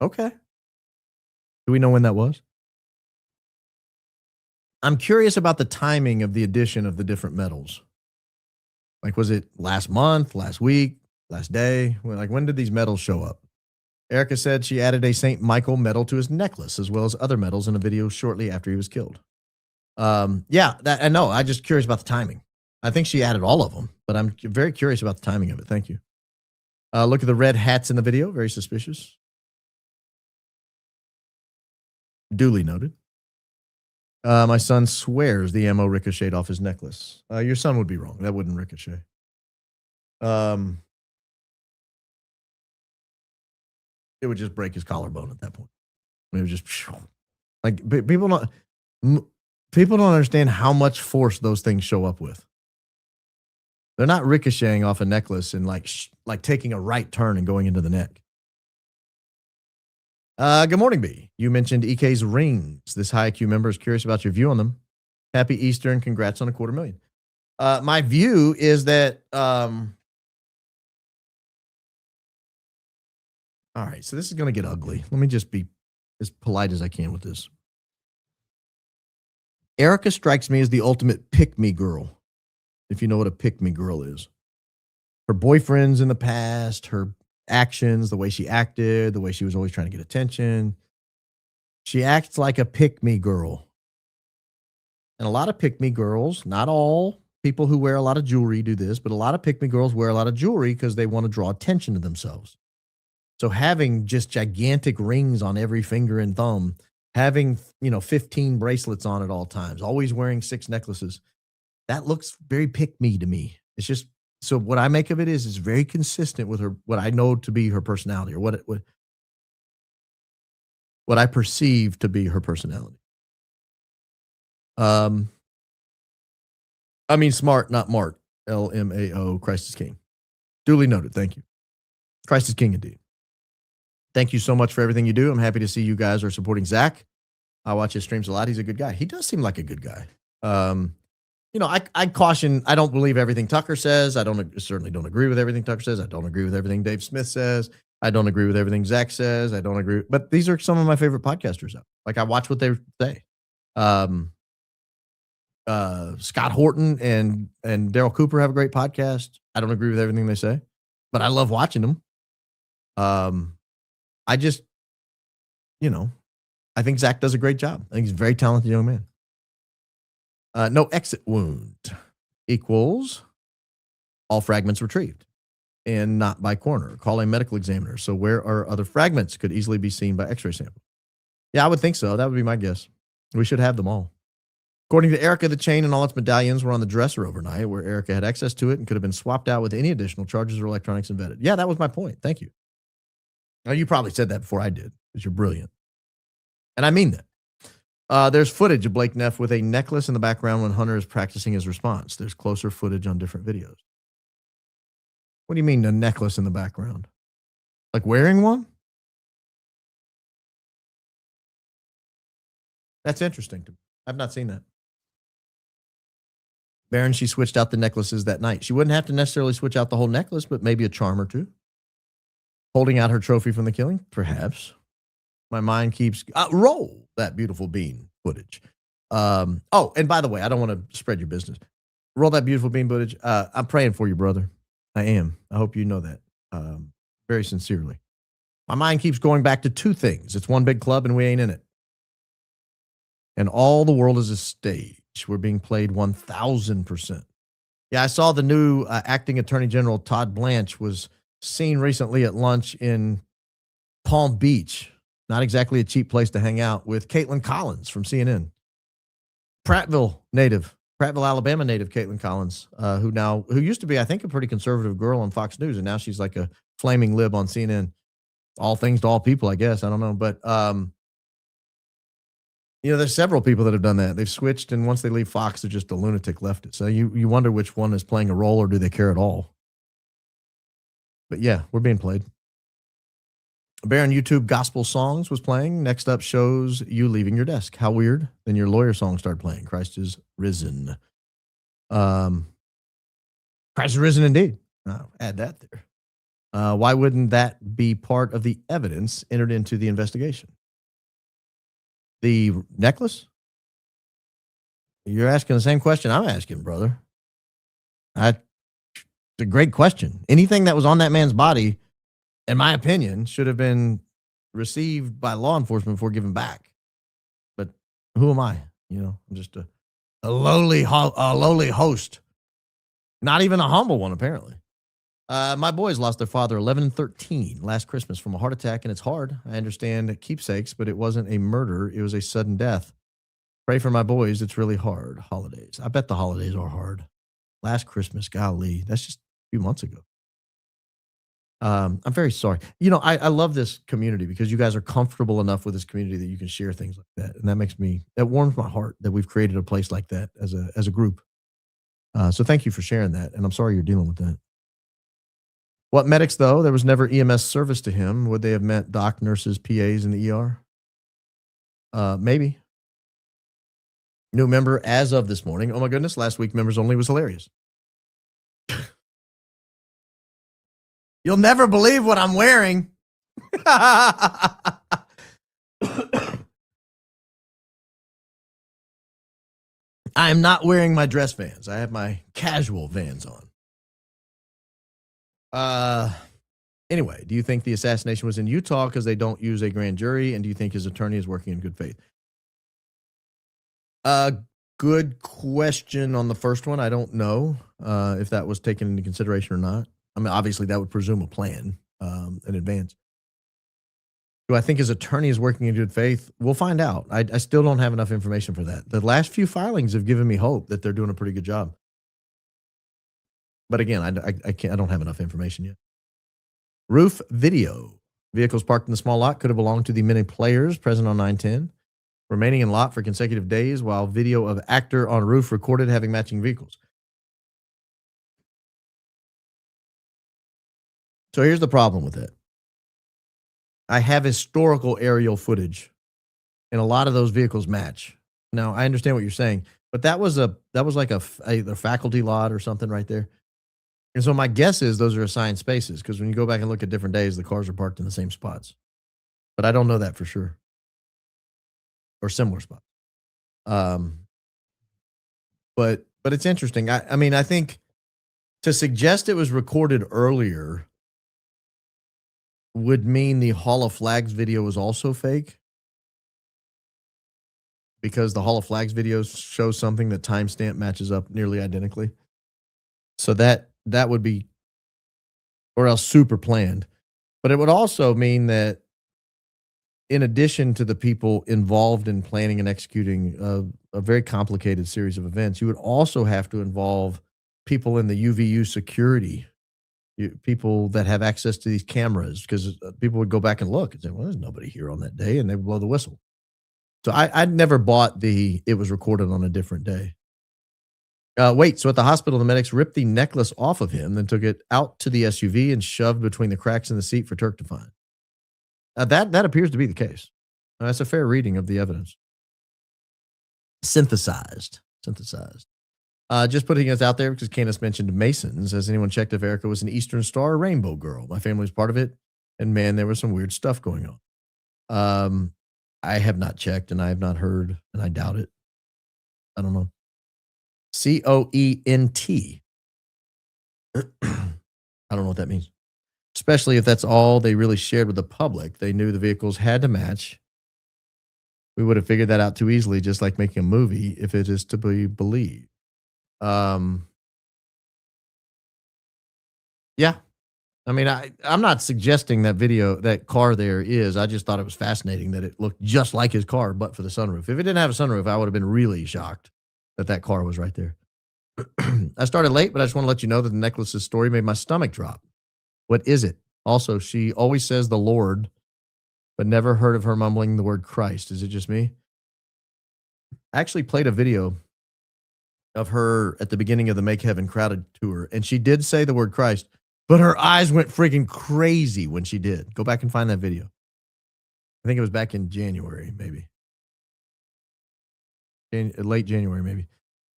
Okay. Do we know when that was? I'm curious about the timing of the addition of the different medals. Like, was it last month, last week, last day? Like, when did these medals show up? Erika said she added a St. Michael medal to his necklace, as well as other medals in a video shortly after he was killed. Yeah, I know. I'm just curious about the timing. I think she added all of them, but I'm very curious about the timing of it. Thank you. Look at the red hats in the video. Very suspicious. Duly noted. My son swears the ammo ricocheted off his necklace. Your son would be wrong. That wouldn't ricochet. It would just break his collarbone at that point. It would just like people don't understand how much force those things show up with. They're not ricocheting off a necklace and like taking a right turn and going into the neck. Good morning, B. You mentioned EK's rings. This high IQ member is curious about your view on them. Happy Easter and congrats on $250,000. My view is that, all right, so this is going to get ugly. Let me just be as polite as I can with this. Erika strikes me as the ultimate pick-me girl, if you know what a pick-me girl is. Her boyfriends in the past, her actions, the way she acted, the way she was always trying to get attention. She acts like a pick-me girl. And a lot of pick-me girls, not all people who wear a lot of jewelry do this, but a lot of pick-me girls wear a lot of jewelry because they want to draw attention to themselves. So having just gigantic rings on every finger and thumb, having, 15 bracelets on at all times, always wearing 6 necklaces, that looks very pick-me to me. It's just, so what I make of it is very consistent with her, what I know to be her personality, or what I perceive to be her personality. Smart, not Mart. LMAO, Christ is King. Duly noted. Thank you. Christ is King indeed. Thank you so much for everything you do. I'm happy to see you guys are supporting Zach. I watch his streams a lot. He's a good guy. He does seem like a good guy. I caution, I don't believe everything Tucker says. I certainly don't agree with everything Tucker says. I don't agree with everything Dave Smith says. I don't agree with everything Zach says. I don't agree. But these are some of my favorite podcasters. Like, I watch what they say. Scott Horton and Daryl Cooper have a great podcast. I don't agree with everything they say, but I love watching them. I just, I think Zach does a great job. I think he's a very talented young man. No exit wound equals all fragments retrieved and not by coroner. Call a medical examiner. So where are other fragments? Could easily be seen by x-ray sample. Yeah, I would think so. That would be my guess. We should have them all. According to Erika, the chain and all its medallions were on the dresser overnight, where Erika had access to it and could have been swapped out with any additional charges or electronics embedded. Yeah, that was my point. Thank you. Now, you probably said that before I did, because you're brilliant. And I mean that. There's footage of Blake Neff with a necklace in the background when Hunter is practicing his response. There's closer footage on different videos. What do you mean a necklace in the background? Like wearing one? That's interesting to me. I've not seen that. Baron, she switched out the necklaces that night. She wouldn't have to necessarily switch out the whole necklace, but maybe a charm or two. Holding out her trophy from the killing? Perhaps. My mind keeps... roll that beautiful bean footage. Oh, and by the way, I don't want to spread your business. Roll that beautiful bean footage. I'm praying for you, brother. I am. I hope you know that. Very sincerely. My mind keeps going back to two things. It's one big club and we ain't in it. And all the world is a stage. We're being played 1,000%. Yeah, I saw the new acting attorney general, Todd Blanche, was seen recently at lunch in Palm Beach. Not exactly a cheap place to hang out, with Caitlin Collins from CNN. Prattville native. Prattville, Alabama native Caitlin Collins, who used to be, I think, a pretty conservative girl on Fox News, and now she's like a flaming lib on CNN. All things to all people, I guess. I don't know, but there's several people that have done that. They've switched, and once they leave Fox, they're just a lunatic leftist. So you wonder which one is playing a role, or do they care at all? But yeah, we're being played. Baron YouTube Gospel Songs was playing. Next up shows you leaving your desk. How weird. Then your lawyer song started playing. Christ is risen. Christ is risen indeed. I'll add that there. Why wouldn't that be part of the evidence entered into the investigation? The necklace? You're asking the same question I'm asking, brother. It's a great question. Anything that was on that man's body, in my opinion, should have been received by law enforcement before given back. But who am I? I'm just a lowly host. Not even a humble one, apparently. My boys lost their father 11 and 13 last Christmas from a heart attack, and it's hard. I understand keepsakes, but it wasn't a murder. It was a sudden death. Pray for my boys. It's really hard. Holidays. I bet the holidays are hard. Last Christmas, golly, that's just a few months ago. I'm very sorry. I love this community because you guys are comfortable enough with this community that you can share things like that. And that warms my heart that we've created a place like that as a group. So thank you for sharing that. And I'm sorry you're dealing with that. What medics, though? There was never EMS service to him. Would they have meant doc, nurses, PAs in the ER? Maybe. New member as of this morning. Oh my goodness, last week members only was hilarious. You'll never believe what I'm wearing. I am not wearing my dress Vans. I have my casual Vans on. Anyway, do you think the assassination was in Utah because they don't use a grand jury? And do you think his attorney is working in good faith? Good question on the first one. I don't know if that was taken into consideration or not. I mean, obviously that would presume a plan in advance. Do I think his attorney is working in good faith? We'll find out. I still don't have enough information for that. The last few filings have given me hope that they're doing a pretty good job. But again, I don't have enough information yet. Roof video. Vehicles parked in the small lot could have belonged to the many players present on 9/10, remaining in lot for consecutive days while video of actor on roof recorded having matching vehicles. So here's the problem with it. I have historical aerial footage, and a lot of those vehicles match. Now, I understand what you're saying, but that was like a faculty lot or something right there. And so my guess is those are assigned spaces because when you go back and look at different days, the cars are parked in the same spots. But I don't know that for sure. Or similar spots. But it's interesting. I mean, I think to suggest it was recorded earlier would mean the Hall of Flags video was also fake. Because the Hall of Flags video shows something that timestamp matches up nearly identically. So that would be, or else super planned. But it would also mean that in addition to the people involved in planning and executing a very complicated series of events, you would also have to involve people in the UVU security, people that have access to these cameras, because people would go back and look and say, well, there's nobody here on that day, and they would blow the whistle. So I'd never bought it was recorded on a different day. So at the hospital, the medics ripped the necklace off of him, then took it out to the SUV and shoved between the cracks in the seat for Turk to find. That appears to be the case. That's a fair reading of the evidence. Synthesized. Just putting us out there because Candace mentioned Masons. Has anyone checked if Erika was an Eastern Star or Rainbow Girl? My family was part of it, and man, there was some weird stuff going on. I have not checked, and I have not heard, and I doubt it. I don't know. COENT. I don't know what that means. Especially if that's all they really shared with the public. They knew the vehicles had to match. We would have figured that out too easily, just like making a movie, if it is to be believed. Yeah. I mean, I'm not suggesting that car there is. I just thought it was fascinating that it looked just like his car, but for the sunroof. If it didn't have a sunroof, I would have been really shocked. that car was right there. I started late, but I just want to let you know that the necklace's story made my stomach drop. What is it? Also, she always says the Lord, but never heard of her mumbling the word Christ. Is it just me? I actually played a video of her at the beginning of the Make Heaven Crowded tour, and she did say the word Christ, but her eyes went freaking crazy when she did. Go back and find that video. I think it was back in January, maybe. Late January, maybe.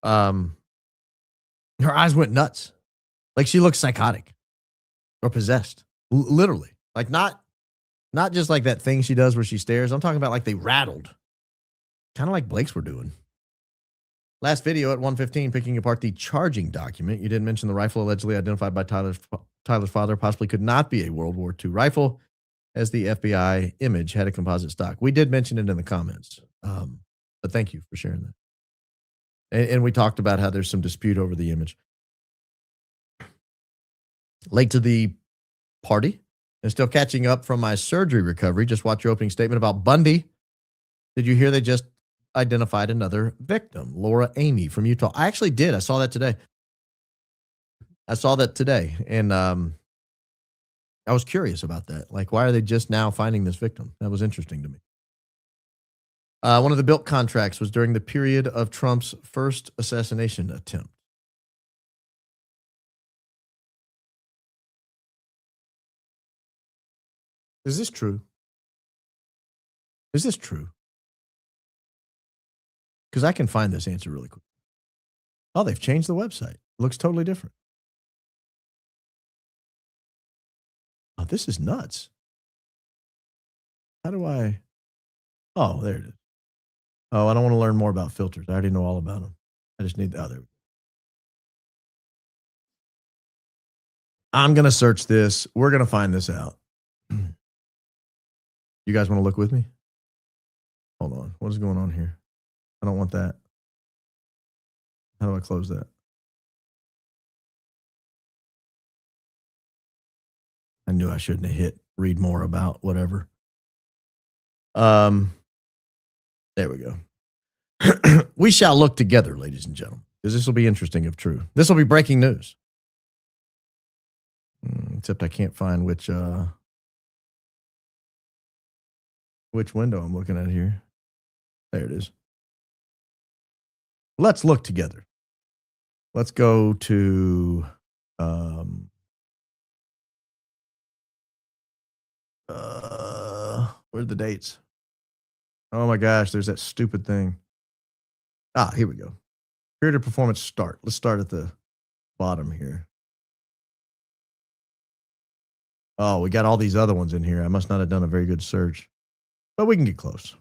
Her eyes went nuts. Like she looked psychotic or possessed. Literally. Like not just like that thing she does where she stares. I'm talking about like they rattled. Kind of like Blake's were doing. Last video at 1:15, picking apart the charging document. You didn't mention the rifle allegedly identified by Tyler's father possibly could not be a World War II rifle, as the FBI image had a composite stock. We did mention it in the comments, but thank you for sharing that. And we talked about how there's some dispute over the image. Late to the party and still catching up from my surgery recovery. Just watch your opening statement about Bundy. Did you hear they just identified another victim, Laura Amy from Utah? I actually did. I saw that today. And I was curious about that. Like, why are they just now finding this victim? That was interesting to me. One of the built contracts was during the period of Trump's first assassination attempt. Is this true? Is this true? Because I can find this answer really quick. Oh, they've changed the website. It looks totally different. Oh, this is nuts. How do I? Oh, there it is. Oh, I don't want to learn more about filters. I already know all about them. I just need the other. I'm going to search this. We're going to find this out. You guys want to look with me? Hold on. What is going on here? I don't want that. How do I close that? I knew I shouldn't have hit read more about whatever. There we go. We shall look together, ladies and gentlemen, because this will be interesting if true. This will be breaking news. Except I can't find which window I'm looking at here. There it is. Let's look together. Let's go to where's the dates? Oh my gosh, there's that stupid thing. Here we go. Period of performance start. Let's start at the bottom here. Oh, we got all these other ones in here. I must not have done a very good search, but we can get close.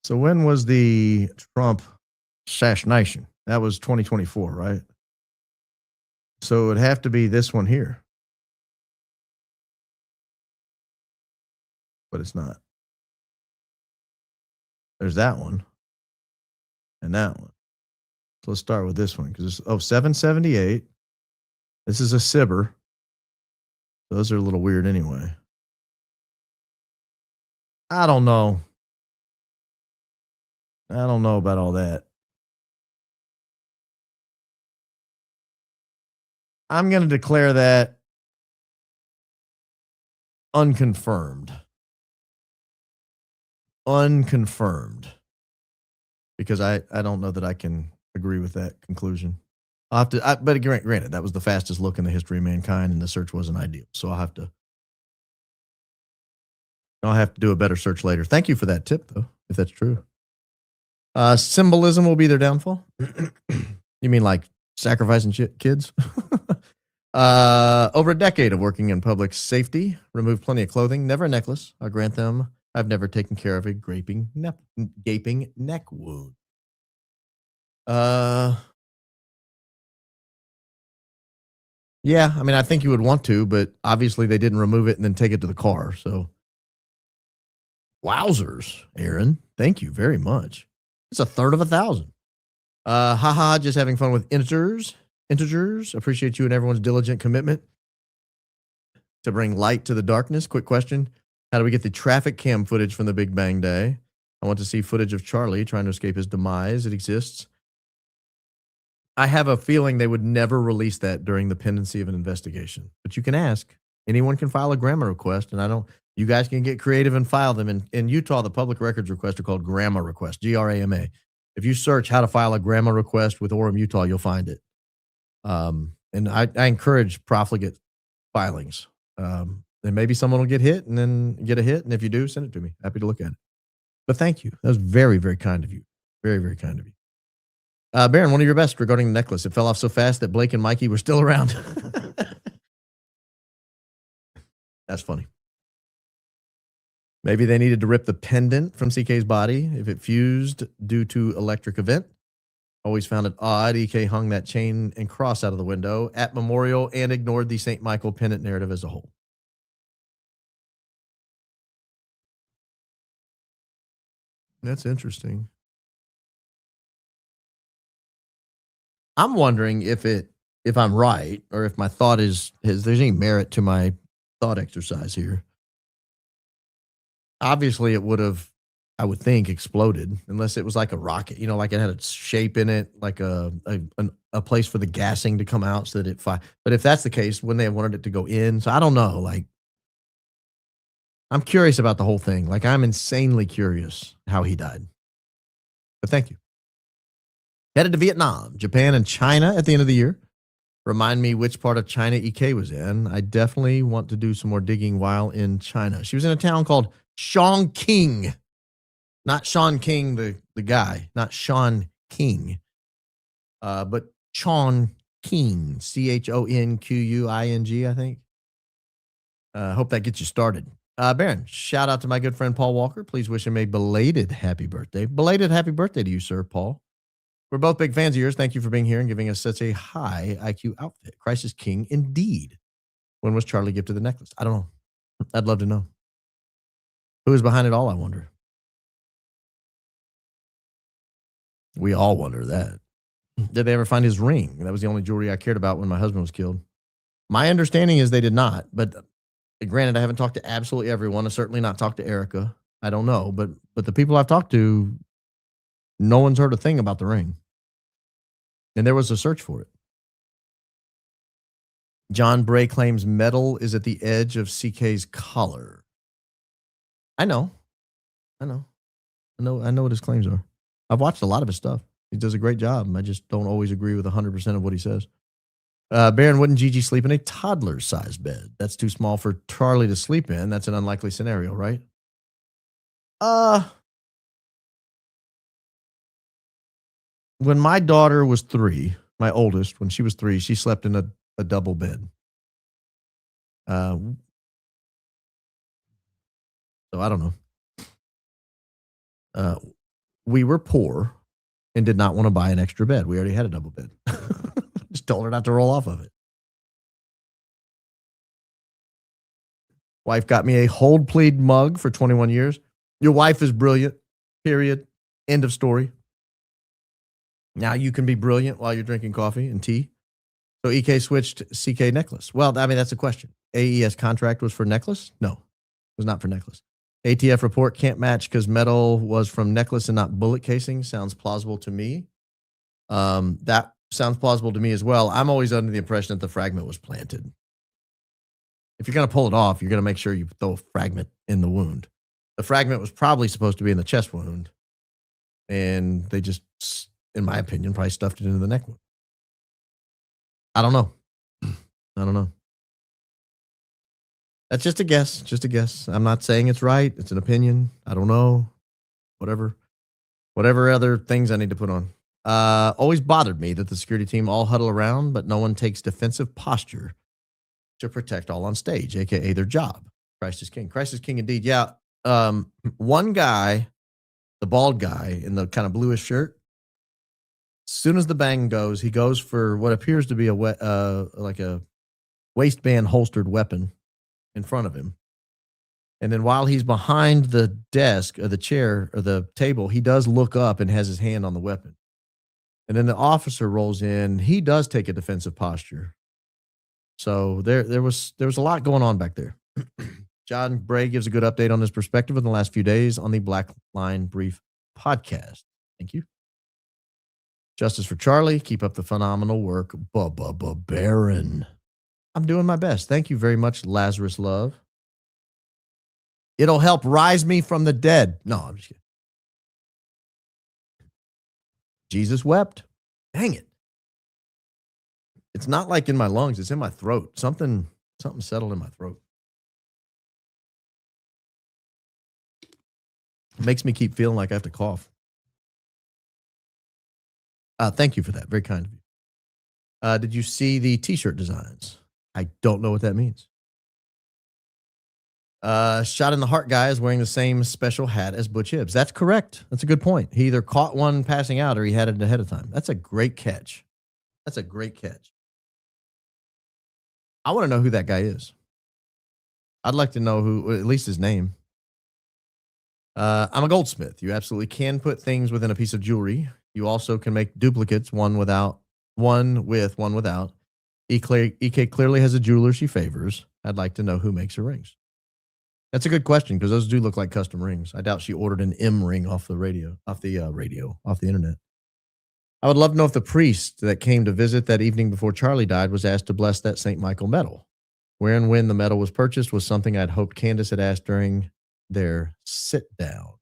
So when was the Trump assassination? That was 2024, right? So it would have to be this one here. But it's not. There's that one. And that one. So let's start with this one. Because it's 778. This is a Sibber. Those are a little weird anyway. I don't know. I don't know about all that. I'm going to declare that unconfirmed. Unconfirmed. Because I don't know that I can agree with that conclusion. I'll have to, but granted, that was the fastest look in the history of mankind, and the search wasn't ideal. So I'll have to do a better search later. Thank you for that tip, though, if that's true. Symbolism will be their downfall. You mean like sacrificing kids? Over a decade of working in public safety, removed plenty of clothing, never a necklace. I'll grant them. I've never taken care of a gaping neck wound. Yeah, I mean, I think you would want to, but obviously they didn't remove it and then take it to the car. So, wowzers, Aaron. Thank you very much. It's 1/3 of 1,000. Haha, just having fun with integers. Appreciate you and everyone's diligent commitment to bring light to the darkness. Quick question. How do we get the traffic cam footage from the Big Bang Day? I want to see footage of Charlie trying to escape his demise. It exists. I have a feeling they would never release that during the pendency of an investigation. But you can ask. Anyone can file a grandma request, and you guys can get creative and file them. In Utah, the public records requests are called grandma requests, GRAMA. If you search how to file a grandma request with Orem, Utah, you'll find it. And I encourage profligate filings. And maybe someone will get hit and then get a hit. And if you do, send it to me. Happy to look at it. But thank you. That was very, very kind of you. Very, very kind of you. Baron, one of your best regarding the necklace. It fell off so fast that Blake and Mikey were still around. That's funny. Maybe they needed to rip the pendant from CK's body if it fused due to electric event. Always found it odd. EK hung that chain and cross out of the window at Memorial and ignored the St. Michael pendant narrative as a whole. That's interesting. I'm wondering if I'm right, or if my thought is there's any merit to my thought exercise here. Obviously, it would have, I would think, exploded unless it was like a rocket, like it had a shape in it, like a place for the gassing to come out so that it fire. But if that's the case, wouldn't they have wanted it to go in? So I don't know. Like, I'm curious about the whole thing. Like, I'm insanely curious how he died. But thank you. Headed to Vietnam, Japan, and China at the end of the year. Remind me which part of China EK was in. I definitely want to do some more digging while in China. She was in a town called Chongqing. Not Sean King, the guy. Not Sean King. But Chongqing. Chonquing, I think. Hope that gets you started. Baron, shout out to my good friend Paul Walker. Please wish him a belated happy birthday. Belated happy birthday to you, sir, Paul. We're both big fans of yours. Thank you for being here and giving us such a high IQ outfit. Christ is king indeed. When was Charlie gifted the necklace? I don't know. I'd love to know. Who is behind it all, I wonder. We all wonder that. Did they ever find his ring? That was the only jewelry I cared about when my husband was killed. My understanding is they did not. But granted, I haven't talked to absolutely everyone. I've certainly not talked to Erika. I don't know. But the people I've talked to, no one's heard a thing about the ring. And there was a search for it. John Bray claims metal is at the edge of CK's collar. I know what his claims are. I've watched a lot of his stuff. He does a great job. I just don't always agree with 100% of what he says. Baron, wouldn't Gigi sleep in a toddler-sized bed? That's too small for Charlie to sleep in. That's an unlikely scenario, right? When my daughter was 3, my oldest, when she was 3, she slept in a double bed. So I don't know. We were poor and did not want to buy an extra bed. We already had a double bed. Just told her not to roll off of it. Wife got me a hold plead mug for 21 years. Your wife is brilliant. Period. End of story. Now you can be brilliant while you're drinking coffee and tea. So EK switched CK necklace. Well, I mean, that's a question. AES contract was for necklace? No, it was not for necklace. ATF report can't match because metal was from necklace and not bullet casing. Sounds plausible to me. That sounds plausible to me as well. I'm always under the impression that the fragment was planted. If you're going to pull it off, you're going to make sure you throw a fragment in the wound. The fragment was probably supposed to be in the chest wound. And they just, in my opinion, probably stuffed it into the neck wound. I don't know. That's just a guess. Just a guess. I'm not saying it's right. It's an opinion. I don't know. Whatever other things I need to put on. Always bothered me that the security team all huddle around, but no one takes defensive posture to protect all on stage, aka their job. Christ is king. Christ is king indeed. Yeah. One guy, the bald guy in the kind of bluish shirt, as soon as the bang goes, he goes for what appears to be like a waistband holstered weapon in front of him. And then while he's behind the desk or the chair or the table, he does look up and has his hand on the weapon. And then the officer rolls in. He does take a defensive posture. So there was a lot going on back there. John Bray gives a good update on his perspective in the last few days on the Black Line Brief podcast. Thank you. Justice for Charlie. Keep up the phenomenal work. Bubba Baron. I'm doing my best. Thank you very much, Lazarus Love. It'll help rise me from the dead. No, I'm just kidding. Jesus wept. Dang it. It's not like in my lungs. It's in my throat. Something settled in my throat. It makes me keep feeling like I have to cough. Thank you for that. Very kind of you. Did you see the t-shirt designs? I don't know what that means. Shot in the Heart guy is wearing the same special hat as Butch Hibbs. That's correct. That's a good point. He either caught one passing out or he had it ahead of time. That's a great catch. I want to know who that guy is. I'd like to know who, at least his name. I'm a goldsmith. You absolutely can put things within a piece of jewelry. You also can make duplicates, one with, one without. EK clearly has a jeweler she favors. I'd like to know who makes her rings. That's a good question because those do look like custom rings. I doubt she ordered an M ring off the internet. I would love to know if the priest that came to visit that evening before Charlie died was asked to bless that St. Michael medal. Where and when the medal was purchased was something I'd hoped Candace had asked during their sit down.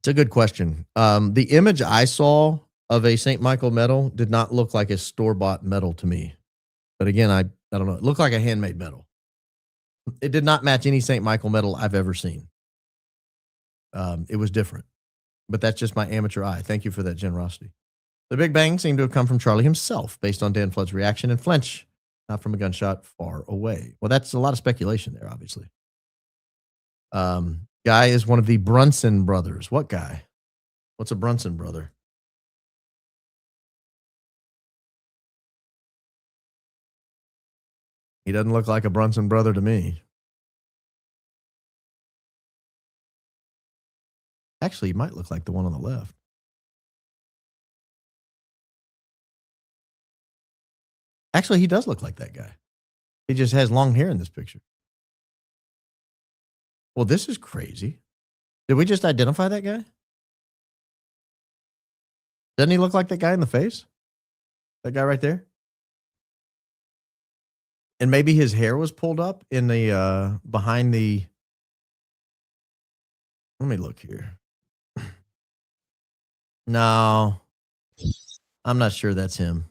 It's a good question. The image I saw of a St. Michael medal did not look like a store-bought medal to me. But again, I don't know. It looked like a handmade medal. It did not match any St. Michael medal I've ever seen. It was different. But that's just my amateur eye. Thank you for that generosity. The Big Bang seemed to have come from Charlie himself, based on Dan Flood's reaction and flinch, not from a gunshot far away. Well, that's a lot of speculation there, obviously. Guy is one of the Brunson brothers. What guy? What's a Brunson brother? He doesn't look like a Brunson brother to me. Actually, he might look like the one on the left. Actually, he does look like that guy. He just has long hair in this picture. Well, this is crazy. Did we just identify that guy? Doesn't he look like that guy in the face? That guy right there? And maybe his hair was pulled up in the behind the. Let me look here. No, I'm not sure that's him.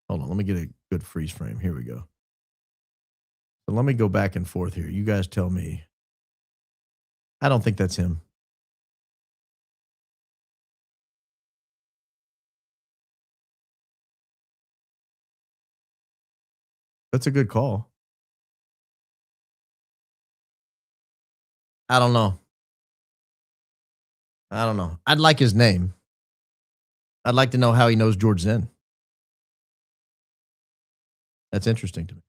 Hold on, let me get a good freeze frame. Here we go. So let me go back and forth here. You guys tell me. I don't think that's him. That's a good call. I don't know. I'd like his name. I'd like to know how he knows George Zen. That's interesting to me.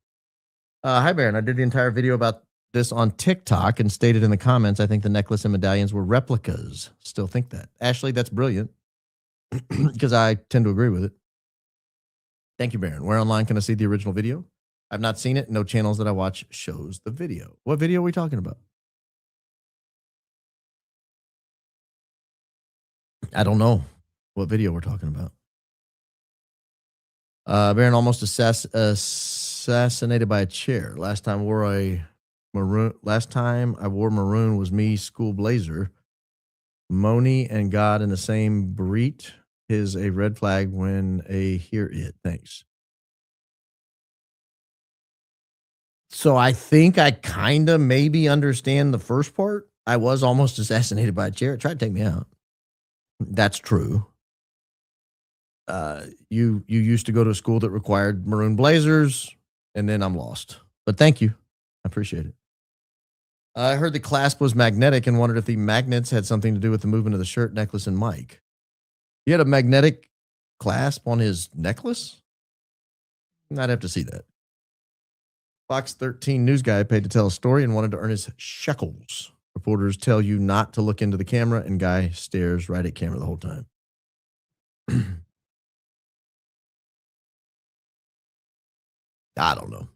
Hi, Baron. I did the entire video about this on TikTok and stated in the comments, I think the necklace and medallions were replicas. Still think that. Ashley, that's brilliant because I tend to agree with it. Thank you, Baron. Where online can I see the original video? I've not seen it. No channels that I watch shows the video. What video are we talking about? I don't know what video we're talking about. Baron almost assassinated by a chair. Last time I wore maroon was me school blazer. Moni and God in the same breet is a red flag when I hear it. Thanks. So I think I kind of maybe understand the first part. I was almost assassinated by a chair. It tried to take me out. That's true. You used to go to a school that required maroon blazers, and then I'm lost. But thank you. I appreciate it. I heard the clasp was magnetic and wondered if the magnets had something to do with the movement of the shirt, necklace, and mic. He had a magnetic clasp on his necklace? I'd have to see that. Fox 13 news guy paid to tell a story and wanted to earn his shekels. Reporters tell you not to look into the camera, and guy stares right at camera the whole time. I don't know.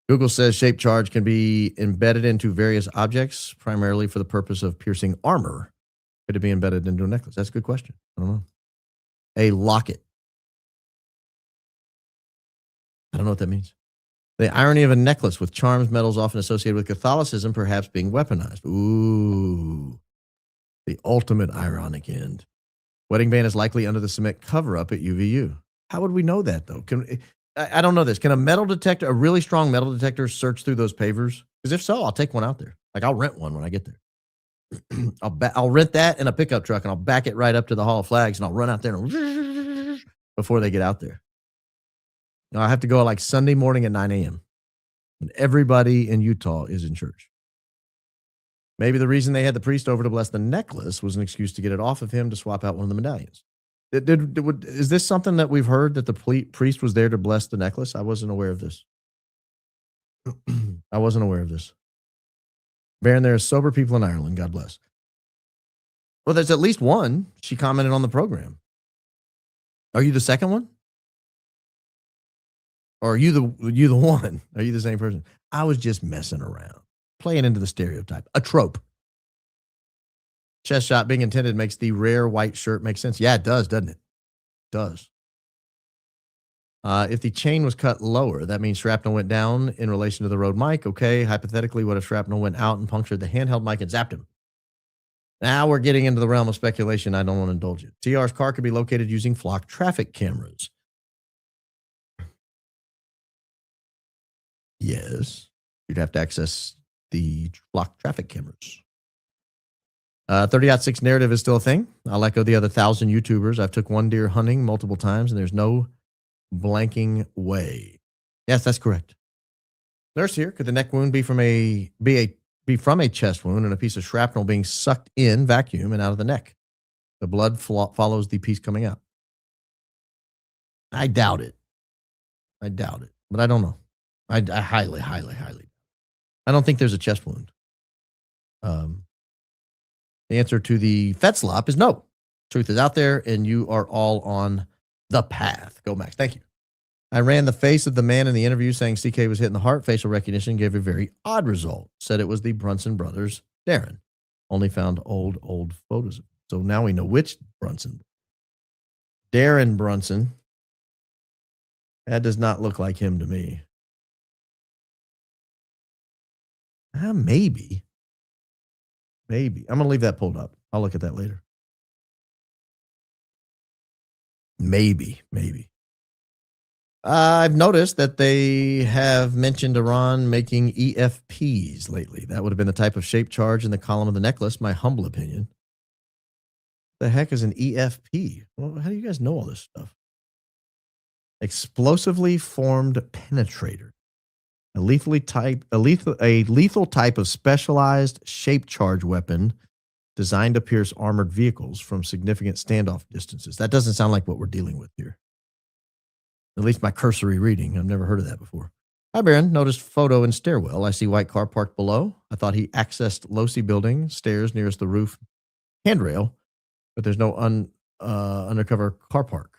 Google says shape charge can be embedded into various objects, primarily for the purpose of piercing armor. Could it be embedded into a necklace? That's a good question. I don't know. A locket. I don't know what that means. The irony of a necklace with charms, metals often associated with Catholicism, perhaps being weaponized. Ooh, the ultimate ironic end. Wedding band is likely under the cement cover-up at UVU. How would we know that, though? I don't know this. Can a really strong metal detector, search through those pavers? Because if so, I'll take one out there. Like, I'll rent one when I get there. I'll rent that in a pickup truck, and I'll back it right up to the Hall of Flags, and I'll run out there and before they get out there. Now, I have to go like Sunday morning at 9 a.m. when everybody in Utah is in church. Maybe the reason they had the priest over to bless the necklace was an excuse to get it off of him to swap out one of the medallions. Is this something that we've heard, that the priest was there to bless the necklace? I wasn't aware of this. I wasn't aware of this. Baron, there are sober people in Ireland. God bless. Well, there's at least one. She commented on the program. Are you the second one? Or are you the one? Are you the same person? I was just messing around, playing into the stereotype, a trope. Chest shot being intended makes the rare white shirt make sense. Yeah, it does, doesn't it? It does. If the chain was cut lower, that means shrapnel went down in relation to the Rode mic. Okay, hypothetically, what if shrapnel went out and punctured the handheld mic and zapped him? Now we're getting into the realm of speculation. I don't want to indulge it. TR's car could be located using flock traffic cameras. Yes, you'd have to access the flock traffic cameras. 30-6 narrative is still a thing. I'll echo the other 1,000 YouTubers. I've took one deer hunting multiple times, and there's no blanking way. Yes, that's correct. Nurse here. Could the neck wound be from a chest wound and a piece of shrapnel being sucked in, vacuum, and out of the neck? The blood follows the piece coming out. I doubt it. But I don't know. I highly. I don't think there's a chest wound. The answer to the Fetzlop is no. Truth is out there, and you are all on the path. Go, Max. Thank you. I ran the face of the man in the interview saying CK was hit in the heart. Facial recognition gave a very odd result. Said it was the Brunson brothers, Darren. Only found old photos. So now we know which Brunson. Darren Brunson. That does not look like him to me. Maybe. I'm going to leave that pulled up. I'll look at that later. Maybe. I've noticed that they have mentioned Iran making EFPs lately. That would have been the type of shape charge in the column of the necklace, my humble opinion. The heck is an EFP? Well, how do you guys know all this stuff? Explosively formed penetrator. A lethal type of specialized shape charge weapon designed to pierce armored vehicles from significant standoff distances. That doesn't sound like what we're dealing with here. At least my cursory reading. I've never heard of that before. Hi, Baron. Noticed photo in stairwell. I see white car parked below. I thought he accessed Losi building, stairs nearest the roof handrail, but there's no undercover car park.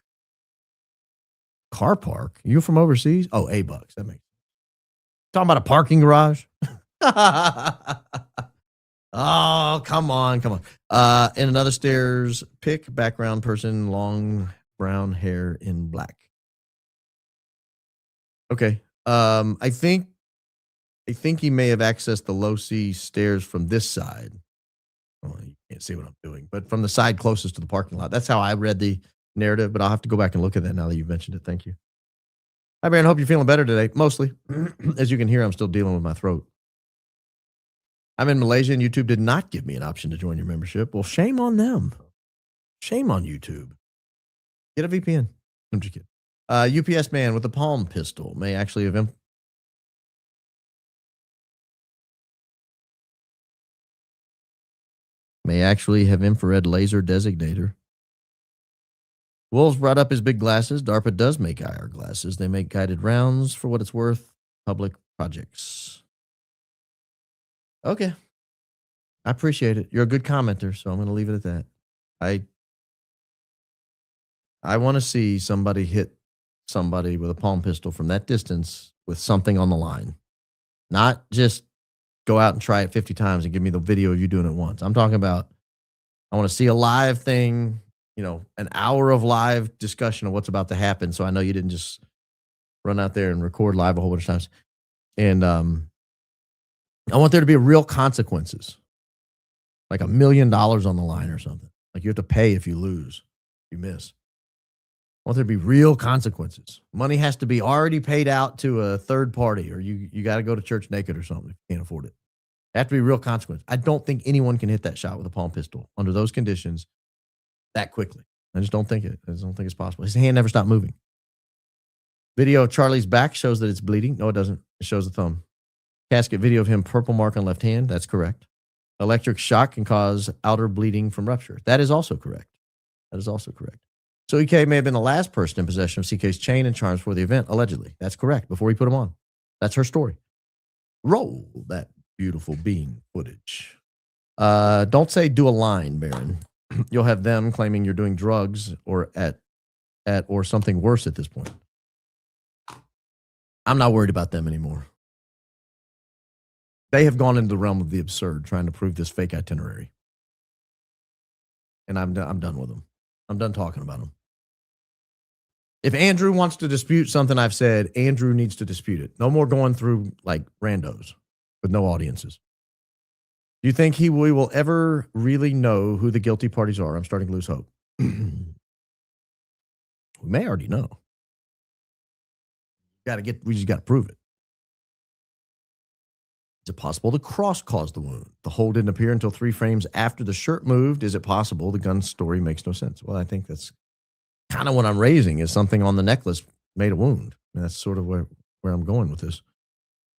Car park? You from overseas? Oh, $8. That makes talking about a parking garage? Oh, come on. In another stairs pick, background person, long brown hair in black. Okay. I think he may have accessed the Losi stairs from this side. Oh, you can't see what I'm doing, but from the side closest to the parking lot. That's how I read the narrative, but I'll have to go back and look at that now that you've mentioned it. Thank you. Hi, Baron. Hope you're feeling better today. Mostly. As you can hear, I'm still dealing with my throat. I'm in Malaysia, and YouTube did not give me an option to join your membership. Well, shame on them. Shame on YouTube. Get a VPN. I'm just kidding. UPS man with a palm pistol may actually have infrared laser designator. Wolves brought up his big glasses. DARPA does make IR glasses. They make guided rounds for what it's worth. Public projects. Okay. I appreciate it. You're a good commenter, so I'm going to leave it at that. I want to see somebody hit somebody with a palm pistol from that distance with something on the line. Not just go out and try it 50 times and give me the video of you doing it once. I'm talking about, I want to see a live thing, an hour of live discussion of what's about to happen. So I know you didn't just run out there and record live a whole bunch of times. And I want there to be real consequences, like $1 million on the line or something. Like you have to pay if you lose, if you miss. I want there to be real consequences. Money has to be already paid out to a third party, or you got to go to church naked or something if you can't afford it. There have to be real consequences. I don't think anyone can hit that shot with a palm pistol under those conditions that quickly. I just don't think it's possible. His hand never stopped moving. Video of Charlie's back shows that it's bleeding. No, it doesn't. It shows the thumb. Casket video of him, purple mark on left hand. That's correct. Electric shock can cause outer bleeding from rupture. That is also correct. So EK may have been the last person in possession of CK's chain and charms for the event, allegedly. That's correct, before he put them on. That's her story. Roll that beautiful bean footage. Don't say do a line, Baron. You'll have them claiming you're doing drugs or or something worse at this point. I'm not worried about them anymore. They have gone into the realm of the absurd, trying to prove this fake itinerary. And I'm done with them. I'm done talking about them. If Andrew wants to dispute something I've said, Andrew needs to dispute it. No more going through like randos with no audiences. Do you think we will ever really know who the guilty parties are? I'm starting to lose hope. We may already know. We just got to prove it. Is it possible the cross caused the wound? The hole didn't appear until 3 frames after the shirt moved. Is it possible the gun story makes no sense? Well, I think that's kind of what I'm raising, is something on the necklace made a wound. And that's sort of where I'm going with this.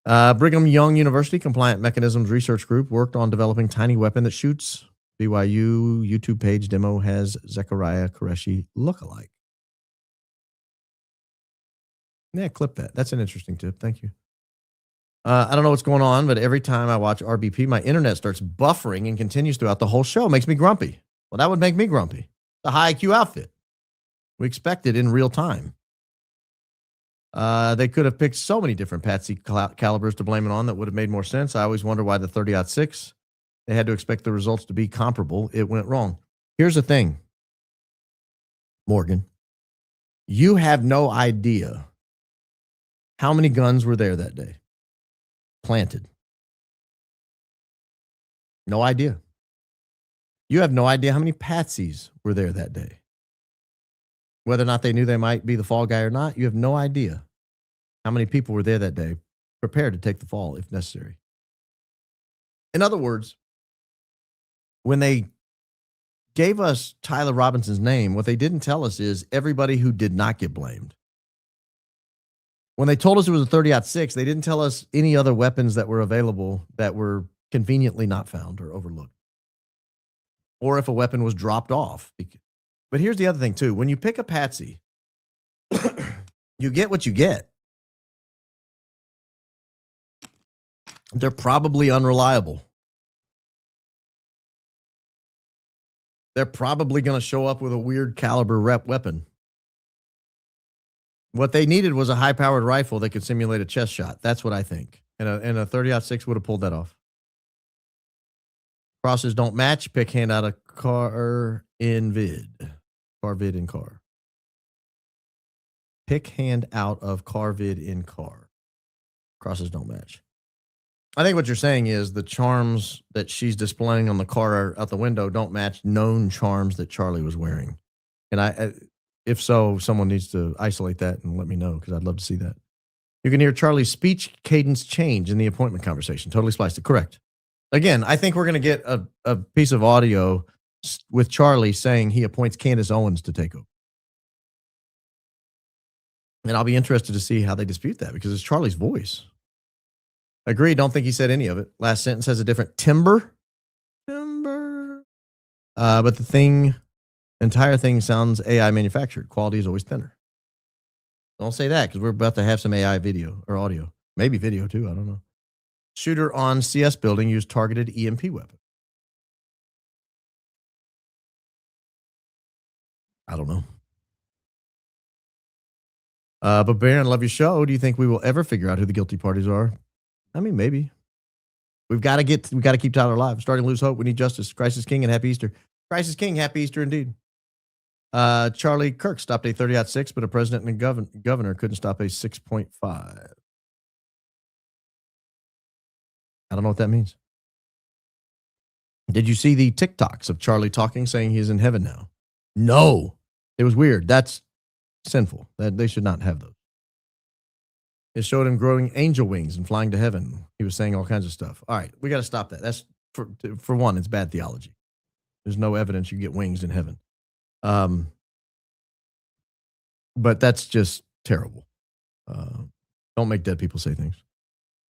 Brigham Young University Compliant Mechanisms Research Group worked on developing tiny weapon that shoots. BYU YouTube page demo has Zechariah Qureshi lookalike. Yeah, clip that. That's an interesting tip. Thank you. I don't know what's going on, but every time I watch RBP, my internet starts buffering and continues throughout the whole show. It makes me grumpy. Well, that would make me grumpy. The high IQ outfit. We expect it in real time. They could have picked so many different Patsy calibers to blame it on that would have made more sense. I always wonder why the 30-06, they had to expect the results to be comparable. It went wrong. Here's the thing, Morgan. You have no idea how many guns were there that day. Planted. No idea. You have no idea how many Patsies were there that day. Whether or not they knew they might be the fall guy or not, you have no idea how many people were there that day prepared to take the fall if necessary. In other words, when they gave us Tyler Robinson's name, what they didn't tell us is everybody who did not get blamed. When they told us it was a 30-06, they didn't tell us any other weapons that were available that were conveniently not found or overlooked. Or if a weapon was dropped off. But here's the other thing, too. When you pick a patsy, you get what you get. They're probably unreliable. They're probably going to show up with a weird caliber weapon. What they needed was a high-powered rifle that could simulate a chest shot. That's what I think. And a 30-06 would have pulled that off. Crosses don't match. Pick hand out of car in vid. Car vid in car. Pick hand out of car vid in car. Crosses don't match. I think what you're saying is the charms that she's displaying on the car out the window don't match known charms that Charlie was wearing. And if so, someone needs to isolate that and let me know, because I'd love to see that. You can hear Charlie's speech cadence change in the appointment conversation. Totally spliced it. Correct. Again, I think we're going to get a piece of audio with Charlie saying he appoints Candace Owens to take over. And I'll be interested to see how they dispute that, because it's Charlie's voice. Agree. Don't think he said any of it. Last sentence has a different timbre. But the entire thing sounds AI manufactured. Quality is always thinner. Don't say that, because we're about to have some AI video or audio. Maybe video too. I don't know. Shooter on CS building used targeted EMP weapon. I don't know. But Baron, love your show. Do you think we will ever figure out who the guilty parties are? I mean, maybe. We've got to keep Tyler alive. Starting to lose hope. We need justice. Christ is King and happy Easter. Christ is King, happy Easter indeed. Charlie Kirk stopped a 30.6, but a president and governor couldn't stop a 6.5. I don't know what that means. Did you see the TikToks of Charlie talking, saying he's in heaven now? No. It was weird. That's sinful. That they should not have those. It showed him growing angel wings and flying to heaven. He was saying all kinds of stuff. All right, we got to stop that. That's for one, it's bad theology. There's no evidence you get wings in heaven. But that's just terrible. Don't make dead people say things.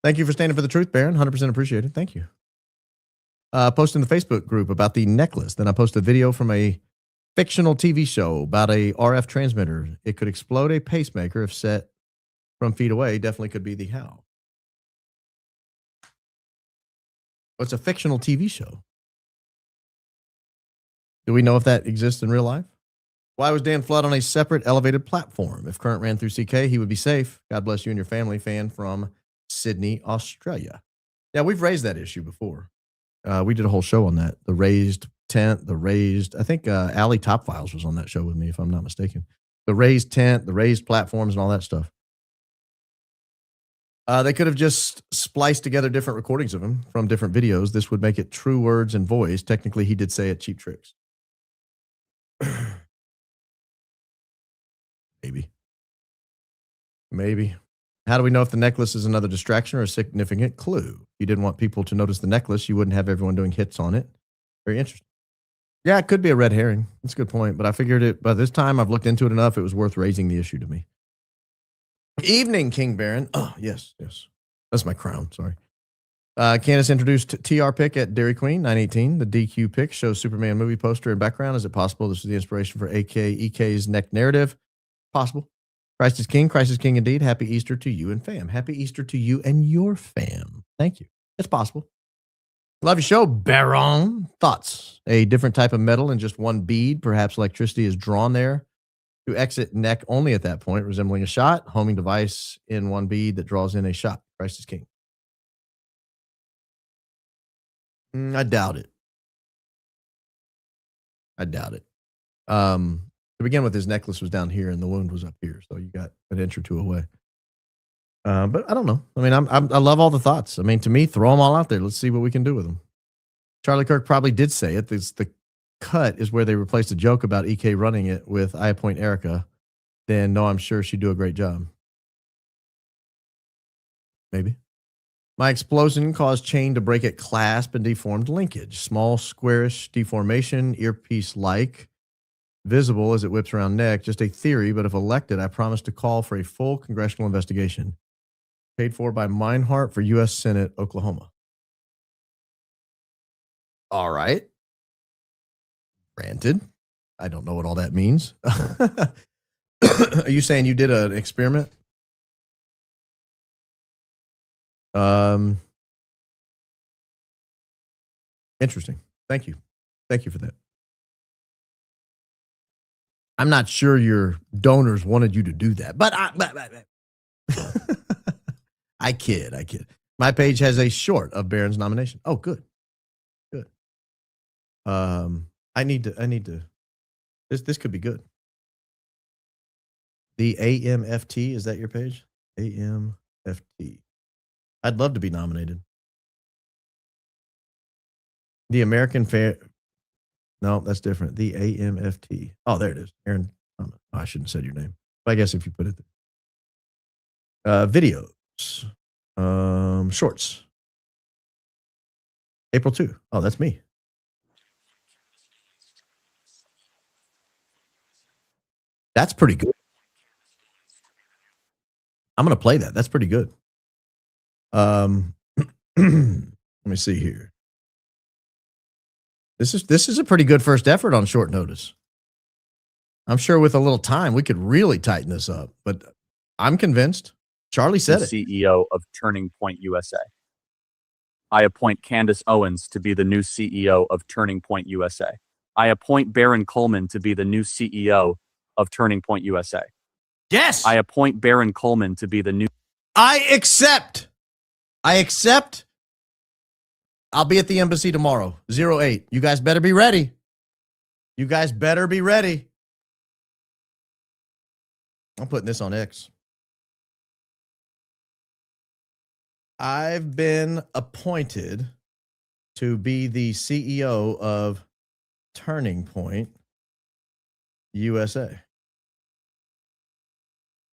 Thank you for standing for the truth, Baron. 100% appreciated. Thank you. Posted in the Facebook group about the necklace. Then I posted a video from a fictional TV show about a RF transmitter. It could explode a pacemaker if set from feet away. Definitely could be the how. What's a fictional TV show? Do we know if that exists in real life? Why was Dan Flood on a separate elevated platform? If Current ran through CK, he would be safe. God bless you and your family. Fan from Sydney, Australia. Yeah, we've raised that issue before. We did a whole show on that. The raised tent, I think Allie Top Files was on that show with me, if I'm not mistaken. The raised tent, the raised platforms, and all that stuff. They could have just spliced together different recordings of him from different videos. This would make it true words and voice. Technically, he did say it, cheap tricks. Maybe. How do we know if the necklace is another distraction or a significant clue? If you didn't want people to notice the necklace, you wouldn't have everyone doing hits on it. Very interesting. Yeah, it could be a red herring. That's a good point. But I figured it, by this time I've looked into it enough, it was worth raising the issue to me. Evening, King Baron. Oh, yes. That's my crown. Sorry. Candace introduced TR pick at Dairy Queen, 918. The DQ pick shows Superman movie poster and background. Is it possible this is the inspiration for EK's neck narrative? Possible. Christ is King indeed. Happy Easter to you and fam. Happy Easter to you and your fam. Thank you. It's possible. Love your show, Baron. Thoughts? A different type of metal and just one bead. Perhaps electricity is drawn there to exit neck only at that point, resembling a shot. Homing device in one bead that draws in a shot. Christ is King. I doubt it. To begin with, his necklace was down here and the wound was up here, so you got an inch or two away. But I don't know. I mean, I love all the thoughts. I mean, to me, throw them all out there. Let's see what we can do with them. Charlie Kirk probably did say it. The cut is where they replaced a joke about EK running it with I appoint Erika. Then, no, I'm sure she'd do a great job. Maybe. My explosion caused chain to break at clasp and deformed linkage. Small, squarish deformation, earpiece-like. Visible as it whips around neck. Just a theory, but if elected, I promise to call for a full congressional investigation. Paid for by Meinhardt for U.S. Senate, Oklahoma. All right. Granted. I don't know what all that means. Are you saying you did an experiment? Interesting. Thank you. Thank you for that. I'm not sure your donors wanted you to do that, but I kid. My page has a short of Baron's nomination. Oh, good. I need to. This could be good. The AMFT, is that your page? AMFT. I'd love to be nominated. The American Fair. No, that's different. The AMFT. Oh, there it is. Aaron. Oh, I shouldn't have said your name. But I guess if you put it there. Videos. Shorts. April 2. Oh, that's me. That's pretty good. I'm going to play that. That's pretty good. Let me see here. This is a pretty good first effort on short notice. I'm sure with a little time we could really tighten this up, but I'm convinced. Charlie said it. CEO of Turning Point USA. I appoint Candace Owens to be the new CEO of Turning Point USA. I appoint Baron Coleman to be the new CEO of Turning Point USA. Yes. I appoint Baron Coleman to be the new. I accept. I'll be at the embassy tomorrow, 08. You guys better be ready. I'm putting this on X. I've been appointed to be the CEO of Turning Point USA.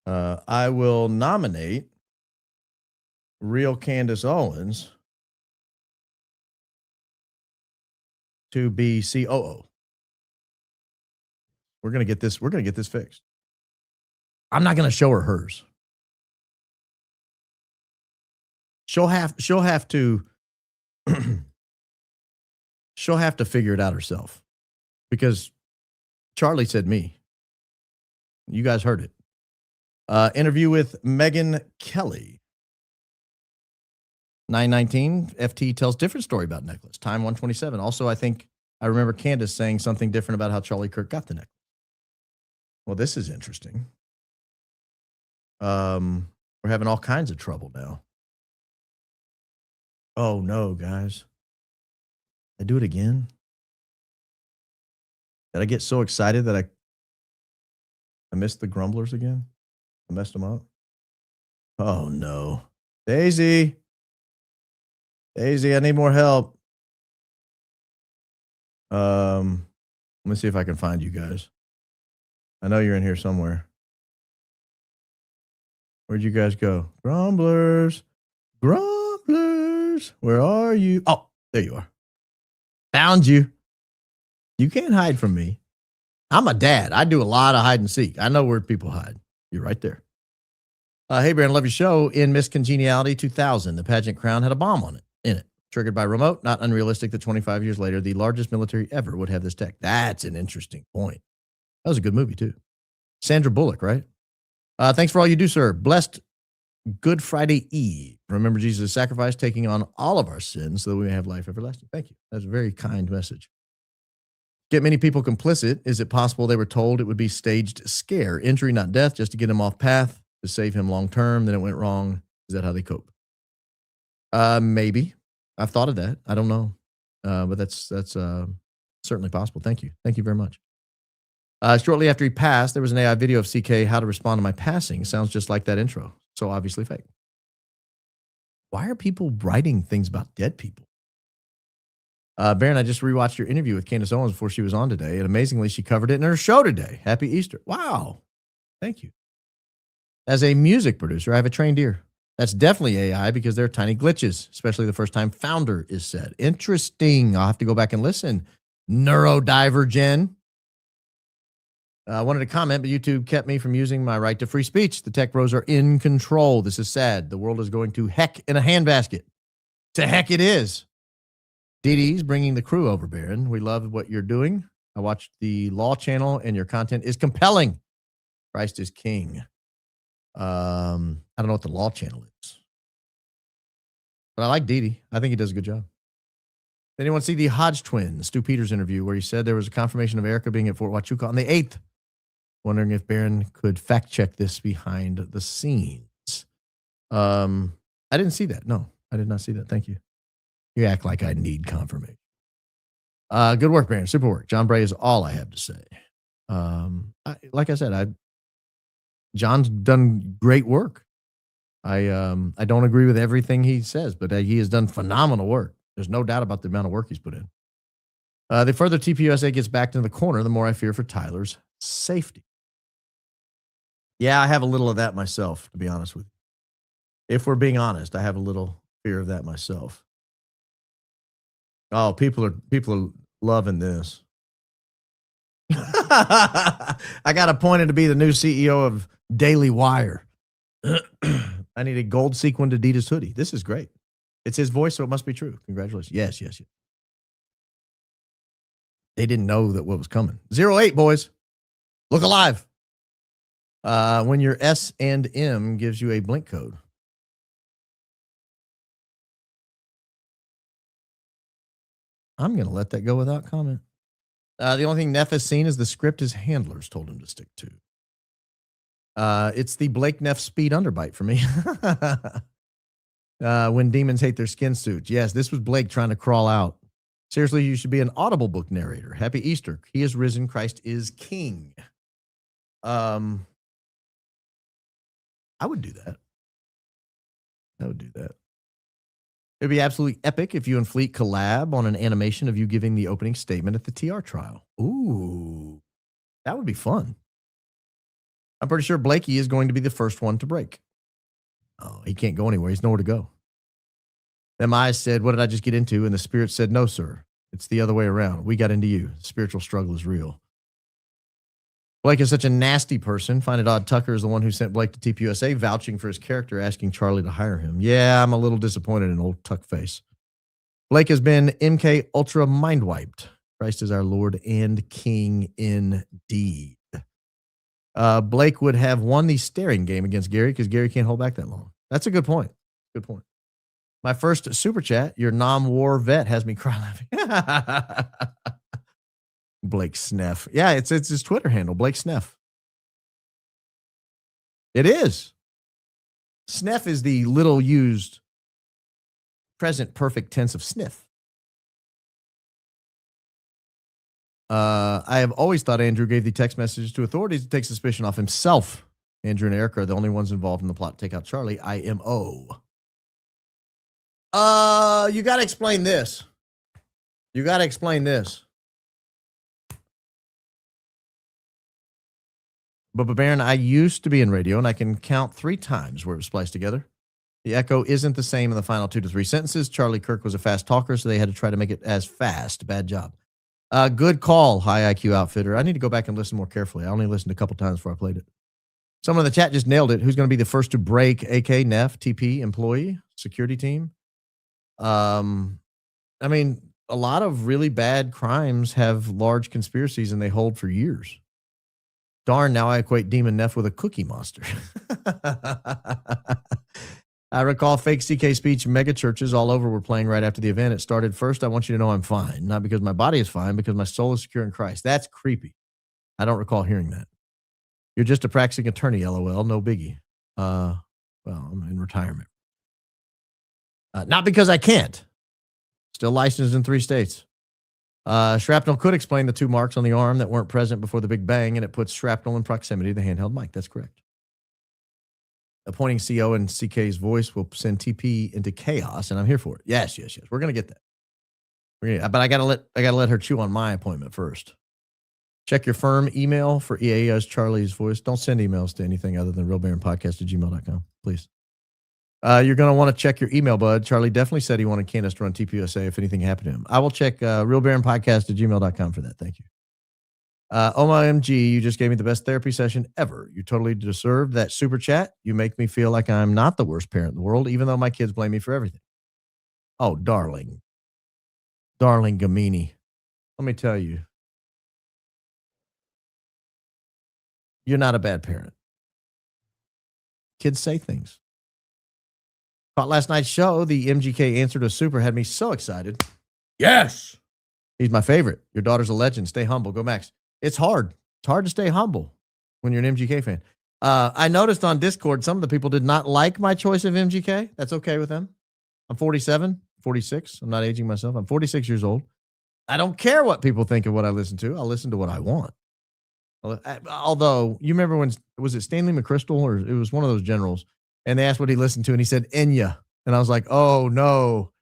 I will nominate real Candace Owens to be COO. We're gonna get this fixed. I'm not gonna show her hers. She'll have to she'll have to figure it out herself, because Charlie said me. You guys heard it. Interview with Megyn Kelly. 919 FT tells different story about necklace. Time 127. Also, I think I remember Candace saying something different about how Charlie Kirk got the necklace. Well, this is interesting. We're having all kinds of trouble now. Oh no, guys. I do it again. Did I get so excited that I missed the grumblers again? I messed them up. Oh no. Daisy, I need more help. Let me see if I can find you guys. I know you're in here somewhere. Where'd you guys go? Grumblers. Where are you? Oh, there you are. Found you. You can't hide from me. I'm a dad. I do a lot of hide and seek. I know where people hide. You're right there. Hey, Baron, love your show. In Miss Congeniality 2000, the pageant crown had a bomb on it. In it. Triggered by remote, not unrealistic that 25 years later, the largest military ever would have this tech. That's an interesting point. That was a good movie, too. Sandra Bullock, right? Thanks for all you do, sir. Blessed Good Friday Eve. Remember Jesus' sacrifice, taking on all of our sins so that we may have life everlasting. Thank you. That's a very kind message. Get many people complicit. Is it possible they were told it would be staged scare, injury, not death, just to get him off path, to save him long term? Then it went wrong. Is that how they cope? Maybe. I've thought of that. I don't know. But that's certainly possible. Thank you. Thank you very much. Shortly after he passed, there was an AI video of CK, how to respond to my passing. Sounds just like that intro. So obviously fake. Why are people writing things about dead people? Baron, I just rewatched your interview with Candace Owens before she was on today, and amazingly, she covered it in her show today. Happy Easter. Wow. Thank you. As a music producer, I have a trained ear. That's definitely AI because there are tiny glitches, especially the first time founder is said. Interesting. I'll have to go back and listen. Neurodiver Jen. I wanted to comment, but YouTube kept me from using my right to free speech. The tech bros are in control. This is sad. The world is going to heck in a handbasket. To heck it is. Dee Dee's bringing the crew over, Baron. We love what you're doing. I watched the Law Channel, and your content is compelling. Christ is king. I don't know what the Law Channel is. But I like Dee Dee. I think he does a good job. Did anyone see the Hodge twins, Stu Peters interview, where he said there was a confirmation of Erika being at Fort Huachuca on the 8th? Wondering if Baron could fact check this behind the scenes. I didn't see that. No, I did not see that. Thank you. You act like I need confirmation. Good work, Baron. Super work. John Bray is all I have to say. Like I said, John's done great work. I don't agree with everything he says, but he has done phenomenal work. There's no doubt about the amount of work he's put in. The further TPUSA gets backed into the corner, the more I fear for Tyler's safety. Yeah, I have a little of that myself, to be honest with you. If we're being honest, I have a little fear of that myself. Oh, people are loving this. I got appointed to be the new CEO of Daily Wire. I need a gold sequined Adidas hoodie. This is great. It's his voice, so it must be true. Congratulations. Yes. They didn't know that what was coming. 08, boys. Look alive. When your S&M gives you a blink code. I'm going to let that go without comment. The only thing Neff has seen is the script his handlers told him to stick to. It's the Blake Neff speed underbite for me. When demons hate their skin suits. Yes, this was Blake trying to crawl out. Seriously, you should be an Audible book narrator. Happy Easter. He is risen. Christ is king. I would do that. It'd be absolutely epic if you and Fleet collab on an animation of you giving the opening statement at the TR trial. Ooh, that would be fun. I'm pretty sure Blakey is going to be the first one to break. Oh, he can't go anywhere. He's nowhere to go. Them eyes said, what did I just get into? And the spirit said, no, sir. It's the other way around. We got into you. The spiritual struggle is real. Blake is such a nasty person. Find it odd Tucker is the one who sent Blake to TPUSA, vouching for his character, asking Charlie to hire him. Yeah, I'm a little disappointed in old Tuck face. Blake has been MK Ultra mind wiped. Christ is our Lord and King indeed. Blake would have won the staring game against Gary because Gary can't hold back that long. That's a good point. Good point. My first super chat, your non-war vet has me cry laughing. Blake Sneff. Yeah, it's his Twitter handle, Blake Sneff. It is. Sneff is the little used present perfect tense of sniff. I have always thought Andrew gave the text messages to authorities to take suspicion off himself. Andrew and Erika are the only ones involved in the plot to take out Charlie. IMO. You got to explain this. But Baron, I used to be in radio, and I can count 3 times where it was spliced together. The echo isn't the same in the final 2 to 3 sentences. Charlie Kirk was a fast talker, so they had to try to make it as fast. Bad job. Good call, high IQ outfitter. I need to go back and listen more carefully. I only listened a couple times before I played it. Someone in the chat just nailed it. Who's going to be the first to break? AK, Neff, TP, employee, security team. I mean, a lot of really bad crimes have large conspiracies, and they hold for years. Darn, now I equate Demon Neff with a cookie monster. I recall fake CK speech mega churches all over were playing right after the event. It started first, I want you to know I'm fine. Not because my body is fine, because my soul is secure in Christ. That's creepy. I don't recall hearing that. You're just a practicing attorney, LOL. No biggie. Well, I'm in retirement. Not because I can't. Still licensed in 3 states. Shrapnel could explain the 2 marks on the arm that weren't present before the Big Bang, and it puts shrapnel in proximity to the handheld mic. That's correct. Appointing CO and CK's voice will send TP into chaos, and I'm here for it. Yes. We're gonna get that. But I gotta let her chew on my appointment first. Check your firm email for EA as Charlie's voice. Don't send emails to anything other than realbaronpodcast@gmail.com, please. You're going to want to check your email, bud. Charlie definitely said he wanted Candace to run TPUSA if anything happened to him. I will check realbaronpodcast@gmail.com for that. Thank you. OMG, you just gave me the best therapy session ever. You totally deserve that super chat. You make me feel like I'm not the worst parent in the world, even though my kids blame me for everything. Oh, darling. Darling Gamini. Let me tell you. You're not a bad parent. Kids say things. Caught last night's show, the MGK answer to Super had me so excited. Yes! He's my favorite. Your daughter's a legend. Stay humble. Go Max. It's hard. It's hard to stay humble when you're an MGK fan. I noticed on Discord, some of the people did not like my choice of MGK. That's okay with them. I'm 47, 46. I'm not aging myself. I'm 46 years old. I don't care what people think of what I listen to. I'll listen to what I want. Although, you remember when, was it Stanley McChrystal, or it was one of those generals, and they asked what he listened to, and he said, Enya. And I was like, oh, no.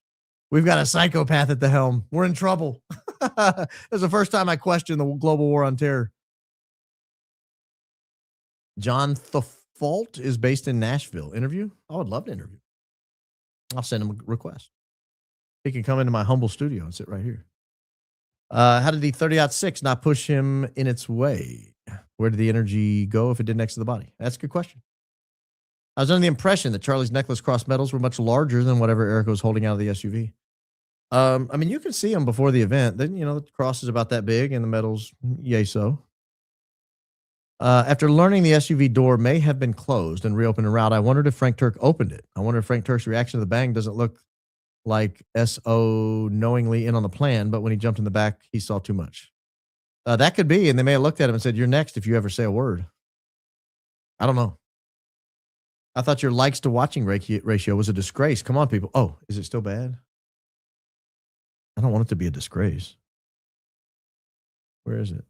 We've got a psychopath at the helm. We're in trouble. It was the first time I questioned the global war on terror. John Thefault is based in Nashville. Interview? I would love to interview. I'll send him a request. He can come into my humble studio and sit right here. How did the 30-06 not push him in its way? Where did the energy go if it did next to the body? That's a good question. I was under the impression that Charlie's necklace cross medals were much larger than whatever Erika was holding out of the SUV. I mean, you can see them before the event. Then, you know, the cross is about that big and the medals, yay so. After learning the SUV door may have been closed and reopened en route, I wondered if Frank Turk opened it. I wonder if Frank Turk's reaction to the bang doesn't look like SO knowingly in on the plan, but when he jumped in the back, he saw too much. That could be, and they may have looked at him and said, you're next if you ever say a word. I don't know. I thought your likes to watching ratio was a disgrace. Come on, people. Oh, is it still bad? I don't want it to be a disgrace. Where is it?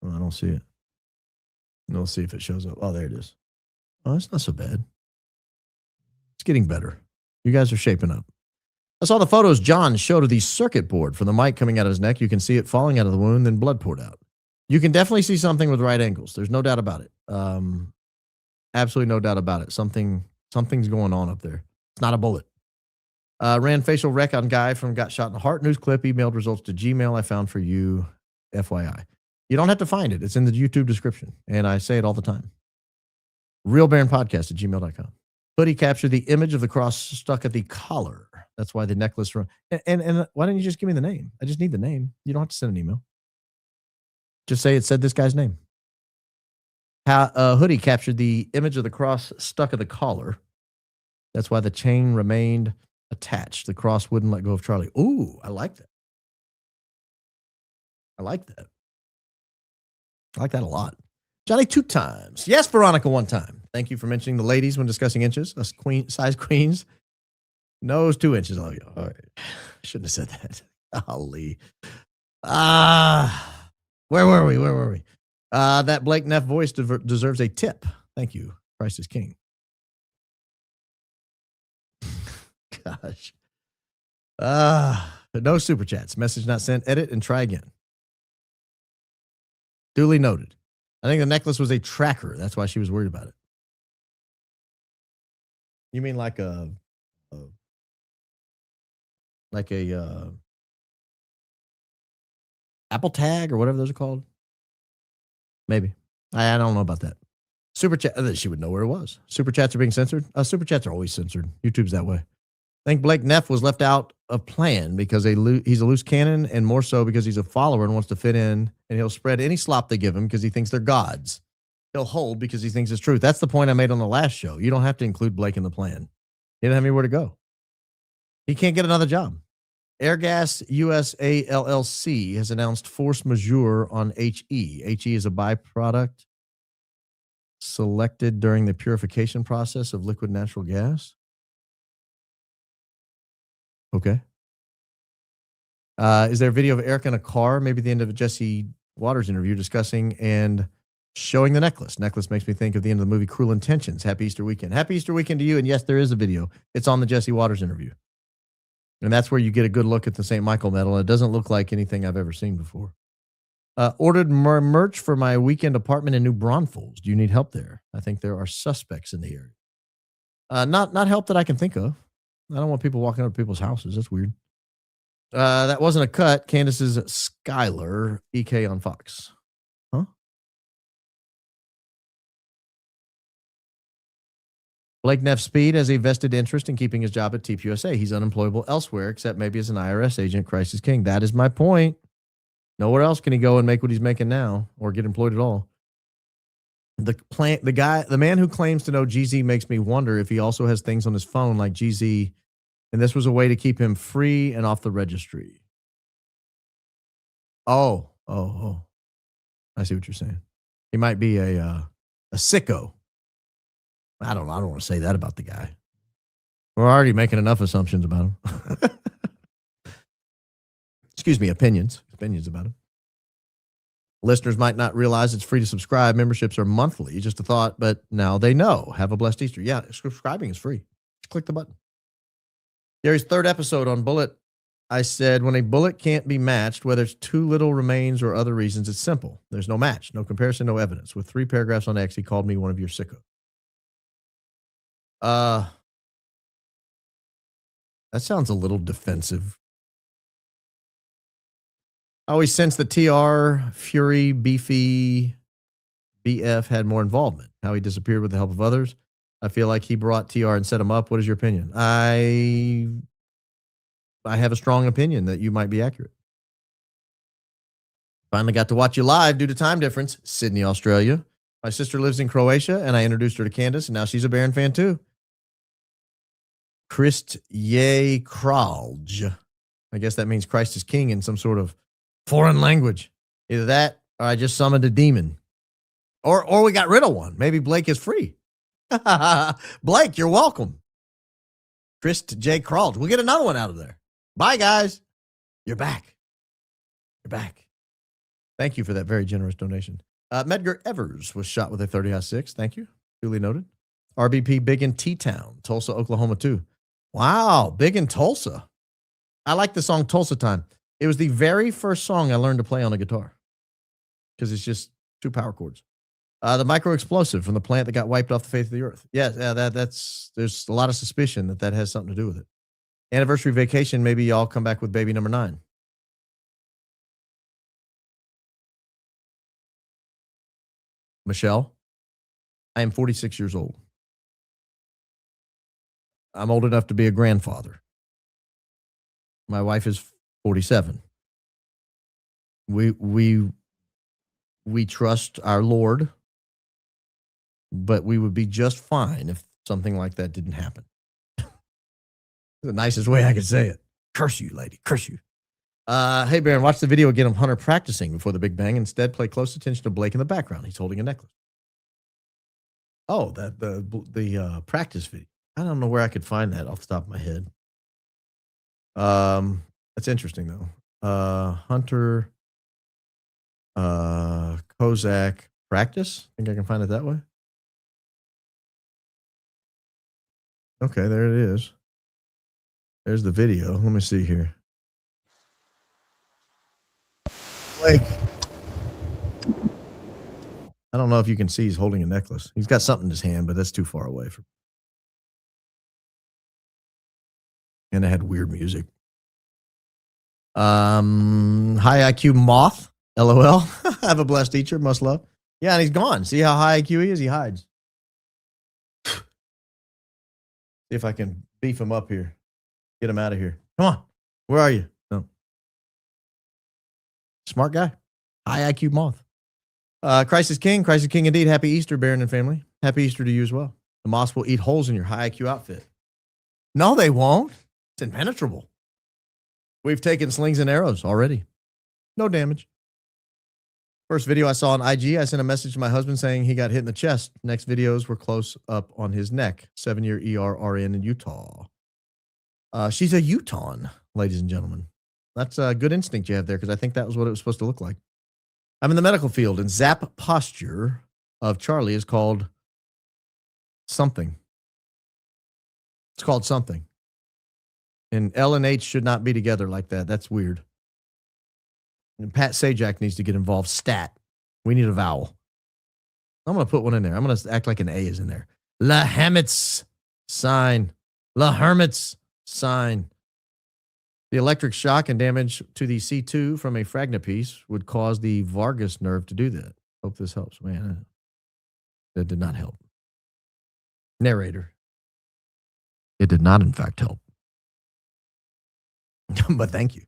Oh, I don't see it. We'll see if it shows up. Oh, there it is. Oh, it's not so bad. It's getting better. You guys are shaping up. I saw the photos John showed of the circuit board for the mic coming out of his neck. You can see it falling out of the wound, then blood poured out. You can definitely see something with right angles. There's no doubt about it. Absolutely no doubt about it. Something's going on up there. It's not a bullet. Ran facial rec on guy from got shot in the heart. News clip, emailed results to Gmail. I found for you, FYI. You don't have to find it. It's in the YouTube description. And I say it all the time. realbaronpodcast@gmail.com. Hoodie captured the image of the cross stuck at the collar. That's why the necklace. And why didn't you just give me the name? I just need the name. You don't have to send an email. Just say it said this guy's name. Hoodie captured the image of the cross stuck at the collar. That's why the chain remained attached. The cross wouldn't let go of Charlie. Ooh, I like that. I like that. I like that a lot. Johnny 2 times. Yes, Veronica 1 time. Thank you for mentioning the ladies when discussing inches. Us size queens. Nose 2 inches. Oh, yeah. All right. Shouldn't have said that. Golly. Where were we? That Blake Neff voice deserves a tip. Thank you. Christ is King. Gosh. No super chats. Message not sent. Edit and try again. Duly noted. I think the necklace was a tracker. That's why she was worried about it. You mean like a Apple tag or whatever those are called? Maybe. I don't know about that. Super chat. She would know where it was. Super chats are being censored. Super chats are always censored. YouTube's that way. I think Blake Neff was left out of plan because he's a loose cannon, and more so because he's a follower and wants to fit in, and he'll spread any slop they give him because he thinks they're gods. He'll hold because he thinks it's truth. That's the point I made on the last show. You don't have to include Blake in the plan. He doesn't have anywhere to go. He can't get another job. Airgas USA LLC has announced force majeure on HE. HE is a byproduct selected during the purification process of liquid natural gas. Okay. Is there a video of Erika in a car? Maybe the end of a Jesse Waters interview discussing and showing the necklace. Necklace makes me think of the end of the movie Cruel Intentions. Happy Easter weekend. Happy Easter weekend to you. And yes, there is a video. It's on the Jesse Waters interview. And that's where you get a good look at the St. Michael medal. It doesn't look like anything I've ever seen before. Ordered merch for my weekend apartment in New Braunfels. Do you need help there? I think there are suspects in the area. Not help that I can think of. I don't want people walking up to people's houses. That's weird. That wasn't a cut. Candace's Skylar, EK on Fox. Huh? Blake Neff Speed has a vested interest in keeping his job at TPUSA. He's unemployable elsewhere, except maybe as an IRS agent. Christ is King. That is my point. Nowhere else can he go and make what he's making now or get employed at all. The man who claims to know GZ makes me wonder if he also has things on his phone like GZ, and this was a way to keep him free and off the registry. Oh. I see what you're saying. He might be a sicko. I don't want to say that about the guy. We're already making enough assumptions about him. Excuse me, opinions about him. Listeners might not realize it's free to subscribe. Memberships are monthly, just a thought, but now they know. Have a blessed Easter. Yeah, subscribing is free. Just click the button. Gary's 3rd episode on Bullet. I said, when a bullet can't be matched, whether it's too little remains or other reasons, it's simple. There's no match, no comparison, no evidence. With 3 paragraphs on X, he called me one of your sickos. That sounds a little defensive. I always sense that TR, Fury, Beefy, BF had more involvement. How he disappeared with the help of others. I feel like he brought TR and set him up. What is your opinion? I have a strong opinion that you might be accurate. Finally got to watch you live due to time difference. Sydney, Australia. My sister lives in Croatia, and I introduced her to Candace, and now she's a Baron fan too. Christ Ye Kralj. I guess that means Christ is King in some sort of foreign language. Either that, Or I just summoned a demon. Or we got rid of one. Maybe Blake is free. Blake, you're welcome. Chris J. Crawled. We'll get another one out of there. Bye, guys. You're back. You're back. Thank you for that very generous donation. Medgar Evers was shot with a 30-06. Thank you. Duly noted. RBP big in T-Town, Tulsa, Oklahoma, too. Wow, big in Tulsa. I like the song Tulsa Time. It was the very first song I learned to play on a guitar because it's just 2 power chords. The micro explosive from the plant that got wiped off the face of the earth. Yes, that's there's a lot of suspicion that has something to do with it. Anniversary vacation, maybe y'all come back with baby number 9. Michelle, I am 46 years old. I'm old enough to be a grandfather. My wife is 47. We trust our Lord, but we would be just fine if something like that didn't happen. The nicest way I could say it. Curse you, lady. Curse you. Hey, Baron, watch the video again of Hunter practicing before the Big Bang. Instead, play close attention to Blake in the background. He's holding a necklace. Oh, the practice video. I don't know where I could find that off the top of my head. That's interesting though. Hunter, Kozak practice. Think I can find it that way. Okay, there it is. There's the video. Let me see here. Blake. I don't know if you can see he's holding a necklace. He's got something in his hand, but that's too far away from. And it had weird music. High IQ Moth. LOL. Have a blessed teacher. Must love. Yeah, and he's gone. See how high IQ he is? He hides. See if I can beef him up here. Get him out of here. Come on. Where are you? No. Smart guy. High IQ Moth. Crisis King indeed. Happy Easter, Baron and family. Happy Easter to you as well. The moths will eat holes in your high IQ outfit. No, they won't. It's impenetrable. We've taken slings and arrows already. No damage. First video I saw on IG, I sent a message to my husband saying he got hit in the chest. Next videos were close up on his neck. 7-year ERRN in Utah. She's a Utahn, ladies and gentlemen. That's a good instinct you have there because I think that was what it was supposed to look like. I'm in the medical field, and zap posture of Charlie is called something. It's called something. And L and H should not be together like that. That's weird. And Pat Sajak needs to get involved. Stat. We need a vowel. I'm going to put one in there. I'm going to act like an A is in there. La Hametz sign. La Hermit's sign. The electric shock and damage to the C2 from a fragna piece would cause the Vargas nerve to do that. Hope this helps. Man, that did not help. Narrator. It did not, in fact, help. But thank you.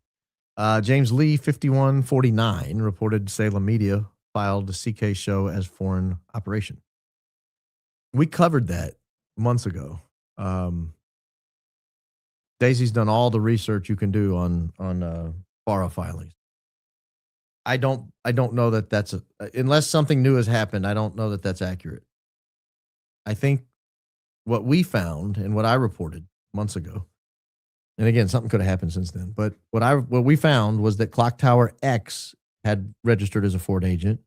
James Lee, 5149, reported Salem Media filed the CK show as foreign operation. We covered that months ago. Daisy's done all the research you can do on FARA filings. I don't know that that's unless something new has happened. I don't know that that's accurate. I think what we found and what I reported months ago, and again, something could have happened since then. But what we found was that Clock Tower X had registered as a Ford agent.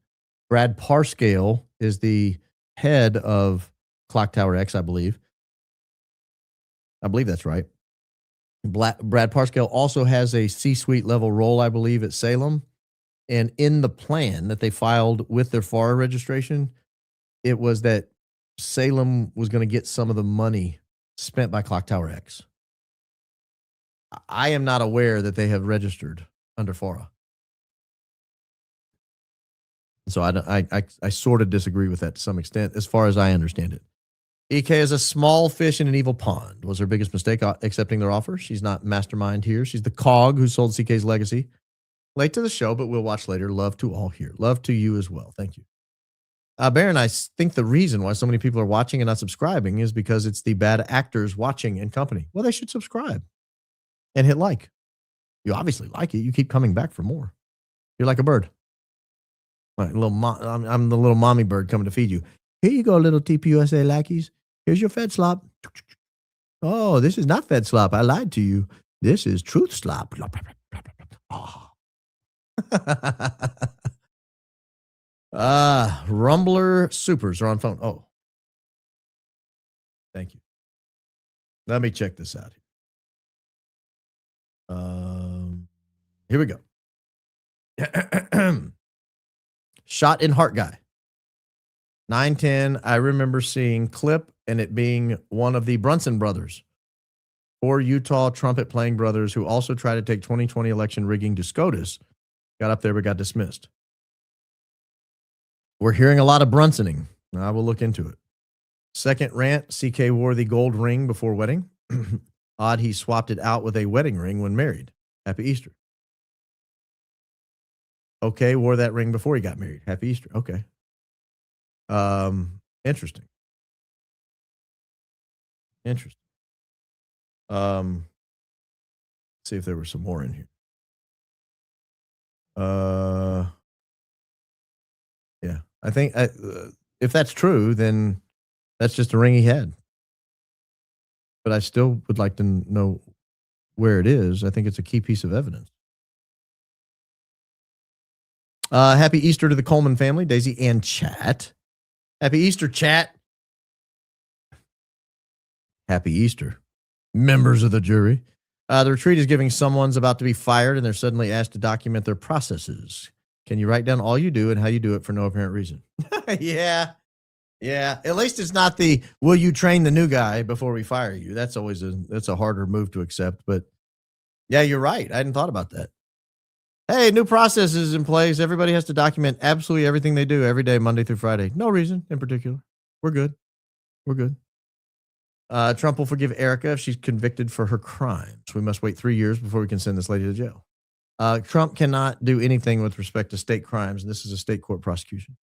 Brad Parscale is the head of Clock Tower X, I believe. I believe that's right. Brad Parscale also has a C-suite level role, I believe, at Salem. And in the plan that they filed with their FARA registration, it was that Salem was going to get some of the money spent by Clock Tower X. I am not aware that they have registered under FARA. So I sort of disagree with that to some extent, as far as I understand it. EK is a small fish in an evil pond. Was her biggest mistake accepting their offer? She's not mastermind here. She's the cog who sold CK's legacy. Late to the show, but we'll watch later. Love to all here. Love to you as well. Thank you. Baron, I think the reason why so many people are watching and not subscribing is because it's the bad actors watching and company. Well, they should subscribe and hit like. You obviously like it. You keep coming back for more. You're like a bird. Like I'm the little mommy bird coming to feed you. Here you go, little TPUSA lackeys. Here's your Fed slop. Oh, this is not Fed slop. I lied to you. This is truth slop. Oh. Rumbler supers are on phone. Oh, thank you. Let me check this out. Here we go. Shot in heart guy. 910. I remember seeing clip and it being one of the Brunson brothers, 4 Utah trumpet playing brothers who also tried to take 2020 election rigging to SCOTUS. Got up there but got dismissed. We're hearing a lot of Brunsoning. I will look into it. Second rant, CK wore the gold ring before wedding. Odd he swapped it out with a wedding ring when married. Happy Easter. Okay, wore that ring before he got married. Happy Easter. Okay. Interesting. Interesting. See if there were some more in here. Yeah, I think if that's true, then that's just a ring he had. But I still would like to know where it is. I think it's a key piece of evidence. Happy Easter to the Coleman family, Daisy and chat. Happy Easter, chat. Happy Easter, members of the jury. The retreat is giving someone's about to be fired and they're suddenly asked to document their processes. Can you write down all you do and how you do it for no apparent reason? Yeah. At least it's not the, will you train the new guy before we fire you? That's always that's a harder move to accept. But yeah, you're right. I hadn't thought about that. Hey, new processes in place. Everybody has to document absolutely everything they do every day, Monday through Friday. No reason in particular. We're good. Trump will forgive Erika if she's convicted for her crimes. We must wait 3 years before we can send this lady to jail. Trump cannot do anything with respect to state crimes, and this is a state court prosecution.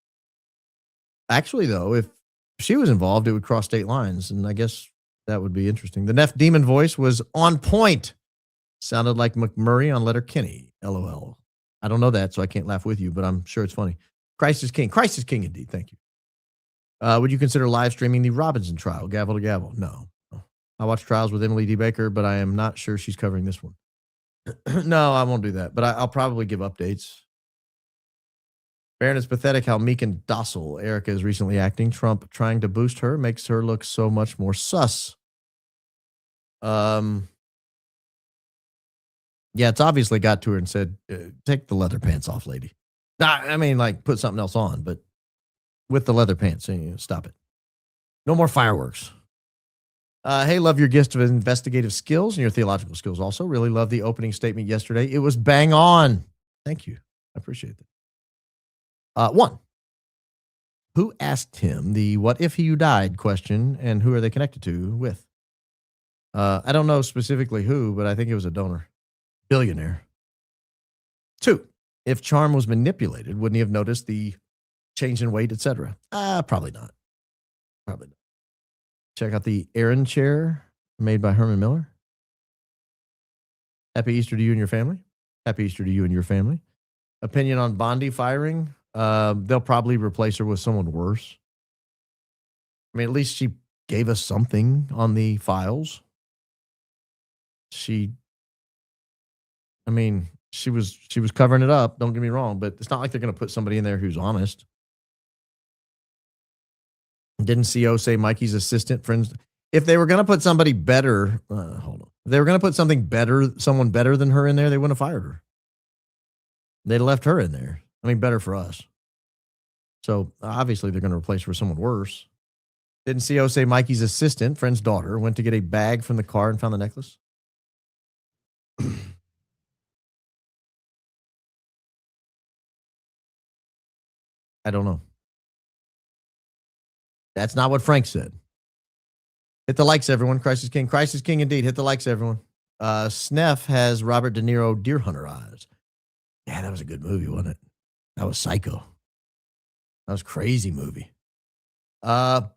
Actually, though, if she was involved, it would cross state lines, and I guess that would be interesting. The Neff demon voice was on point. Sounded like McMurray on Letterkenny. LOL. I don't know that, so I can't laugh with you, but I'm sure it's funny. Christ is king. Christ is king indeed. Thank you. Would you consider live streaming the Robinson trial? Gavel to gavel. No. I watch trials with Emily D. Baker, but I am not sure she's covering this one. No, I won't do that, but I'll probably give updates. Baron, it's pathetic how meek and docile Erika is recently acting. Trump trying to boost her makes her look so much more sus. Yeah, it's obviously got to her and said, take the leather pants off, lady. I mean, like, put something else on, but with the leather pants, stop it. No more fireworks. Hey, love your gift of investigative skills and your theological skills also. Really love the opening statement yesterday. It was bang on. Thank you. I appreciate that. One, who asked him the what if you died question, and who are they connected to with? I don't know specifically who, but I think it was a donor. Billionaire. 2, if Charm was manipulated, wouldn't he have noticed the change in weight, etc.? Probably not. Probably not. Check out the Aaron chair made by Herman Miller. Happy Easter to you and your family. Happy Easter to you and your family. Opinion on Bondi firing. They'll probably replace her with someone worse. I mean, at least she gave us something on the files. She was covering it up. Don't get me wrong, but it's not like they're going to put somebody in there who's honest. Didn't CO say Mikey's assistant friends? If they were going to put somebody better, hold on. If they were going to put someone better than her in there, they wouldn't have fired her. They'd left her in there. I mean, better for us. So obviously they're going to replace her with someone worse. Didn't CO say Mikey's assistant, friend's daughter, went to get a bag from the car and found the necklace? I don't know. That's not what Frank said. Hit the likes, everyone. Christ is king. Christ is king indeed. Hit the likes, everyone. Sneff has Robert De Niro deer hunter eyes. Yeah, that was a good movie, wasn't it? That was Psycho. That was a crazy movie. Baron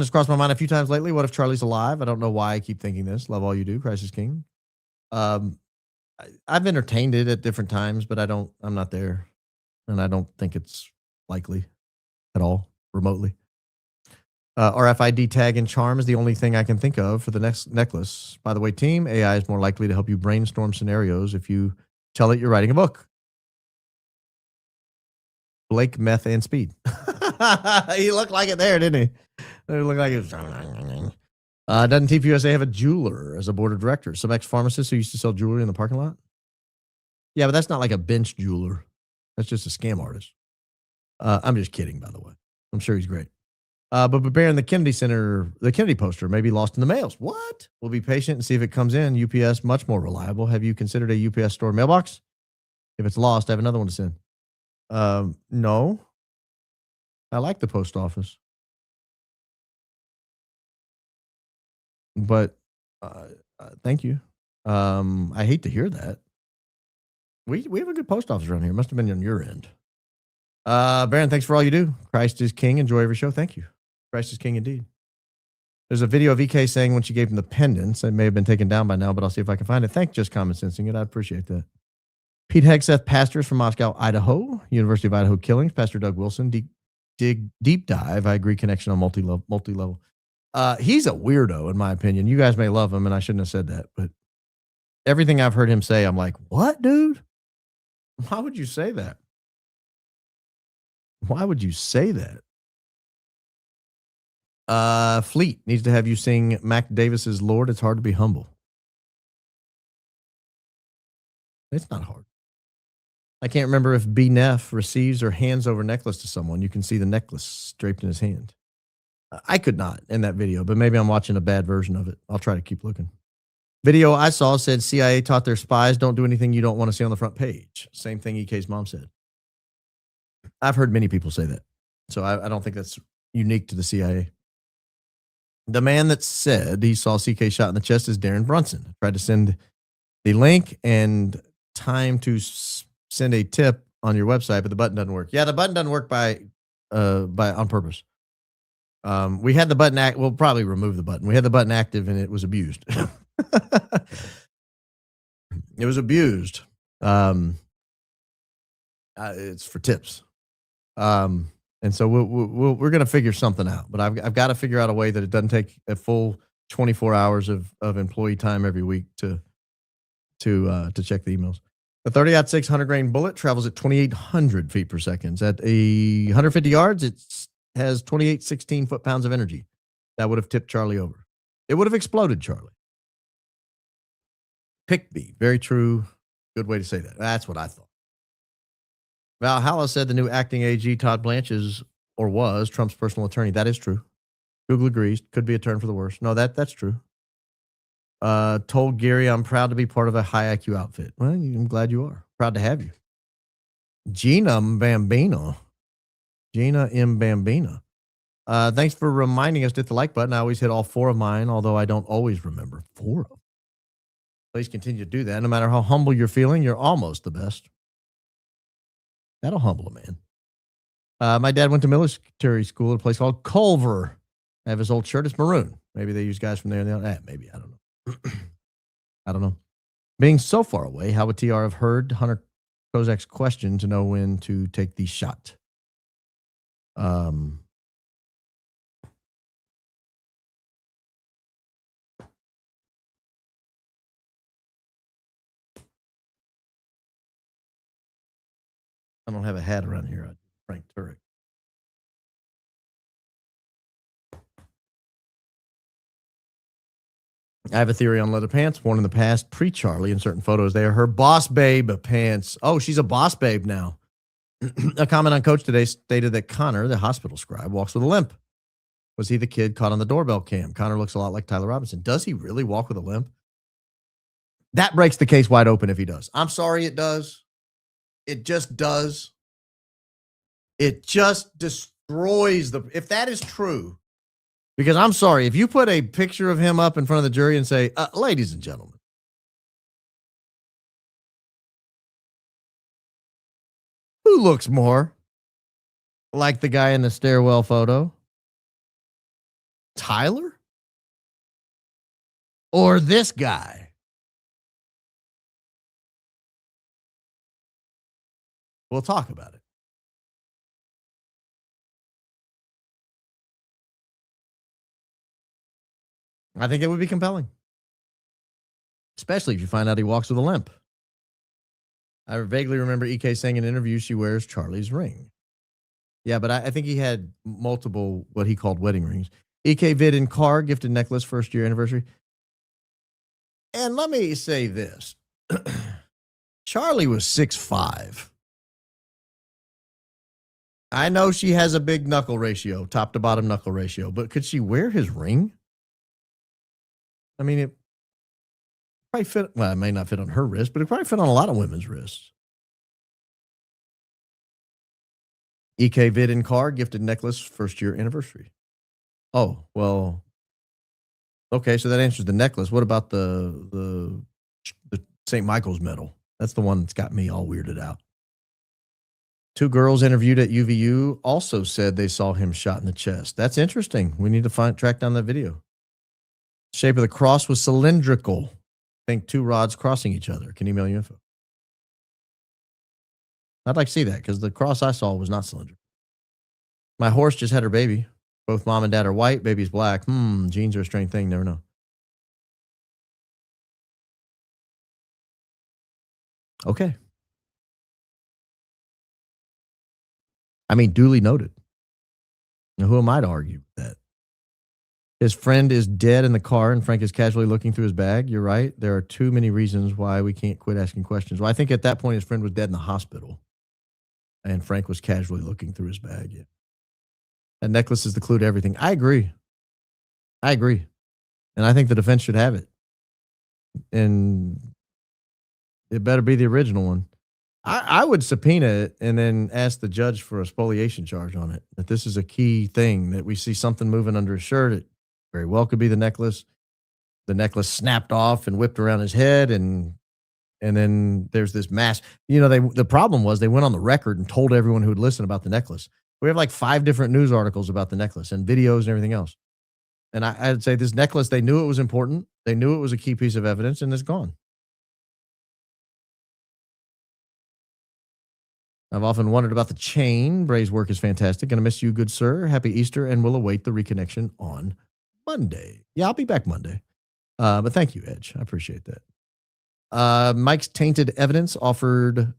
has crossed my mind a few times lately. What if Charlie's alive? I don't know why I keep thinking this. Love all you do. Christ is king. I've entertained it at different times, but I'm not there. and I don't think it's likely at all remotely. RFID tag and charm is the only thing I can think of for the next necklace. By the way, team, AI is more likely to help you brainstorm scenarios if you tell it you're writing a book. Blake, meth, and speed. He looked like it there, didn't he? It looked like it was. Doesn't TPUSA have a jeweler as a board of directors? Some ex-pharmacists who used to sell jewelry in the parking lot? Yeah, but that's not like a bench jeweler. That's just a scam artist. I'm just kidding, by the way. I'm sure he's great. But preparing the Kennedy Center, the Kennedy poster may be lost in the mails. What? We'll be patient and see if it comes in. UPS, much more reliable. Have you considered a UPS store mailbox? If it's lost, I have another one to send. No. I like the post office. But thank you. I hate to hear that. We have a good post office around here. Must have been on your end. Baron, thanks for all you do. Christ is king. Enjoy every show. Thank you. Christ is king indeed. There's a video of EK saying when she gave him the pendants, it may have been taken down by now, but I'll see if I can find it. Thanks, Just Common Sensing it. I appreciate that. Pete Hegseth, pastors from Moscow, Idaho, University of Idaho killings. Pastor Doug Wilson, deep dive. I agree. Connection on multi-level. He's a weirdo, in my opinion. You guys may love him, and I shouldn't have said that, but everything I've heard him say, I'm like, what, dude? Why would you say that? Why would you say that? Fleet needs to have you sing Mac Davis's Lord, It's Hard to Be Humble. It's not hard. I can't remember if B. Neff receives or hands over necklace to someone. You can see the necklace draped in his hand. I could not in that video, but maybe I'm watching a bad version of it. I'll try to keep looking. Video I saw said CIA taught their spies don't do anything you don't want to see on the front page. Same thing EK's mom said. I've heard many people say that. So I don't think that's unique to the CIA. The man that said he saw CK shot in the chest is Darren Brunson. I tried to send the link and time to send a tip on your website, but the button doesn't work. Yeah, the button doesn't work by on purpose. We had the button we'll probably remove the button. We had the button active and it was abused. It was abused. It's for tips. And so we're going to figure something out, but I've got to figure out a way that it doesn't take a full 24 hours of employee time every week to check the emails. The 30-06 100-grain bullet travels at 2,800 feet per second. At 150 yards, it has 2816 foot-pounds of energy. That would have tipped Charlie over. It would have exploded Charlie. Pickby, very true. Good way to say that. That's what I thought. Valhalla said the new acting AG, Todd Blanche, is or was Trump's personal attorney. That is true. Google agrees. Could be a turn for the worse. No, that's true. Told Gary, I'm proud to be part of a high IQ outfit. Well, I'm glad you are. Proud to have you. Gina M. Bambino. Thanks for reminding us to hit the like button. I always hit all 4 of mine, although I don't always remember 4 of them. Please continue to do that. No matter how humble you're feeling, you're almost the best. That'll humble a man. My dad went to military school at a place called Culver. I have his old shirt. It's maroon. Maybe they use guys from there. Maybe. I don't know. I don't know. Being so far away, how would TR have heard Hunter Kozak's question to know when to take the shot? I don't have a hat around here. Frank Turek. I have a theory on leather pants worn in the past, pre-Charlie in certain photos. They are her boss babe pants. Oh, she's a boss babe now. A comment on Coach today stated that Connor, the hospital scribe, walks with a limp. Was he the kid caught on the doorbell cam? Connor looks a lot like Tyler Robinson. Does he really walk with a limp? That breaks the case wide open if he does. I'm sorry, it does. It just does. It just destroys if that is true. Because I'm sorry, if you put a picture of him up in front of the jury and say, ladies and gentlemen, who looks more like the guy in the stairwell photo? Tyler? Or this guy? We'll talk about it. I think it would be compelling, especially if you find out he walks with a limp. I vaguely remember EK saying in an interview she wears Charlie's ring. Yeah, but I think he had multiple what he called wedding rings. EK vid in car, gifted necklace, first year anniversary. And let me say this. Charlie was 6'5". I know she has a big knuckle ratio, top to bottom knuckle ratio, but could she wear his ring? I mean, it probably fit. Well, it may not fit on her wrist, but it probably fit on a lot of women's wrists. EK vid in car, gifted necklace, first year anniversary. Oh, well, okay, so that answers the necklace. What about the St. Michael's medal? That's the one that's got me all weirded out. 2 girls interviewed at UVU also said they saw him shot in the chest. That's interesting. We need to track down that video. Shape of the cross was cylindrical. Think 2 rods crossing each other. Can email you info. I'd like to see that because the cross I saw was not cylindrical. My horse just had her baby. Both mom and dad are white. Baby's black. Genes are a strange thing. Never know. Okay. I mean, duly noted. Now, who am I to argue with that? His friend is dead in the car and Frank is casually looking through his bag. You're right. There are too many reasons why we can't quit asking questions. Well, I think at that point his friend was dead in the hospital and Frank was casually looking through his bag. Yeah. That necklace is the clue to everything. I agree. And I think the defense should have it. And it better be the original one. I would subpoena it and then ask the judge for a spoliation charge on it. That this is a key thing, that we see something moving under his shirt. It very well could be the necklace. The necklace snapped off and whipped around his head, and then there's this mass. The problem was they went on the record and told everyone who would listen about the necklace. We have like 5 different news articles about the necklace and videos and everything else. And I'd say this necklace, they knew it was important. They knew it was a key piece of evidence, and it's gone. I've often wondered about the chain. Bray's work is fantastic. Gonna miss you, good sir. Happy Easter, and we'll await the reconnection on Monday. Yeah, I'll be back Monday. But thank you, Edge. I appreciate that. Mike's tainted evidence offered.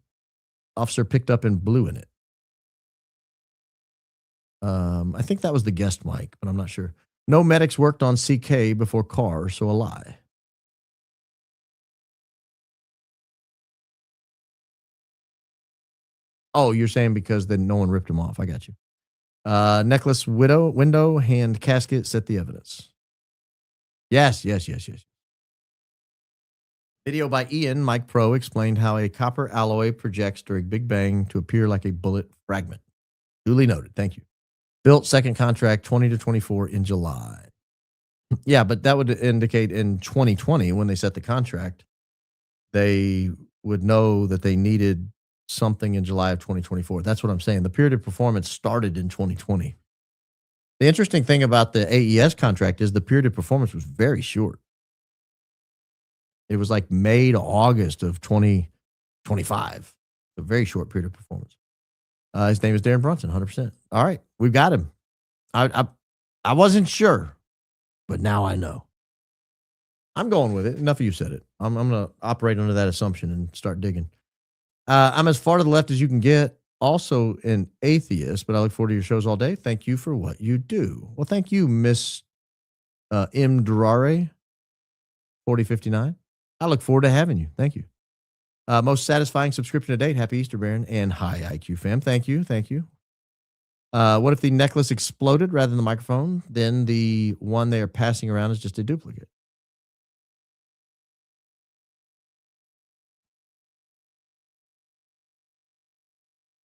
Officer picked up in blue in it. I think that was the guest mic, but I'm not sure. No medics worked on CK before Carr, so a lie. Oh, you're saying because then no one ripped him off. I got you. Necklace, window, hand, casket, set the evidence. Yes. Video by Ian, Mike Pro, explained how a copper alloy projects during Big Bang to appear like a bullet fragment. Duly noted. Thank you. Built second contract 20 to 24 in July. Yeah, but that would indicate in 2020, when they set the contract, they would know that they needed something in July of 2024. That's what I'm saying. The period of performance started in 2020. The interesting thing about the AES contract is the period of performance was very short. It was like May to August of 2025. A very short period of performance. His name is Darren Brunson, 100%. All right, we've got him. I wasn't sure, but now I know. I'm going with it. Enough of you said it. I'm going to operate under that assumption and start digging. I'm as far to the left as you can get. Also an atheist, but I look forward to your shows all day. Thank you for what you do. Well, thank you, Miss M. Durare, 4059. I look forward to having you. Thank you. Most satisfying subscription to date. Happy Easter, Baron, and hi, IQ fam. Thank you. What if the necklace exploded rather than the microphone? Then the one they are passing around is just a duplicate.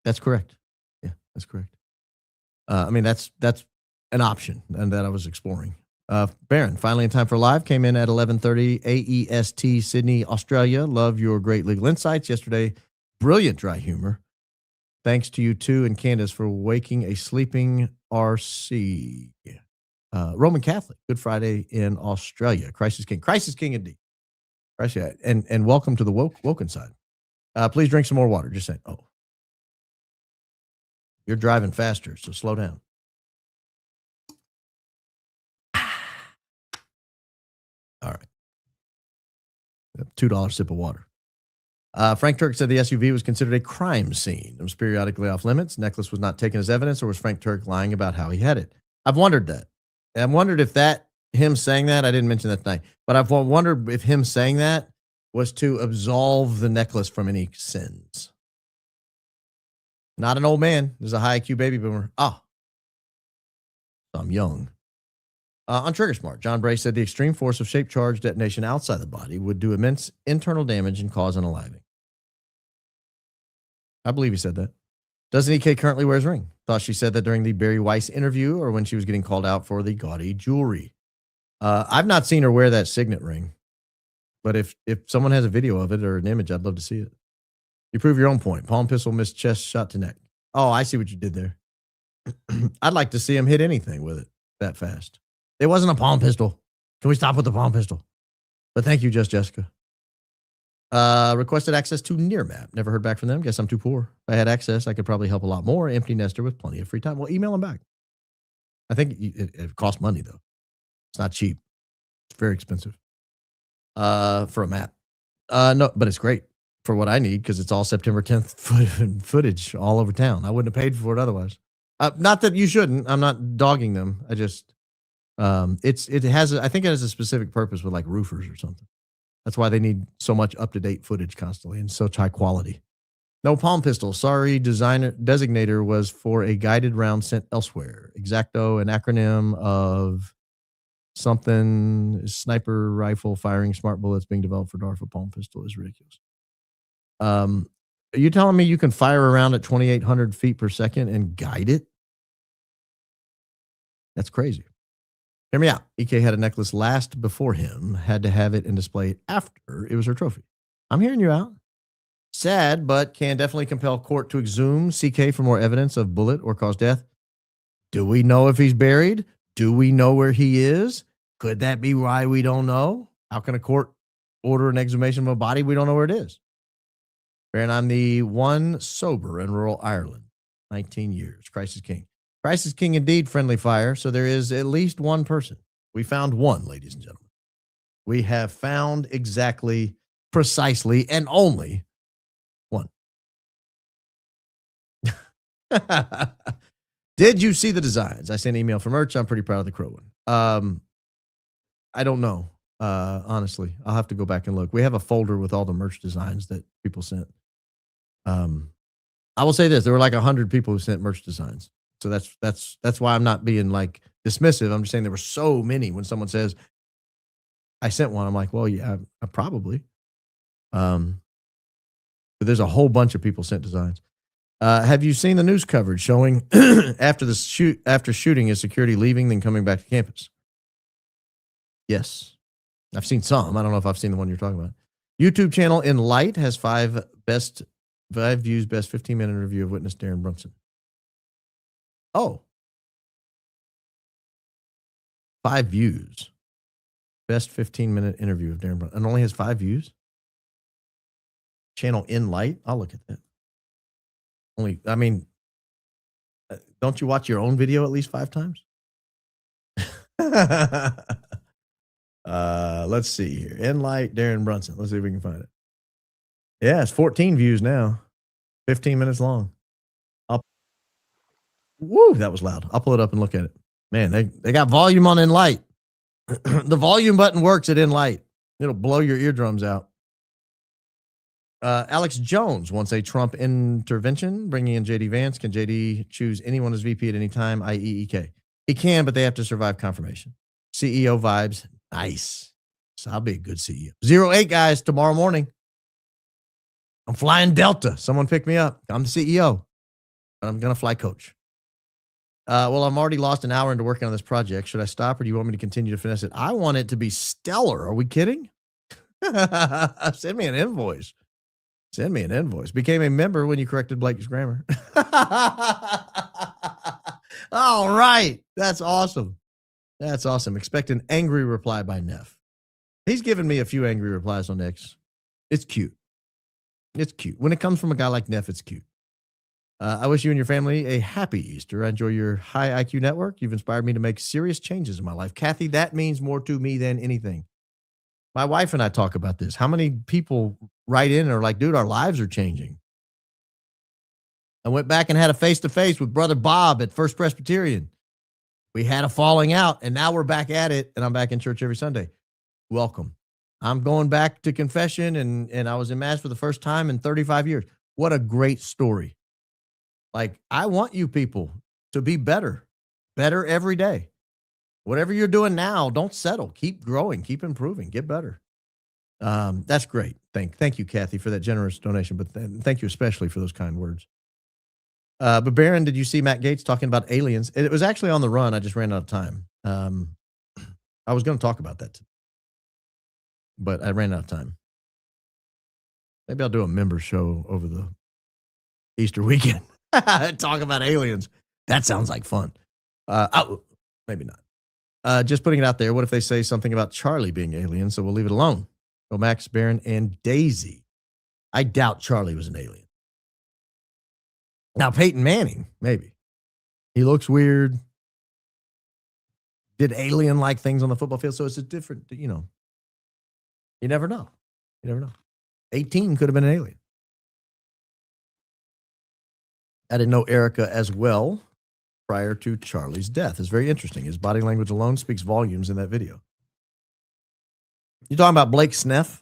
That's correct. Yeah, that's correct. That's an option and that I was exploring. Baron, finally in time for live, came in at 11:30 AEST, Sydney, Australia. Love your great legal insights yesterday. Brilliant dry humor. Thanks to you too and Candace for waking a sleeping RC. Roman Catholic, Good Friday in Australia. Crisis King indeed. And welcome to the woken side. Please drink some more water. Just saying. Oh. You're driving faster, so slow down. $2 sip of water. Frank Turk said the SUV was considered a crime scene. It was periodically off limits. Necklace was not taken as evidence, or was Frank Turk lying about how he had it? I've wondered that. And I've wondered if him saying that, I didn't mention that tonight, but I've wondered if him saying that was to absolve the necklace from any sins. Not an old man. There's a high IQ baby boomer. Oh, I'm young. On Trigger Smart, John Bray said the extreme force of shaped charge detonation outside the body would do immense internal damage and cause unaliving. I believe he said that. Doesn't EK currently wear his ring? Thought she said that during the Barry Weiss interview or when she was getting called out for the gaudy jewelry. I've not seen her wear that signet ring, but if someone has a video of it or an image, I'd love to see it. You prove your own point. Palm pistol missed chest shot to neck. Oh, I see what you did there. I'd like to see him hit anything with it that fast. It wasn't a palm pistol. Can we stop with the palm pistol? But thank you, Just Jessica. Requested access to Nearmap. Never heard back from them. Guess I'm too poor. If I had access, I could probably help a lot more. Empty nester with plenty of free time. Well, email them back. I think it costs money, though. It's not cheap. It's very expensive for a map. No, but it's great for what I need because it's all September 10th footage all over town. I wouldn't have paid for it otherwise. Not that you shouldn't. I'm not dogging them. I just it has I think it has a specific purpose with like roofers or something. That's why they need so much up-to-date footage constantly and such high quality. No palm pistol. Sorry, designator was for a guided round sent elsewhere. Exacto, an acronym of something, sniper rifle firing smart bullets being developed for DARPA. Palm pistol is ridiculous. Are you telling me you can fire around at 2,800 feet per second and guide it? That's crazy. Hear me out. EK had a necklace last before him, had to have it and display it after it was her trophy. I'm hearing you out. Sad, but can definitely compel court to exhume CK for more evidence of bullet or cause death. Do we know if he's buried? Do we know where he is? Could that be why we don't know? How can a court order an exhumation of a body? We don't know where it is. And I'm the one sober in rural Ireland. 19 years. Christ is king. Christ is king indeed, friendly fire. So there is at least one person. We found one, ladies and gentlemen. We have found exactly, precisely, and only one. Did you see the designs? I sent an email for merch. I'm pretty proud of the crow one. I don't know. Honestly, I'll have to go back and look. We have a folder with all the merch designs that people sent. I will say this: there were like 100 people who sent merch designs. So that's why I'm not being like dismissive. I'm just saying there were so many. When someone says I sent one, I'm like, well, yeah, I probably. But there's a whole bunch of people sent designs. Have you seen the news coverage showing after shooting is security leaving then coming back to campus? Yes, I've seen some. I don't know if I've seen the one you're talking about. YouTube channel In Light has 5 views, best 15-minute interview of witness Darren Brunson. Oh, 5 views. Best 15-minute interview of Darren Brunson. And only has 5 views? Channel In Light? I'll look at that. Don't you watch your own video at least 5 times? Let's see here. In Light, Darren Brunson. Let's see if we can find it. Yeah, it's 14 views now. 15 minutes long. Woo, that was loud. I'll pull it up and look at it. Man, they got volume on In Light. The volume button works at In Light. It'll blow your eardrums out. Alex Jones wants a Trump intervention, bringing in JD Vance. Can JD choose anyone as VP at any time, i.e. EK? He can, but they have to survive confirmation. CEO vibes. Nice. So I'll be a good CEO. 08, guys, tomorrow morning. I'm flying Delta. Someone pick me up. I'm the CEO. I'm going to fly coach. Well, I'm already lost an hour into working on this project. Should I stop or do you want me to continue to finesse it? I want it to be stellar. Are we kidding? Send me an invoice. Send me an invoice. Became a member when you corrected Blake's grammar. All right. That's awesome. That's awesome. Expect an angry reply by Neff. He's given me a few angry replies on X. It's cute. It's cute. When it comes from a guy like Neff, it's cute. I wish you and your family a happy Easter. I enjoy your high IQ network. You've inspired me to make serious changes in my life. Kathy, that means more to me than anything. My wife and I talk about this. How many people write in and are like, dude, our lives are changing. I went back and had a face-to-face with Brother Bob at First Presbyterian. We had a falling out, and now we're back at it, and I'm back in church every Sunday. Welcome. I'm going back to confession, and I was in Mass for the first time in 35 years. What a great story. Like, I want you people to be better every day. Whatever you're doing now, don't settle. Keep growing, keep improving, get better. That's great. Thank you, Kathy, for that generous donation, but thank you especially for those kind words. But Baron, did you see Matt Gaetz talking about aliens? It was actually on the run. I just ran out of time. I was going to talk about that today, but I ran out of time. Maybe I'll do a member show over the Easter weekend. Talk about aliens. That sounds like fun. Maybe not. Just putting it out there. What if they say something about Charlie being alien? So we'll leave it alone. Go Max, Baron, and Daisy. I doubt Charlie was an alien. Now, Peyton Manning, maybe. He looks weird. Did alien-like things on the football field. So it's a different, you never know. You never know. 18 could have been an alien. I didn't know Erika as well prior to Charlie's death. It's very interesting. His body language alone speaks volumes in that video. You talking about Blake Sneff?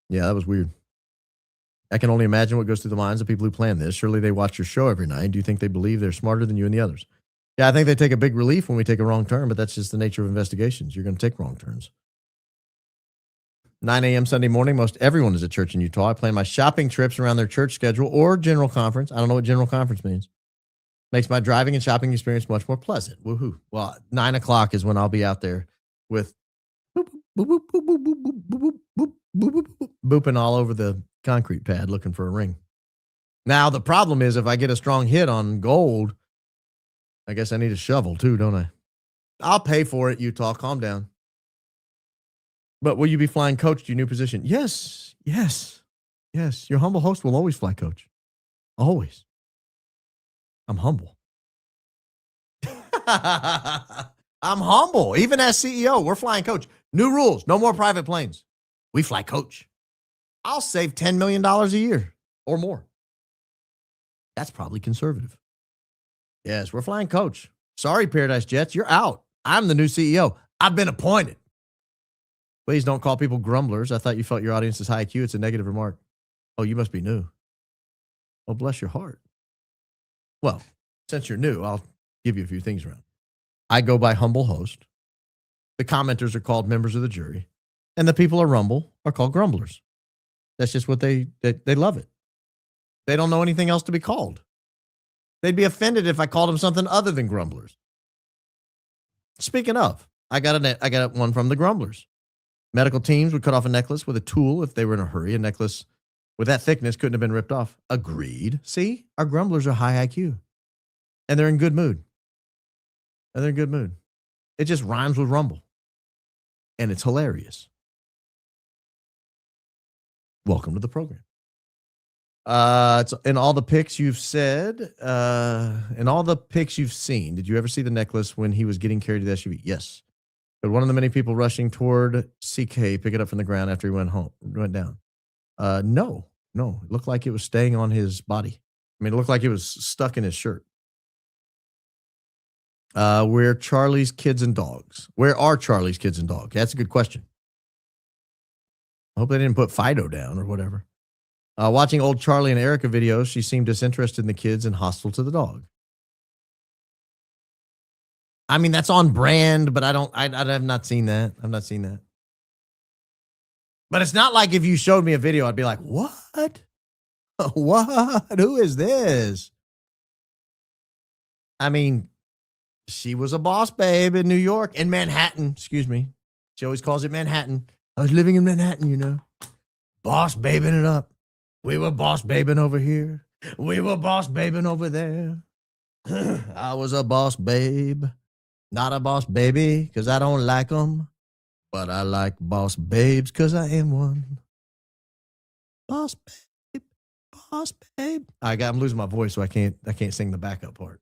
Yeah, that was weird. I can only imagine what goes through the minds of people who plan this. Surely they watch your show every night. Do you think they believe they're smarter than you and the others? Yeah, I think they take a big relief when we take a wrong turn, but that's just the nature of investigations. You're going to take wrong turns. 9 a.m. Sunday morning, most everyone is at church in Utah. I plan my shopping trips around their church schedule or general conference. I don't know what general conference means. Makes my driving and shopping experience much more pleasant. Woohoo. Well, 9 o'clock is when I'll be out there with boop, boop, boop, boop, boop, boop, boop, boop, boop, boop, boop, boop, booping all over the concrete pad looking for a ring. Now, the problem is if I get a strong hit on gold, I guess I need a shovel too, don't I? I'll pay for it, Utah. Calm down. But will you be flying coach to your new position? Yes. Your humble host will always fly coach. Always. I'm humble. I'm humble. Even as CEO, we're flying coach. New rules. No more private planes. We fly coach. I'll save $10 million a year or more. That's probably conservative. Yes, we're flying coach. Sorry, Paradise Jets. You're out. I'm the new CEO. I've been appointed. Please don't call people grumblers. I thought you felt your audience is high IQ. It's a negative remark. Oh, you must be new. Oh, bless your heart. Well, since you're new, I'll give you a few things around. I go by humble host. The commenters are called members of the jury. And the people who rumble are called grumblers. That's just what they love it. They don't know anything else to be called. They'd be offended if I called them something other than grumblers. Speaking of, I got one from the grumblers. Medical teams would cut off a necklace with a tool if they were in a hurry. A necklace with that thickness couldn't have been ripped off. Agreed. See, our grumblers are high IQ. And they're in good mood. It just rhymes with rumble. And it's hilarious. Welcome to the program. It's in all the pics you've said, in all the pics you've seen, did you ever see the necklace when he was getting carried to the SUV? Yes. But one of the many people rushing toward CK pick it up from the ground after he went down. No. It looked like it was staying on his body. I mean, it looked like it was stuck in his shirt. Where are Charlie's kids and dogs? That's a good question. I hope they didn't put Fido down or whatever. Watching old Charlie and Erika videos, she seemed disinterested in the kids and hostile to the dog. I mean, that's on brand, but I have not seen that. I've not seen that. But it's not like if you showed me a video, I'd be like, what? What? Who is this? I mean, she was a boss babe in New York, in Manhattan, excuse me. She always calls it Manhattan. I was living in Manhattan, Boss babing it up. We were boss babing over here. We were boss babing over there. I was a boss babe. Not a boss baby, because I don't like them. But I like boss babes, because I am one. Boss babe. Boss babe. I'm losing my voice, so I can't sing the backup part.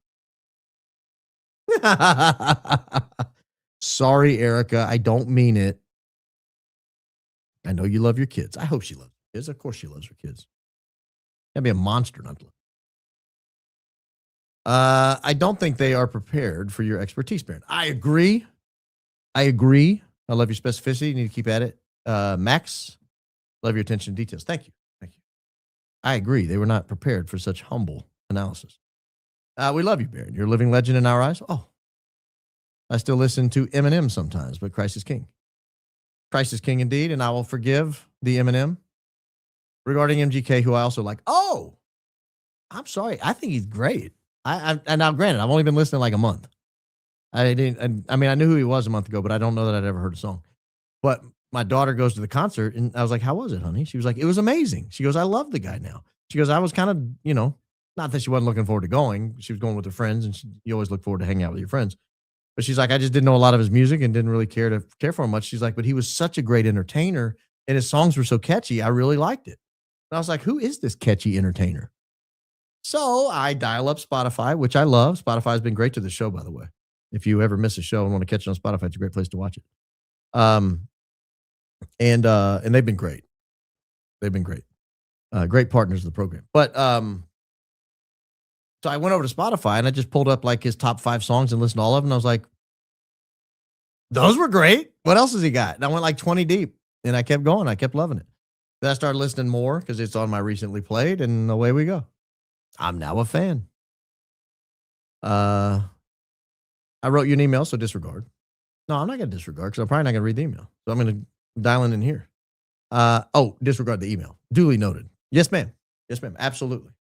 Sorry, Erika. I don't mean it. I know you love your kids. I hope she loves her kids. Of course she loves her kids. That'd be a monster not to love. I don't think they are prepared for your expertise, Baron. I agree. I love your specificity. You need to keep at it. Max, love your attention to details. Thank you. I agree. They were not prepared for such humble analysis. We love you, Baron. You're a living legend in our eyes. Oh, I still listen to Eminem sometimes, but Christ is King. Christ is King indeed, and I will forgive the Eminem. Regarding MGK, who I also like. Oh, I'm sorry. I think he's great. And now, granted, I've only been listening like a month. I mean, I knew who he was a month ago, but I don't know that I'd ever heard a song. But my daughter goes to the concert, and I was like, how was it, honey? She was like, it was amazing. She goes, I love the guy now. She goes, I was kind of, not that she wasn't looking forward to going. She was going with her friends, and you always look forward to hanging out with your friends. But she's like, I just didn't know a lot of his music and didn't really care for him much. She's like, but he was such a great entertainer, and his songs were so catchy. I really liked it. And I was like, who is this catchy entertainer? So I dial up Spotify, which I love. Spotify has been great to the show, by the way. If you ever miss a show and want to catch it on Spotify, it's a great place to watch it. And they've been great. Great partners of the program. But so I went over to Spotify and I just pulled up like his top 5 songs and listened to all of them. And I was like, those were great. What else has he got? And I went like 20 deep and I kept going. I kept loving it. Then I started listening more because it's on my recently played, and away we go. I'm now a fan. I wrote you an email, so disregard. No, I'm not going to disregard because I'm probably not going to read the email. So I'm going to dial in here. Disregard the email. Duly noted. Yes, ma'am. Absolutely.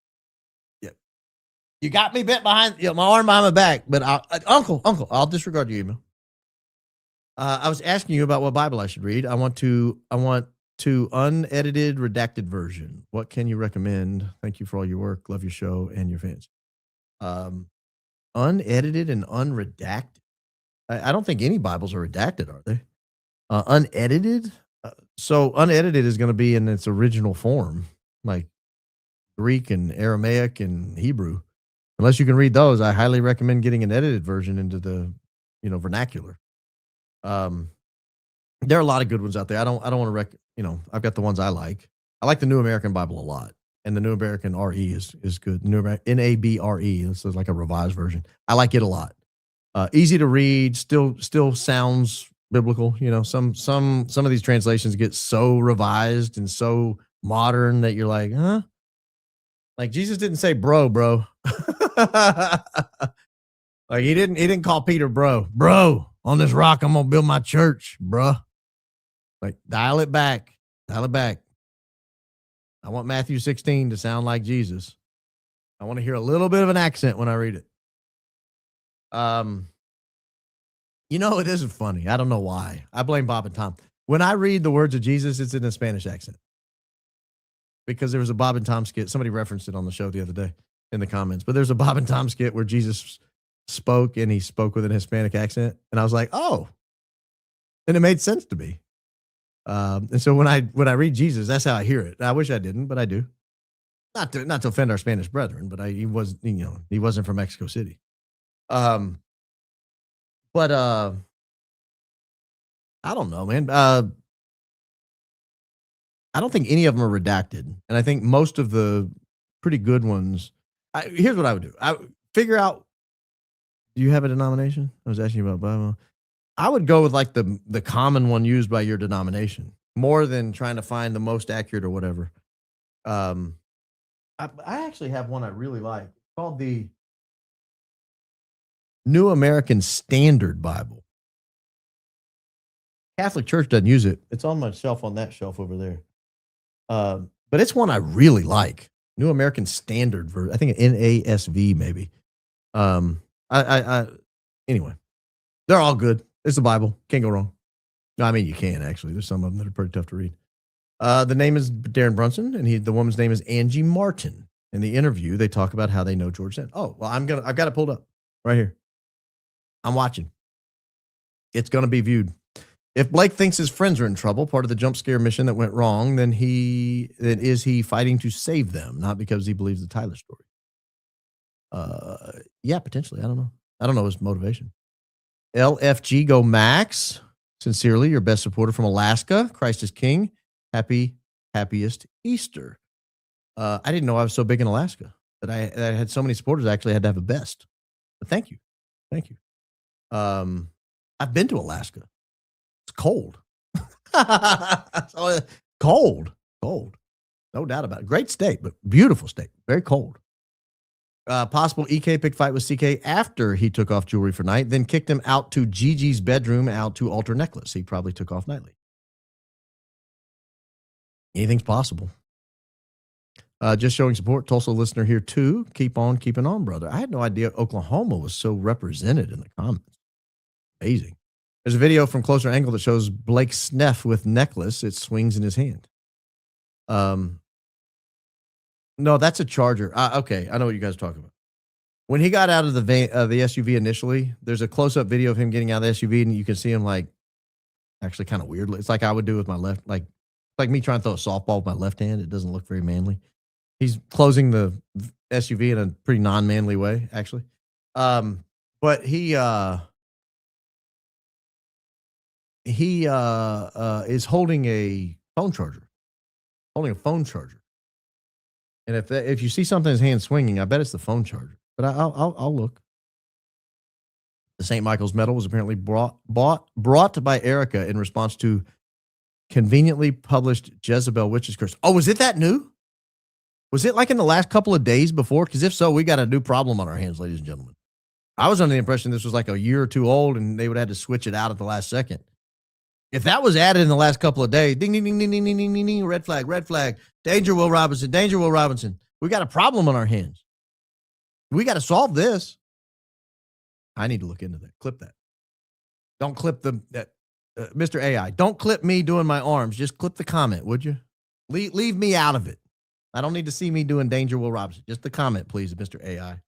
Yep. You got me bent behind, my arm behind my back, but Uncle, I'll disregard your email. I was asking you about what Bible I should read. I want to unedited, redacted version. What can you recommend? Thank you for all your work. Love your show and your fans. Unedited and unredacted. I don't think any Bibles are redacted, are they? Unedited? So unedited is going to be in its original form, like Greek and Aramaic and Hebrew. Unless you can read those, I highly recommend getting an edited version into the, vernacular. There are a lot of good ones out there. I don't want to I've got the ones I like. I like the New American Bible a lot, and the New American RE is good. New NABRE. This is like a revised version. I like it a lot. Easy to read. Still sounds biblical. Some of these translations get so revised and so modern that you're like, huh? Like Jesus didn't say bro. Like he didn't call Peter bro. On this rock I'm gonna build my church, bro. Like dial it back. I want Matthew 16 to sound like Jesus. I want to hear a little bit of an accent when I read it. It isn't funny. I don't know why. I blame Bob and Tom. When I read the words of Jesus, it's in a Spanish accent. Because there was a Bob and Tom skit. Somebody referenced it on the show the other day in the comments. But there's a Bob and Tom skit where Jesus spoke, and he spoke with an Hispanic accent. And I was like, oh. And it made sense to me. And so when I read Jesus, that's how I hear it. I wish I didn't, but I do. Not to offend our Spanish brethren, but he wasn't from Mexico City. I don't know, man. I don't think any of them are redacted, and I think most of the pretty good ones. Here's what I would do. I figure out. Do you have a denomination? I was asking you about Bible. I would go with like the common one used by your denomination more than trying to find the most accurate or whatever. I actually have one I really like called the New American Standard Bible. Catholic Church doesn't use it. It's on my shelf on that shelf over there. But it's one I really like. New American Standard version. I think NASV maybe. Anyway, they're all good. It's the Bible. Can't go wrong. No, I mean, you can actually. There's some of them that are pretty tough to read. The name is Darren Brunson, and the woman's name is Angie Martin. In the interview, they talk about how they know George Sand. Oh, well, I've got it pulled up right here. I'm watching. It's going to be viewed. If Blake thinks his friends are in trouble, part of the jump scare mission that went wrong, then is he fighting to save them, not because he believes the Tyler story? Yeah, potentially. I don't know. I don't know his motivation. LFG Go Max. Sincerely, your best supporter from Alaska. Christ is King. Happiest Easter. I didn't know I was so big in Alaska that I had so many supporters. I actually had to have a vest. But thank you. Thank you. I've been to Alaska. It's cold. Cold. No doubt about it. Great state, but beautiful state. Very cold. Possible EK pick fight with CK after he took off jewelry for night, then kicked him out to Gigi's bedroom out to alter necklace. He probably took off nightly. Anything's possible. Just showing support. Tulsa listener here too. Keep on keeping on, brother. I had no idea Oklahoma was so represented in the comments. Amazing. There's a video from closer angle that shows Blake Neff with necklace. It swings in his hand. No, that's a Charger. Okay, I know what you guys are talking about. When he got out of the SUV initially, there's a close-up video of him getting out of the SUV, and you can see him like actually kind of weirdly. It's like I would do with my left, like me trying to throw a softball with my left hand. It doesn't look very manly. He's closing the SUV in a pretty non-manly way, actually. But he is holding a phone charger. And if you see something in his hand swinging, I bet it's the phone charger. But I'll look. The St. Michael's medal was apparently brought by Erika in response to conveniently published Jezebel witch's curse. Oh, was it that new? Was it like in the last couple of days before? Because if so, we got a new problem on our hands, ladies and gentlemen. I was under the impression this was like a year or two old, and they would have to switch it out at the last second. If that was added in the last couple of days, ding, ding, ding, ding, ding, ding, ding, ding, ding, red flag, danger, Will Robinson, danger, Will Robinson. We got a problem on our hands. We got to solve this. I need to look into that. Clip that. Don't clip Mr. AI. Don't clip me doing my arms. Just clip the comment, would you? Leave me out of it. I don't need to see me doing danger, Will Robinson. Just the comment, please, Mr. AI.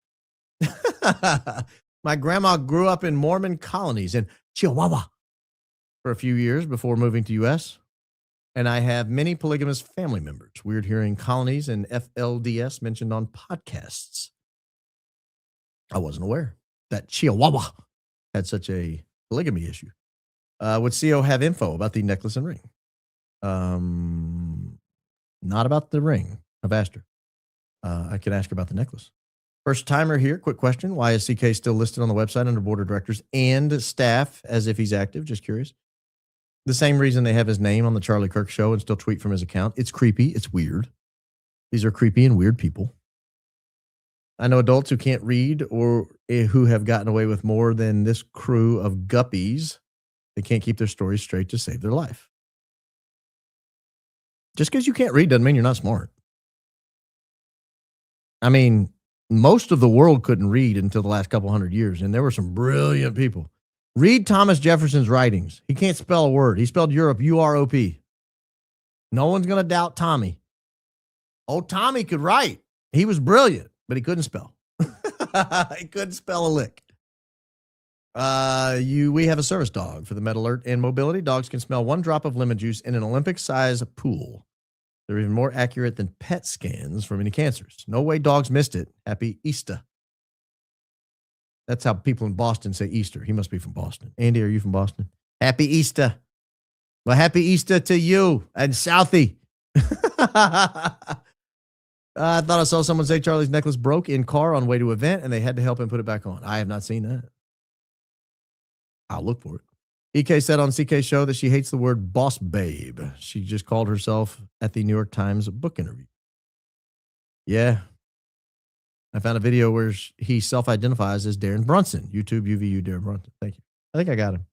My grandma grew up in Mormon colonies in Chihuahua for a few years before moving to U.S., and I have many polygamous family members. Weird hearing colonies and FLDS mentioned on podcasts. I wasn't aware that Chihuahua had such a polygamy issue. Would CO have info about the necklace and ring? Not about the ring. I've asked her. I could ask her about the necklace. First timer here. Quick question. Why is CK still listed on the website under board of directors and staff as if he's active? Just curious. The same reason they have his name on the Charlie Kirk show and still tweet from his account. It's creepy. It's weird. These are creepy and weird people. I know adults who can't read or who have gotten away with more than this crew of guppies. They can't keep their stories straight to save their life. Just because you can't read doesn't mean you're not smart. I mean, most of the world couldn't read until the last couple hundred years, and there were some brilliant people. Read Thomas Jefferson's writings. He can't spell a word. He spelled Europe, U-R-O-P. No one's going to doubt Tommy. Oh, Tommy could write. He was brilliant, but he couldn't spell. He couldn't spell a lick. We have a service dog for the Med Alert and mobility. Dogs can smell 1 drop of lemon juice in an Olympic-sized pool. They're even more accurate than PET scans for many cancers. No way dogs missed it. Happy Easter. That's how people in Boston say Easter. He must be from Boston. Andy, are you from Boston? Happy Easter. Well, happy Easter to you and Southie. I thought I saw someone say Charlie's necklace broke in car on way to event and they had to help him put it back on. I have not seen that. I'll look for it. EK said on CK's show that she hates the word boss babe. She just called herself at the New York Times book interview. Yeah. I found a video where he self-identifies as Darren Brunson. YouTube UVU Darren Brunson. Thank you. I think I got him.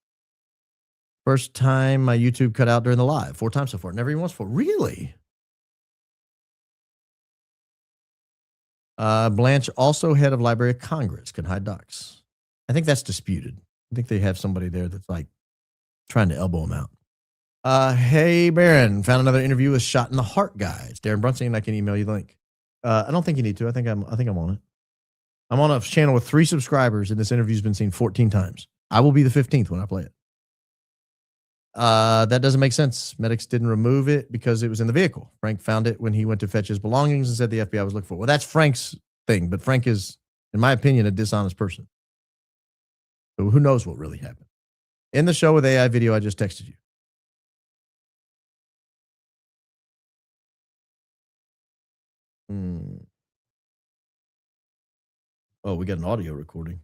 First time my YouTube cut out during the live. 4 times so far. Never even once before. Really? Blanche, also head of Library of Congress, can hide docs. I think that's disputed. I think they have somebody there that's like trying to elbow him out. Hey, Baron, found another interview with Shot in the Heart guy. It's Darren Brunson, and I can email you the link. I don't think you need to. I think I'm on it. I'm on a channel with 3 subscribers, and this interview's been seen 14 times. I will be the 15th when I play it. That doesn't make sense. Medics didn't remove it because it was in the vehicle. Frank found it when he went to fetch his belongings and said the FBI was looking for it. Well, that's Frank's thing, but Frank is, in my opinion, a dishonest person. So who knows what really happened? In the show with AI video, I just texted you. Oh, we got an audio recording.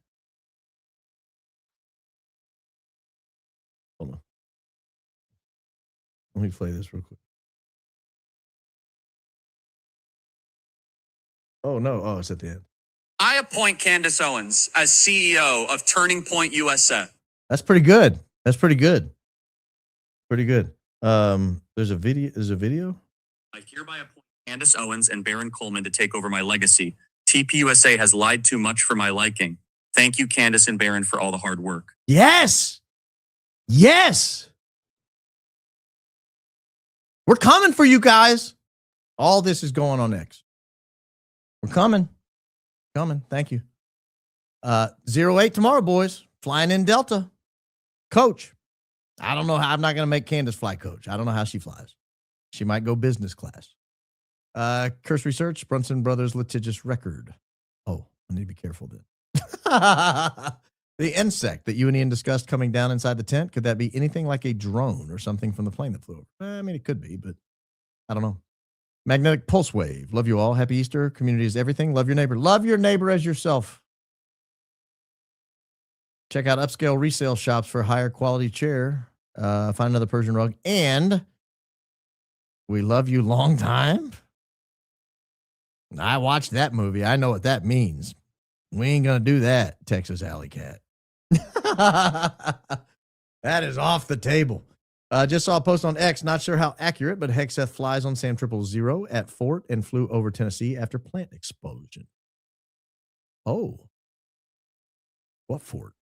Hold on. Let me play this real quick. Oh, no. Oh, it's at the end. I appoint Candace Owens as CEO of Turning Point USA. That's pretty good. That's pretty good. Pretty good. There's a video. I hereby appoint Candace Owens and Baron Coleman to take over my legacy. TPUSA has lied too much for my liking. Thank you, Candace and Baron, for all the hard work. Yes. Yes. We're coming for you guys. All this is going on X. We're coming. Coming. Thank you. 08 tomorrow, boys. Flying in Delta. Coach. I don't know how. I'm not going to make Candace fly coach. I don't know how she flies. She might go business class. Curse Research, Brunson Brothers litigious record. Oh, I need to be careful then. The insect that you and Ian discussed coming down inside the tent, could that be anything like a drone or something from the plane that flew over? I mean, it could be, but I don't know. Magnetic Pulse Wave. Love you all. Happy Easter. Community is everything. Love your neighbor. Love your neighbor as yourself. Check out upscale resale shops for a higher quality chair. Find another Persian rug. And we love you long time. I watched that movie. I know what that means. We ain't going to do that, Texas Alley Cat. That is off the table. Just saw a post on X. Not sure how accurate, but Hexeth flies on SAM 000 at Fort and flew over Tennessee after plant explosion. Oh. What fort?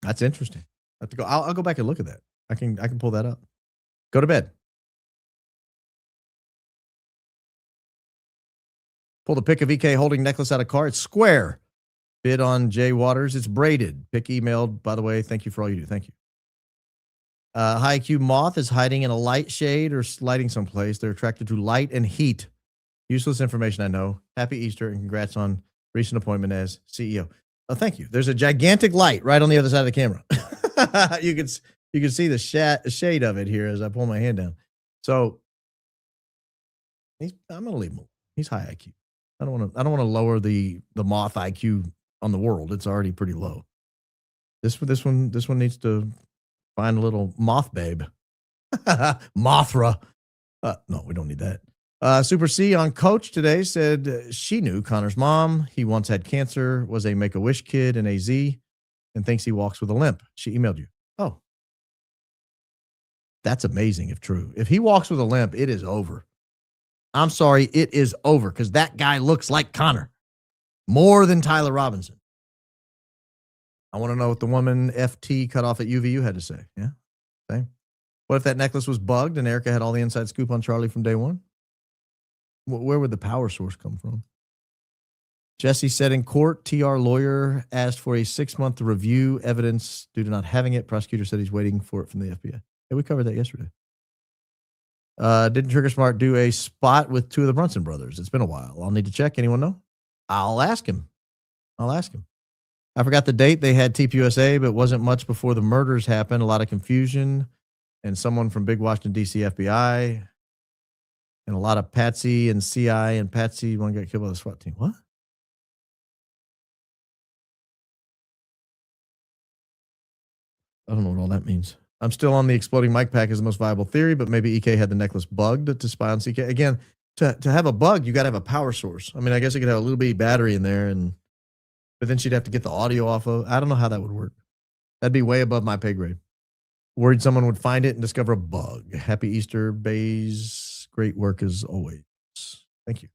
That's interesting. I have to go. I'll go back and look at that. I can pull that up. Go to bed. Pull the pic of EK holding necklace out of car. It's square. Bid on Jay Waters. It's braided. Pic emailed. By the way, thank you for all you do. Thank you. High IQ moth is hiding in a light shade or lighting someplace. They're attracted to light and heat. Useless information, I know. Happy Easter and congrats on recent appointment as CEO. Oh, thank you. There's a gigantic light right on the other side of the camera. You can see the shade of it here as I pull my hand down. So I'm going to leave him. He's high IQ. I don't want to lower the moth IQ on the world. It's already pretty low. This one needs to find a little moth babe. Mothra. No, we don't need that. Super C on Coach today said she knew Connor's mom. He once had cancer, was a Make-A-Wish kid in AZ, and thinks he walks with a limp. She emailed you. Oh. That's amazing if true. If he walks with a limp, it is over. I'm sorry, it is over because that guy looks like Connor more than Tyler Robinson. I want to know what the woman FT cut off at UVU had to say. Yeah, same. What if that necklace was bugged and Erika had all the inside scoop on Charlie from day one? Where would the power source come from? Jesse said in court, TR lawyer asked for a 6-month review evidence due to not having it. Prosecutor said he's waiting for it from the FBI. Yeah, we covered that yesterday. Didn't Trigger Smart do a spot with 2 of the Brunson brothers? It's been a while. I'll need to check. Anyone know? I'll ask him. I forgot the date. They had TPUSA, but it wasn't much before the murders happened. A lot of confusion. And someone from Big Washington, D.C. FBI. And a lot of Patsy and CI and Patsy want to get killed by the SWAT team. What? I don't know what all that means. I'm still on the exploding mic pack as the most viable theory, but maybe EK had the necklace bugged to spy on CK. Again, to have a bug, you got to have a power source. I mean, I guess it could have a little bitty battery in there, but then she'd have to get the audio off of. I don't know how that would work. That'd be way above my pay grade. Worried someone would find it and discover a bug. Happy Easter, Bays. Great work as always. Thank you.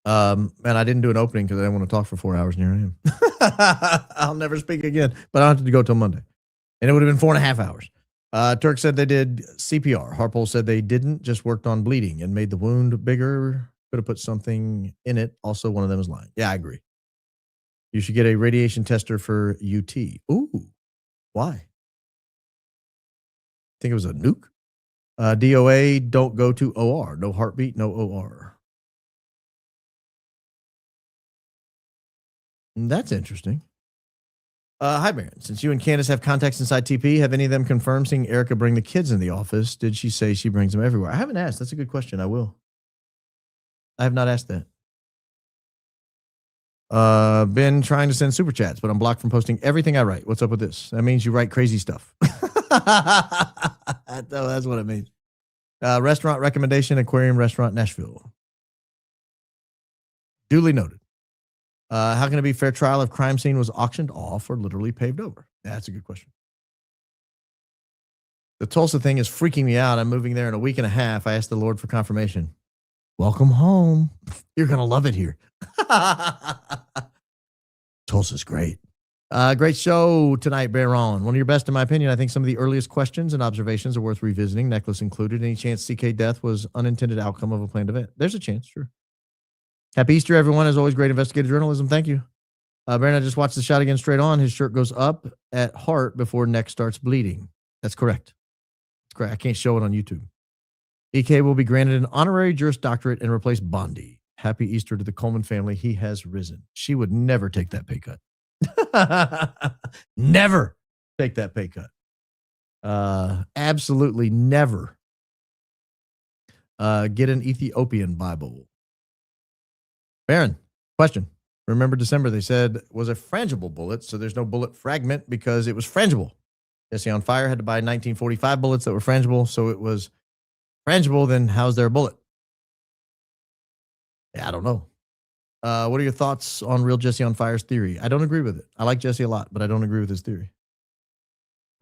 And I didn't do an opening because I didn't want to talk for 4 hours, and here I am. I'll never speak again, but I don't have to go till Monday. And it would have been 4.5 hours. Turk said they did CPR. Harpole said they didn't, just worked on bleeding and made the wound bigger. Could have put something in it. Also, one of them is lying. Yeah, I agree. You should get a radiation tester for UT. Ooh, why? Think it was a nuke? DOA, don't go to OR. No heartbeat, no OR. That's interesting. Hi, Baron. Since you and Candace have contacts inside TP, have any of them confirmed seeing Erika bring the kids in the office? Did she say she brings them everywhere? I haven't asked. That's a good question. I will. I have not asked that. Been trying to send super chats, but I'm blocked from posting everything I write. What's up with this? That means you write crazy stuff. That's what it means. Restaurant recommendation, Aquarium Restaurant, Nashville. Duly noted. How can it be fair trial if crime scene was auctioned off or literally paved over? That's a good question. The Tulsa thing is freaking me out. I'm moving there in a week and a half. I asked the Lord for confirmation. Welcome home. You're going to love it here. Tulsa's great. Great show tonight, Baron. One of your best, in my opinion. I think some of the earliest questions and observations are worth revisiting, necklace included. Any chance CK death was unintended outcome of a planned event? There's a chance, sure. Happy Easter, everyone. As always, great investigative journalism. Thank you. Baron, I just watched the shot again straight on. His shirt goes up at heart before neck starts bleeding. That's correct. That's correct. I can't show it on YouTube. EK will be granted an honorary Juris Doctorate and replace Bondi. Happy Easter to the Coleman family. He has risen. She would never take that pay cut. Never take that pay cut. Absolutely never. Get an Ethiopian Bible. Baron, question. Remember December, they said was a frangible bullet, so there's no bullet fragment because it was frangible. Jesse on Fire had to buy 1945 bullets that were frangible, so it was frangible, then how's there a bullet? Yeah, I don't know. What are your thoughts on Real Jesse on Fire's theory? I don't agree with it. I like Jesse a lot, but I don't agree with his theory.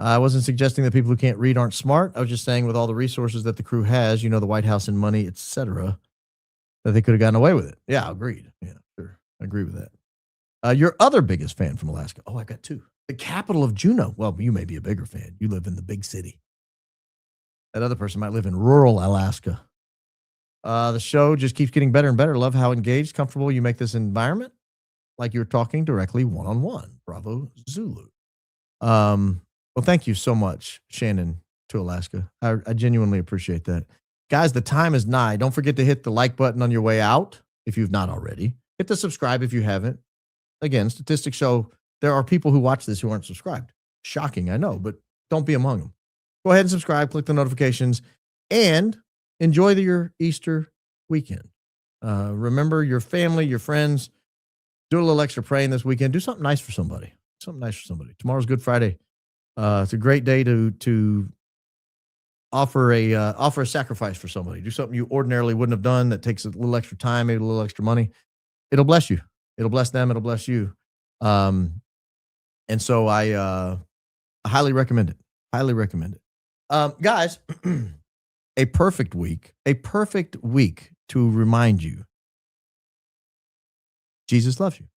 I wasn't suggesting that people who can't read aren't smart. I was just saying with all the resources that the crew has, the White House and money, etc., that they could have gotten away with it. Yeah, agreed. Yeah, sure. I agree with that. Your other biggest fan from Alaska. Oh, I got two. The capital of Juneau. Well, you may be a bigger fan. You live in the big city. That other person might live in rural Alaska. The show just keeps getting better and better. Love how engaged, comfortable you make this environment. Like you're talking directly one-on-one. Bravo, Zulu. Well, thank you so much, Shannon, to Alaska. I genuinely appreciate that. Guys, the time is nigh. Don't forget to hit the like button on your way out if you've not already. Hit the subscribe if you haven't. Again, statistics show there are people who watch this who aren't subscribed. Shocking, I know, but don't be among them. Go ahead and subscribe, click the notifications, and enjoy your Easter weekend. Remember your family, your friends. Do a little extra praying this weekend. Do something nice for somebody. Something nice for somebody. Tomorrow's Good Friday. It's a great day to offer a sacrifice for somebody. Do something you ordinarily wouldn't have done that takes a little extra time, maybe a little extra money. It'll bless you. It'll bless them. It'll bless you. And so I highly recommend it. Highly recommend it. Guys, a perfect week to remind you Jesus loves you.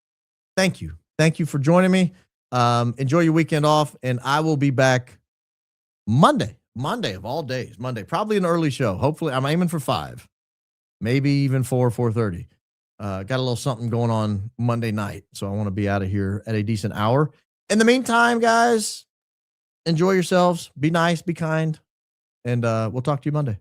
Thank you. Thank you for joining me. Enjoy your weekend off, and I will be back Monday of all days. Monday, probably an early show. Hopefully, I'm aiming for 5, maybe even 4:30. Got a little something going on Monday night, so I want to be out of here at a decent hour. In the meantime, guys, enjoy yourselves. Be nice, be kind, and we'll talk to you Monday.